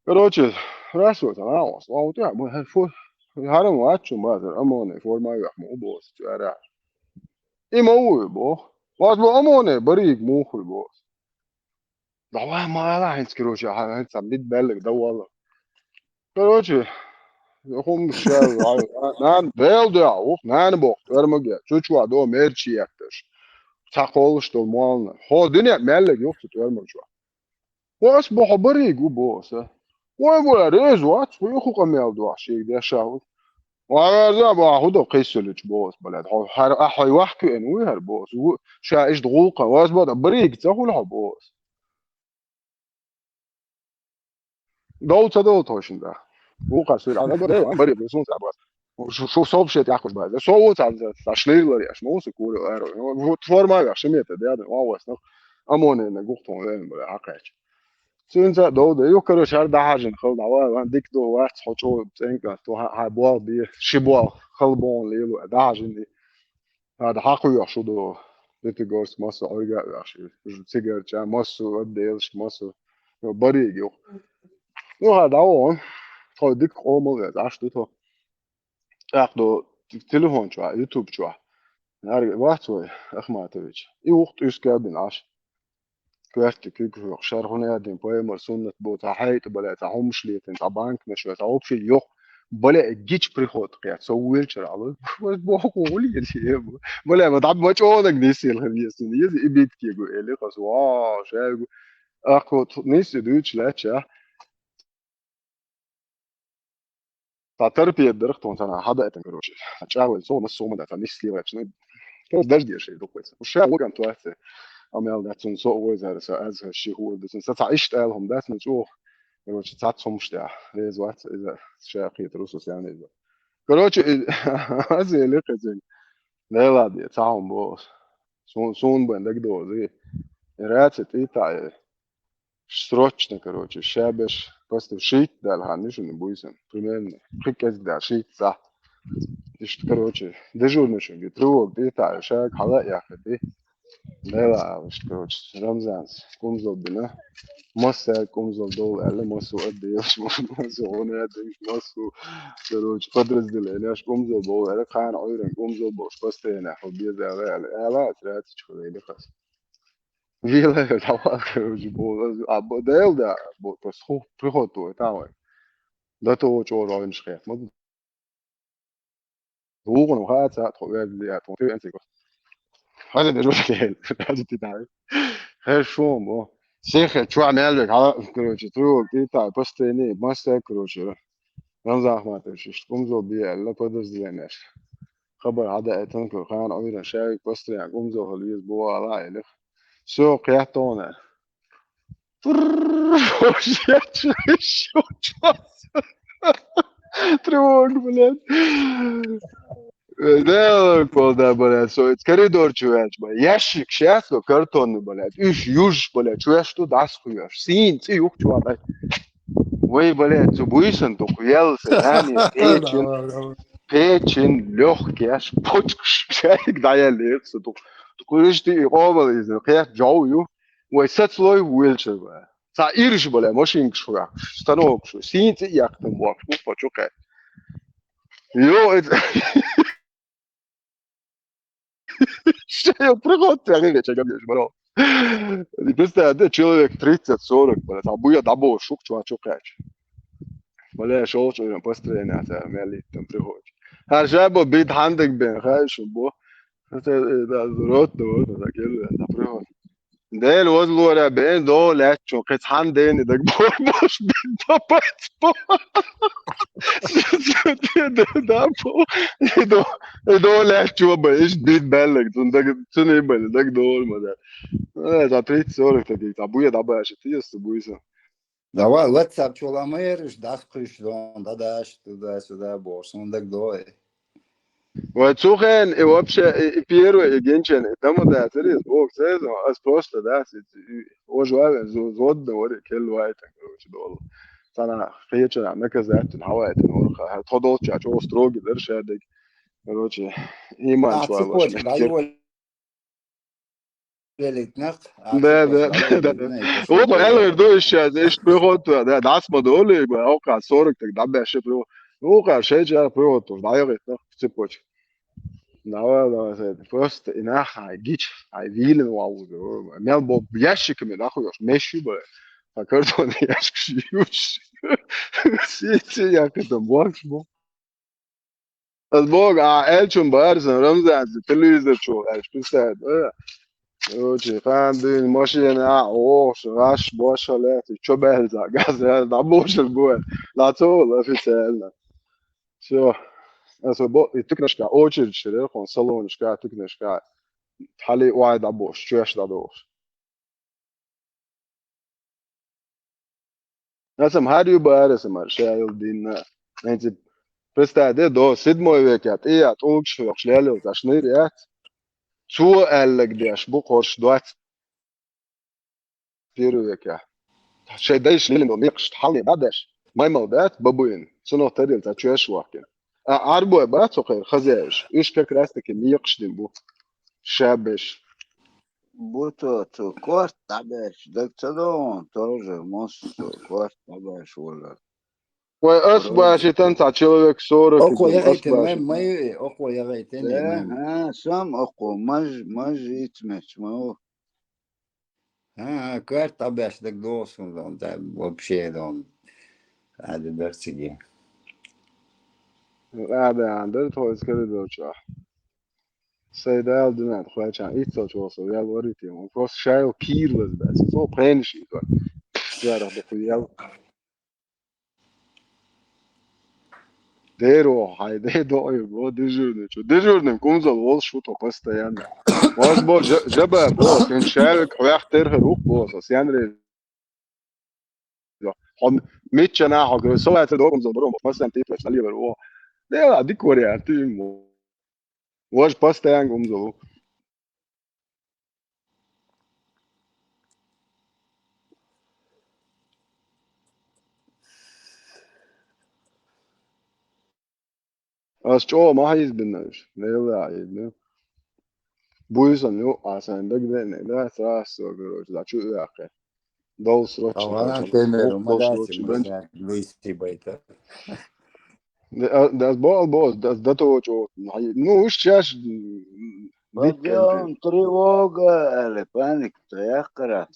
короче راسو تمام وصلوا تاع مو هالفور هذا ما أتشو ما ترى أمانة فور ما يحمو بوس شارع إيه مو بو واصل أمانة بريق مو خل بوس ده ما لا هنس короче هنس عم بيتبلغ ده والله короче هم الشارع نان بيل ده أوف نان بوخت أرمجة شو شو ده ميرشي يكتش تقول شو مالنا هو الدنيا ملك يوقت أرمجة وأصبح بريق وبوس ولا ريز وات ويخو قميل دو شيء ده شاو وهذا باخده قيسلج بوس بلد هر أحي وحكي إنه هر بوس شا إيش دقوقة وأصبح بريق تقول بوس دول توشن ده وقع سير أنا قلت أنا بريق بس مو تعبان شو صوب شيء يأخذ بعد صوت على تشليل ولا إيش مو سكول هو تفور ما يعرف شمية ده هذا واو أصلا أمونه إنه قوته لين بلا عقاش سنسا دو يو كرو شهر ده حاجة خل دعوة عن ديك دو واحد حشو تنقل تو ها بوا بي شبوا خلبون ليلو ده حاجة دي هذا حقه يحشو دو ديت جورس ماسو أرجع يحشي سيجار جا ماسو أديلش ماسو بريء يو هذا هو تو ديك قوم عاش تو أخدو تليفون شو يوتيوب شو هاري واحد شوي أخماتويش يوقت يسكابين عاش كويرت كيكو شهر هنا دين بويمر سنة بوتا حيت بلا تعهم شليتن طبعا كنشوة تعوب في اليوم بلا جيش بريخوت قيات سويل شرعه بوحكو ولي الشيء بلا ما تعب ما تشونك نسي الخبيث نسي إبيت كيكو إلي خاص واو شايفو أخو نسي دوتش لاتشا تعتربي الدرخت وانسانا حدا اتنكروش هتشاول سو نص سوما ده فنسي واتشنا كيف داش دي شيء دوكويس وشا وكان تواتي أميال داتون سو ويزار سو أز هالشي هو داتون ساتا عيشت قالهم داتون شو короче цацом штя резвать إذا شاقي تروسوس يعني إذا короче هذه اللي قزين لا لا دي تعهم بوس سون بندك دوزي راتت إيتا срочно короче шабеш просто шить дал ханиш не буйся примерно приказ да шить за короче дежурный что тревог إيتا шаг хала яхти لا لا короче рамзан кумзол бина مصر كومزول دول أقل مصر قد إيش مصر هنا قد إيش مصر كروش قدرس دل إيش كومزول بول أنا خان عيرن كومزول بوش بس تينا حبي زي لا ترى تشوفه إيه خلاص فيلا توا كروش بول أبو ديل ده بول بس خو بيخوتو تاوي ده تو جو راين شخير ما هو كانوا خاطر ساعة خويا اللي أتوقع أنت هذا ده روح كهل هذا تدعي خير شو مو شيخ شو عمل لك على كروش تروح كيتا بس تاني ما استكروش رمز أحمد إيش قمزو بيه لا بدرس ديناش خبر عدا تنكر خان عمير شايك بس يعني قمزو هاليز بوا على إلك شو قياتونا شو تروح بلاد ده كل ده بلاد سو كوريدور شوية ياشك شاف له كرتون بلاد إيش يوش بلاد شوية شو داس خوياش سين تي يوك شو على وي بلاد سو بويسن تو خيال سناني بيتشن لوخ كياش بوتش شايك دايال ليرس تو تقولش تي قابل إذا قياس جاويو ويسات لوي ويلشر بقى سا إيرش بلا ماشين شوية ستانوك شو سين تي يكتم واق شوف شو كات يو شيء بريغوت يعني شيء قبل برو I представляете, человек 30-40, блядь, а буя дабо шук чувачок кач. Валя шоу что построение это мели там приходит. А жабо бит хандик бен, хаешь бо. Это рот такие да приходит. Del was lora ben do la cho qet handen dag bor bosh bit papat. Da po. Do la cho ba ish bit belek tun dag tun ibel dag do ma da. За 30-40 таких, а буя добавишь, ты если буйся. Давай, WhatsApp чуламаешь, да, пришло, да, туда-сюда, босс, он так доет. Вот сухен, и вообще, и первый, и генчен, и тому да, это бог, это, а просто, да, оживает, зод, да, вот, келлуает, короче, долу. Sana фечера, наказать, навает, норха, тодолча, чего строги, дершадик, короче, иман А чвалош, цепочка, да, его лелитнах, а да, цепочка, да, да, да. знаете, что Вот, было. я говорю, сейчас, здесь приход, да, das модули, auch 40, так да, беше приход. Ну, шесть приход, да, я говорю, цепочка. Да, просто инаха, гич, а вилен вау, мел боб ящик мне нахуй, меши бы, а картон ящик шьюч. Все я как-то бокс был. البوق عائلتهم بارزن رمزان التلفزيون شو عايش بيساعد اوجي فاندين ماشينا اوش راش باش لا شو بهزا غاز دابوش البوال لا تو في سالنا شو اسو بو تكنشكا اوجي شري خون صالونشكا تكنشكا حالي وايد دابوش شوش دابوش ناسم هاريو بارس مارشال دين انت Представляете, до 7 века, и от улучшил шляли, зашли ряд. Цу эллегдеш, бухорш 21 века. Шей дайш лилин до микш тхали бадеш. Май молдат бабуин. Суно тарил за чуеш вакин. А арбу ба цокер хазеш. Иш как раз таки микш дим бу. Шабеш. بوتو تو كورت تعباش دك تدون тоже мосту كورت تعباش ولا Ой, баши танца человек 40 Око идем, ягайтен, баши. май, око ягайтен, ده май. ها سام اقو مج يتمش ما هو А, карта беш, так должен, он, да, вообще, он, هذا درسي. هذا عنده تويس كده دوشا. سيدا الدنيا خواهشان إيتسا توصل يال وريتي وفوس شايل كيرلس بس سو بينشي يا رب يال ديرو هاي دي دوي بو ديجورن كومزل وول شوتو постоянно واس بو جبا بو كان شايل كواخ ترها روح بو سيانري هم ميتشنا هاغ سو ات دو كومزل برو مثلا تيتس علي برو ده دي كوريا تيم واش постоянно كومزل As çoğu mahiz binler. Ne yıl Buisan yo asan dag ne da sa so gro da chu ya ke dol sroch da Авана chal темер, oh dol умагаси, sroch ben маса, Луиси байта. das bol das da to cho ну сейчас bit kente بدون тревога или паник تيقرأ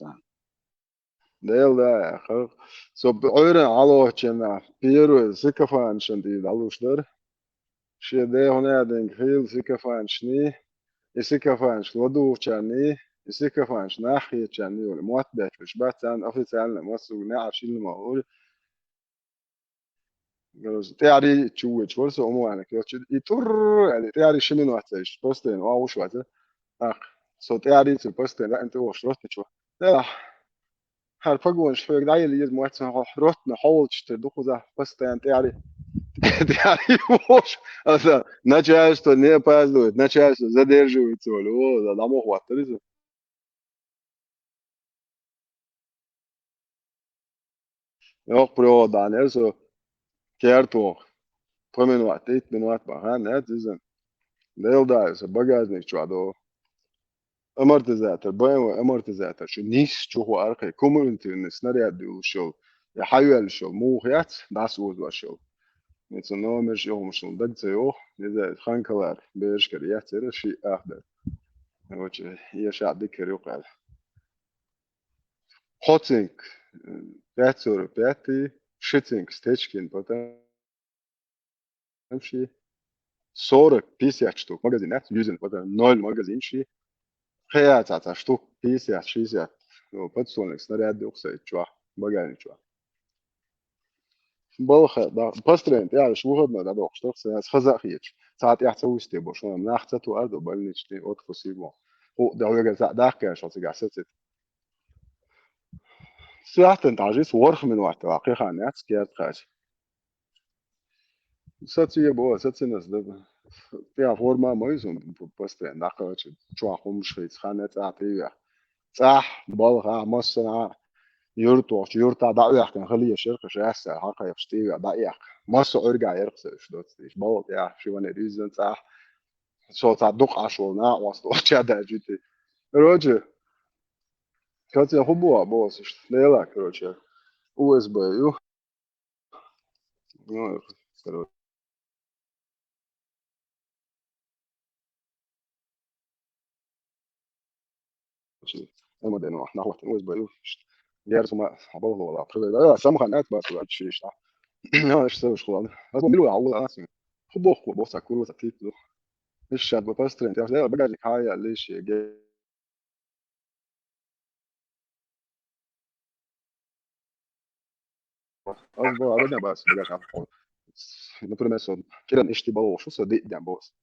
del da khar so oyra alo chena piero sikafan shanti dalushlar she de hona den khil sikafan shni sikafan shlodu chani sikafan shnahi chani wala muatbat bishbat an ofisial masu na ashil ma تعري تشوج فرصة أمو أنا كده يطر يعني تعري شو من وقت إيش بوستين أو وش وقت أخ صوت تعري في بوستين لا أنت وش رحت شو لا هالفقوة مش فايق داعي اللي يزم وقت رحت نحاول تشتدوخ ذا بوستين تعري تعري وش أصلا نجاش تو نيا بازلو نجاش زديرجو يتولو ذا دامو هو تريزو يوق برو دانيل سو كيرتو فمن وقت إيت من وقت بحان نات إذن ديل دايس bagaznik čvado amortizator بايم amortizator شو نيس شو هو أرقي كومنتي نسنريا ديل شو يحيل شو مو خيات داس وز وشو نتسنو مش يوم مش ندق زيو إذا خانكلار بيش كريات شيء آخر وجه هي شعب ذكر يقال Хотинг 545, Шитинг Стечкин, потом 40-50 штук магазинов, юзин, потом 0 магазинчи, 50 штук, 50-60, ну, подсольных снарядов, кстати, чувак, багажник, чувак. بالخير ده بسترين يعني شو هدنا ده دوق شتوك ساعات خزاخيش ساعات يحتوي ستيبو شو من أخذت وأرض بالنيشتي أوت فسيبو هو ده هو جزء داك شو تيجي ست ساعات تعجيز ورخ من وقت واقع خانات سكيرت خاش ستي بو ستي ناس ده فيها فورما ما يزون بسترين داك شو أخو مش في خانات أعطيه صح بالغ مصنع يورتا دقيق كان خليه شركة شاسع حقا يفشتي دقيق مصر أرجع يرقص شدوت إيش بول يا شو أنا ريزن صح شو تصدق عشونا وصلوا شهادة جدي روجر كاتي هبوا بوس ليلا كروجر US بيو أما ده إنه إحنا هو US بيو جالس ما حبوا ولا أقرب لا سامع خنات بس ولا شيء إيش لا إيش سوي شغل بس ملوا عوض أصلا هبوا بوس أكل وتكليف له إيش شاد ببستر أنت عارف بقى لك هاي ليش أصبر أبدا بس بقى عارف نقول مثلا كده نشتي بقى شو صدق ده بوس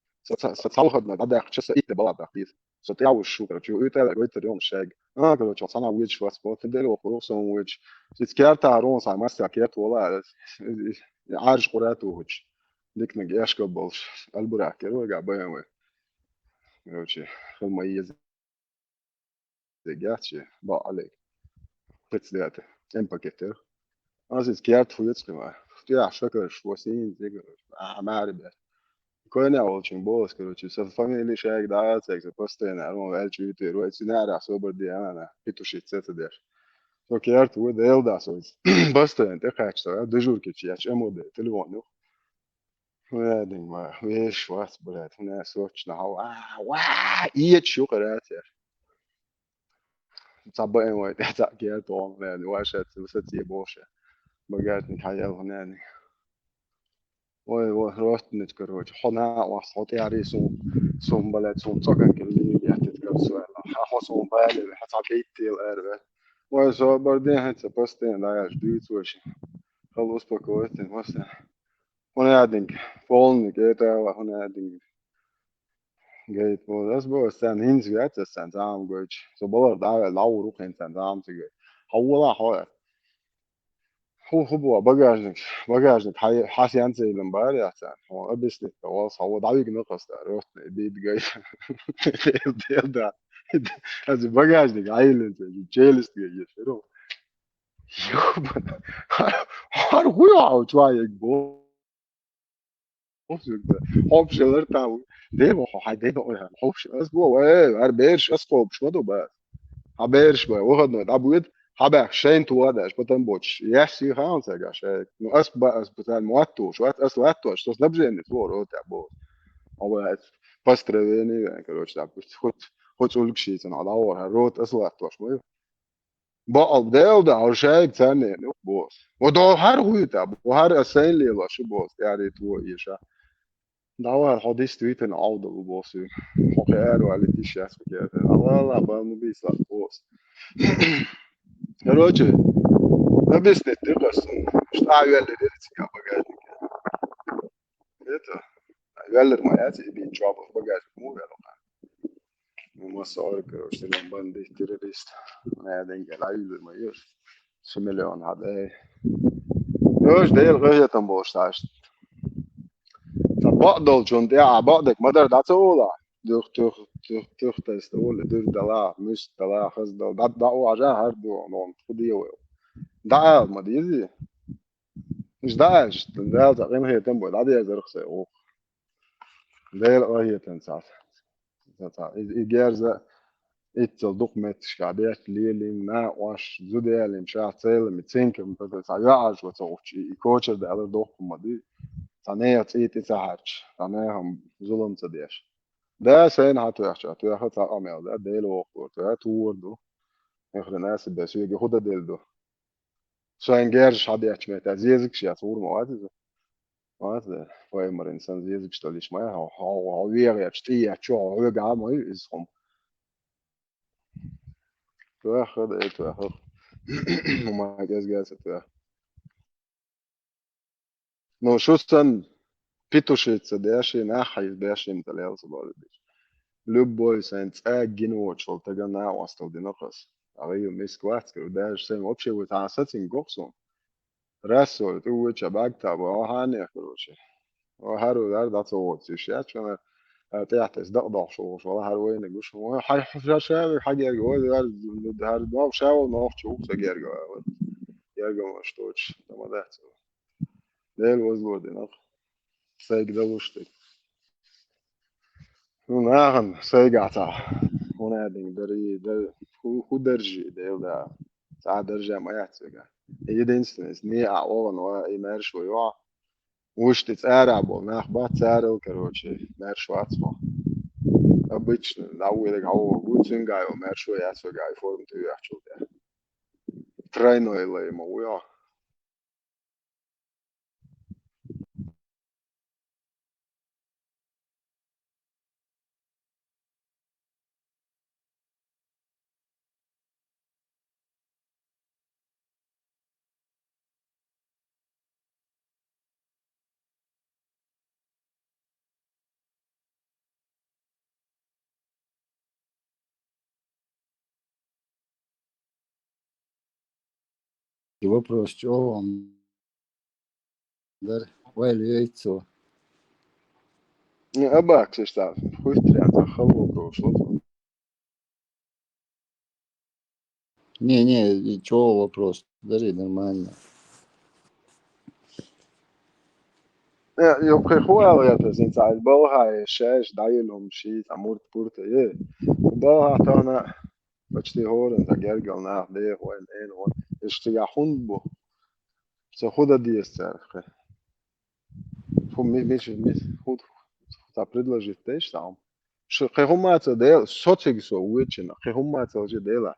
ستالخد ما ده شو سئت بقى تحديث ستيعو الشو كده شو يتا قلت اليوم الشاق كده شو صنع ويج شو سبوت ده لو خلاص ويج تذكرت هارون صار ماستر كيت والله عارش قراته ويج ديك نجيش قبلش البراك كده وقع بيان وي وشي المميز زجاتشي بقى عليك تتسداته امباكيتر أنا سكيرت في يتسمع يا شكر شوسين زيك ما أعرف كوني أول شيء بوس كروتشي سفهمني شيء ده سكس بوستين أنا ألشي تيرو إتسنارا سوبر دي أنا بيتو شيت سيتدير فكرت وده يلدا سويس بوستين تكاتش دجور كتشي أمود تلوانو وادين ما ويش واس بلاد هنا سوتش نهاو واه إيش شو قرأت يا صباين وايد تحكي طوام يعني واشت وستي بوشة بقيت نحيا هنا وروست نتكروج حنا وصوت ياري سوم بلد سوم صقن كلي يحتذكر سؤال حا سوم بالي حتى بيتي الأربع وشو بردين هنت بستين لا يجديد وش خلص بكوتين وسه هنا قاعدين فولن جيتا وهنا قاعدين جيت بو das بو استان هينز جات استان زام جوج so بولر دا لاو روح انسان زام تيجي هو هو باجاجنك حاسي أنت لمباري أحسن هو أبسني خلاص هو ضعيف نقص عرفت بيت جاي ده از باجاجنك عيل أنت جيلس جاي شنو har goeie oud waar ik opzoekte opzeller taal ده هو ده بقى هوش اسبوع ايه اربيرش اسقو مش مدو بقى حبيرش بقى واخد من ابويد حبا شين تو هذا ايش بتن بوتش يحسي خانس يا جاش نو اس بقى اس بتاع مواتو شوات اس واتو شتوس نبجين تور او تابو هو باستريني يعني كروش تاع خد اقول لك شيء انا ادور هروت اس واتو شوي بقى ده او شيء ثاني نو بوس وده هر هو تابو وهر اسين لي لا شو بوس يعني تو يشا دعوة الحديث تويت عودة بوسي حقيقة وعلى تيشاس كده والله بقى مبيس لا بوس يا راجل ما بس نتقص مش تعال اللي ديرتي يا بقى كده يغلر ما ياتي بيتشوب بقى مو ما صار كده اشتغل باندي تيرست ما دنج العيل ما يش سمليون هذا يوش ده الغاية تنبوش عشت بقدر جون ده بعدك ما در دات اولا durch das Ole durch da مش da خز da وجا هردو نون خديه da ما دي مش داش ده تقريبا هي تنبو ده دي زرخ او ده هي تنسات إجازة التصدق متشكابات ليلي ما واش زودة اللي مش عارفة متسينك مثل سايعش وتصوش يكوتش ده على دوق مدي ثانية تساعدش ثانية ظلم تديش ده سين هاتو يحشى تو ياخد ساقم يا ده ديل وقت تو تور دو آخر الناس بس يجي خدا ديل ده شاين جيرش حد يحكي متى زيزك شيء صور مواد وين مر إنسان زيزك شتوليش ما هو وير يشتي يشوا هو قاعد ما يسهم تأخذ إيه تأخذ وما جاز تأخذ نو شو سن بيتوشيتس داشي ناحي داشي متليل صبالي Любой сенс генот шел тогда на остал динокос. А вы мисс Кватскер, даже сам вообще вот асацин гоксон. Рассол, ты уча багта, وهاني короче. وهارو دار داتو وات شيء شو تحت ضغط شو والله هروين يقولش هو حاجة شاوي حاجة يقول دار دار شاو نوح شو سجير يرجع مش توش ما ده ده الوزن دينك سيج ده وشتك نعم سيجعتا هنا دين دري در هو درجي ده ساعة درجة ما يحتاج هي دي انستنس ني أعوان وإيمارش ويوع وش تتسارع بوناخ با تسارع كروتشي مارش واتسما обычно لأول هو بوتسين جاي ومارش وياتسو جاي فورم تيجي يحشو ده тройной лей مويا Вопрос, что вам dar вайлю яйцо. أباك تشتغل خوش تريان خلوك وشلون Не, чего вопрос? Дари нормально. يبقى خوال يا تزين تعال بوها شاش دايلهم شيء أمور بورتا يه بوها تانا بچتی هورن تا گرگل نه ده وين این و اشتیا خوند بو så худа диестерхе фу миш худ та предложит теш там что хомаца дел социгсо уичина хомаца же дела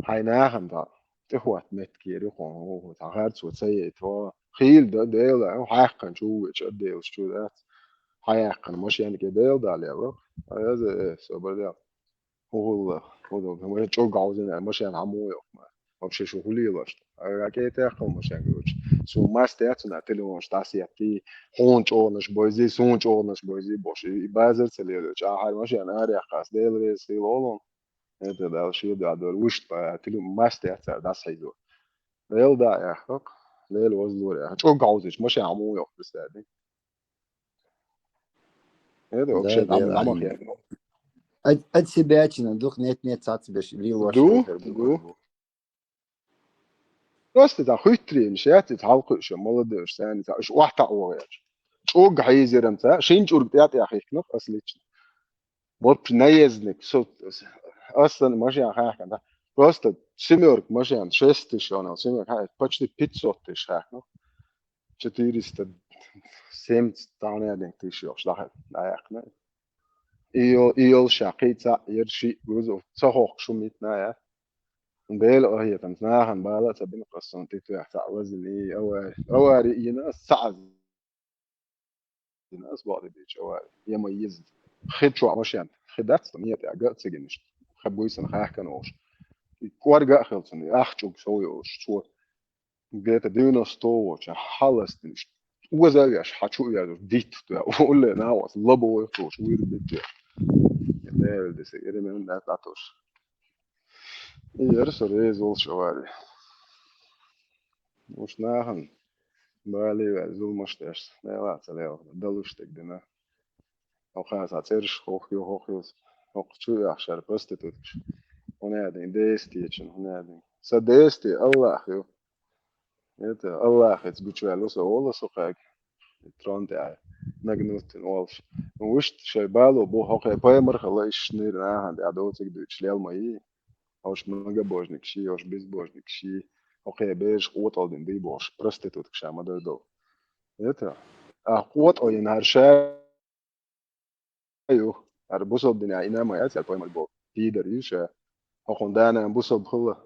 хайнахан да те хуат меткири хон та харц уцай то خيل ده ديلا حقا شو ويش ديل شو ده حقا مش يعني كده ده عليه بقى هذا سوبر ده هو جو عاوزين مش يعني عمو вообще شغلي лошадь. Какие-то хомошен гуч. Су мастер на телефон штасияти хонч онаш бойзи сунч онаш бойзи боши. И базер целиyor. Чахар машин аря хас делре силолон. Это да ши да дор вушт по телефон мастер да сайдо. Лел да я хок. Лел возлор я. Чо гаузиш машин аму yok бистади. Это вообще Да, там дела. намах я. От себя чина, дух нет, цацбеш, лил Du, du. Просто да хүйтрийн шат тавх ш молодой сан ш вахта уяж. Чуг хайзерам та шинж ургдят я хихнах отлично. Вот наездник со Aslan машин хахан да. Просто семерк машин 6 тысяч он семерк почти 500 тысяч хахан. 470 тысяч тысяч шлахат да яхна. Иол шақица ерши гузов цохох шумитна я. بيل هي تنتناها بالا تبين قصون تيتو يحتاج وزني أواري يناس سعد يناس بعض بيج أواري يميز خد شو عمشان خدات تمية تعجب سجنش خبوي سنة خيح كانوش كوارجا خلصني أخشوا سويوش شو جت دينا ستوش حالس تنش وزاجش حشو يعني ديت وقول لي ناوس لبو يخوش وير بيج ده ده سيري من ده تاتوش يرسل ريزول شواري مش ناهن بالي زول مشتاش لا تلاقي دلوشتك دنا أو خلاص هتصيرش خوخيوس شو يحشر بس تتوتش هنا دين ديستيشن هنا دين سديستي الله خيو إنت الله خيت بتشوالو سوالو سوقك ترون تاع نجنوت نوالش وشت شيبالو بو هوكي بايمر خلاص نير ناهن دعوتك دوتش ليال ماي أوش منجا بوجنك شي أوش بيزبوجنك شي أوكي بيش قوت أو دين دي بوش برستيتوتك شاما دو إنت قوت أو ينهار شاي أيوه arbusol din ina ma yat alpoy mal bo tider yusha أخون دانا بوصل بخلا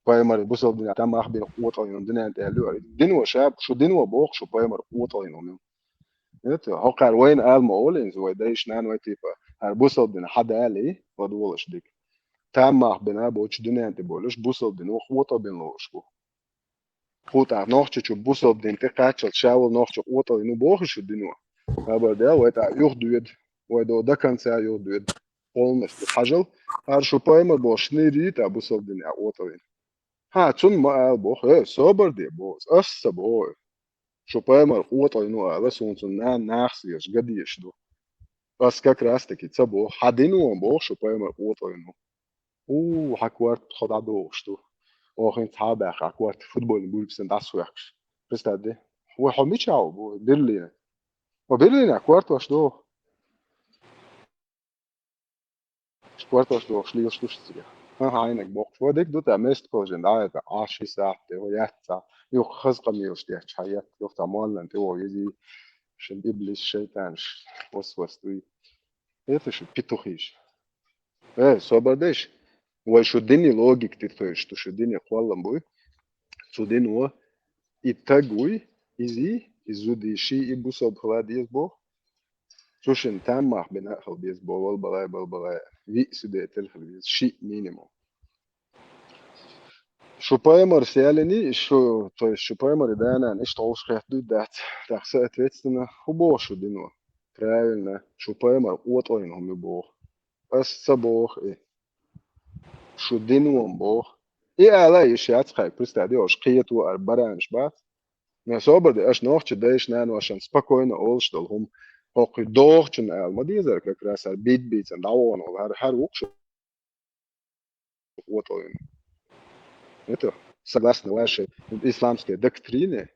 بايمر بوصل دنا تام أخبين قوتين دنا تقلوا دنوا شاب شو دنوا بوق شو بايمر قوتين نت هو قال وين قال مولينز ويدايش نان ويتيبا هر بوصل دنا حد قال إيه ودولش ديك تام أخبين بوش دنا تبولش بوصل دنا قوتا بين لوش بو قوتا نوخش شو بوصل دنا تقاتل شاول نوخش قوتين بوخش دنوا هذا ده ويتا يخدود ويدو ده كان سا يخدود olmaz حجل هر شو بايمر بوش نيريت أبو صدني أوتوين ها تون ما أبوه صبر دي بوز أصبوه شو بايمر أوتوينو على سونتون ناخسيش قديش دو بس كراستك يتصبو حدينو بوه شو بايمر أوتوينو حكوارت خدا دوش دو وخين تابع حكوارت فوتبول بول بسند أسويكش بس ده هو حميش عاو بو برلين وبرلين حكوارت واش دو Sporters door slierslustige. Heinek bocht voor dik doet hij meest kozen daar de ashi saat de hoyatsa yo خزقة ميوش حيات يفتا مولن تو يجي شن إبليس شيطان وسوس توي это شو بيتوخيش صبر ديش وشو ديني لوجيك تتويش تو شو ديني قوالن بوي شو دين هو يتقوي إزي إزودي شي إبو صوب خلاديس بو شوشن تامح بناء خلبيس بو والبلاي في سدي تلخلبيس شيء مينيموم شو بايمر سيالني شو شو بايمر دانا إيش تعوش خيط دات تحسأت ويتنا وبو شو دينو ترايلنا شو بايمر قوت هم يبو بس سبوخ إيه شو دينو بوخ إيه على يشيات خايك برستعدي وش قيتو أربرانش بات ما صبر دي أش نوخش دايش نانو عشان سباكوين أولش دلهم هوقي دوغتشن ما دي زرك كراسر بيت ان داون ولا هر وقش قوتين это согласно вашей исламской доктрине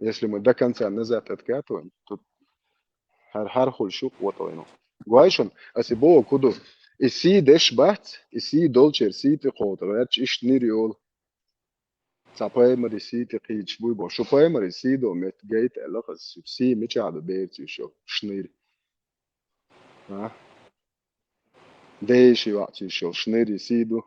если мы до конца назад откатываем то هر خل شو قوتين وايشن اسيبو كودو اسي دش بات اسي دولچر سي تقود راتش ايش نيريول سابايمر سي تقيج بو بو شو بايمر سي دو مت جيت الخص سي ميچاد بيت شو شنير ها ديشي وقتي شو شنيري سيدو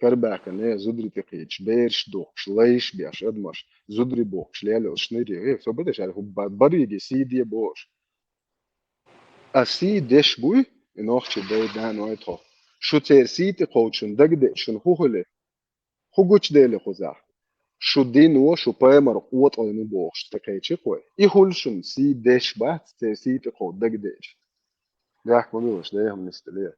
كرباك نه زودري تقيش بيرش دوكش ليش بياش ادمش زودري بوكش ليالو شنيري ايه سو بدش على هو بريجي سيدي بوش اسي دش بوي انوخش بي دان ويتو شو تير سيتي قوتشن دغد شن خوله خوغوش ديله خوزا شو دينو شو بايمر قوت اينو بوش تقيشي قوي يهولشن سي دش بات تير سيتي قوت دغدش ده كلوش ده هم نستليه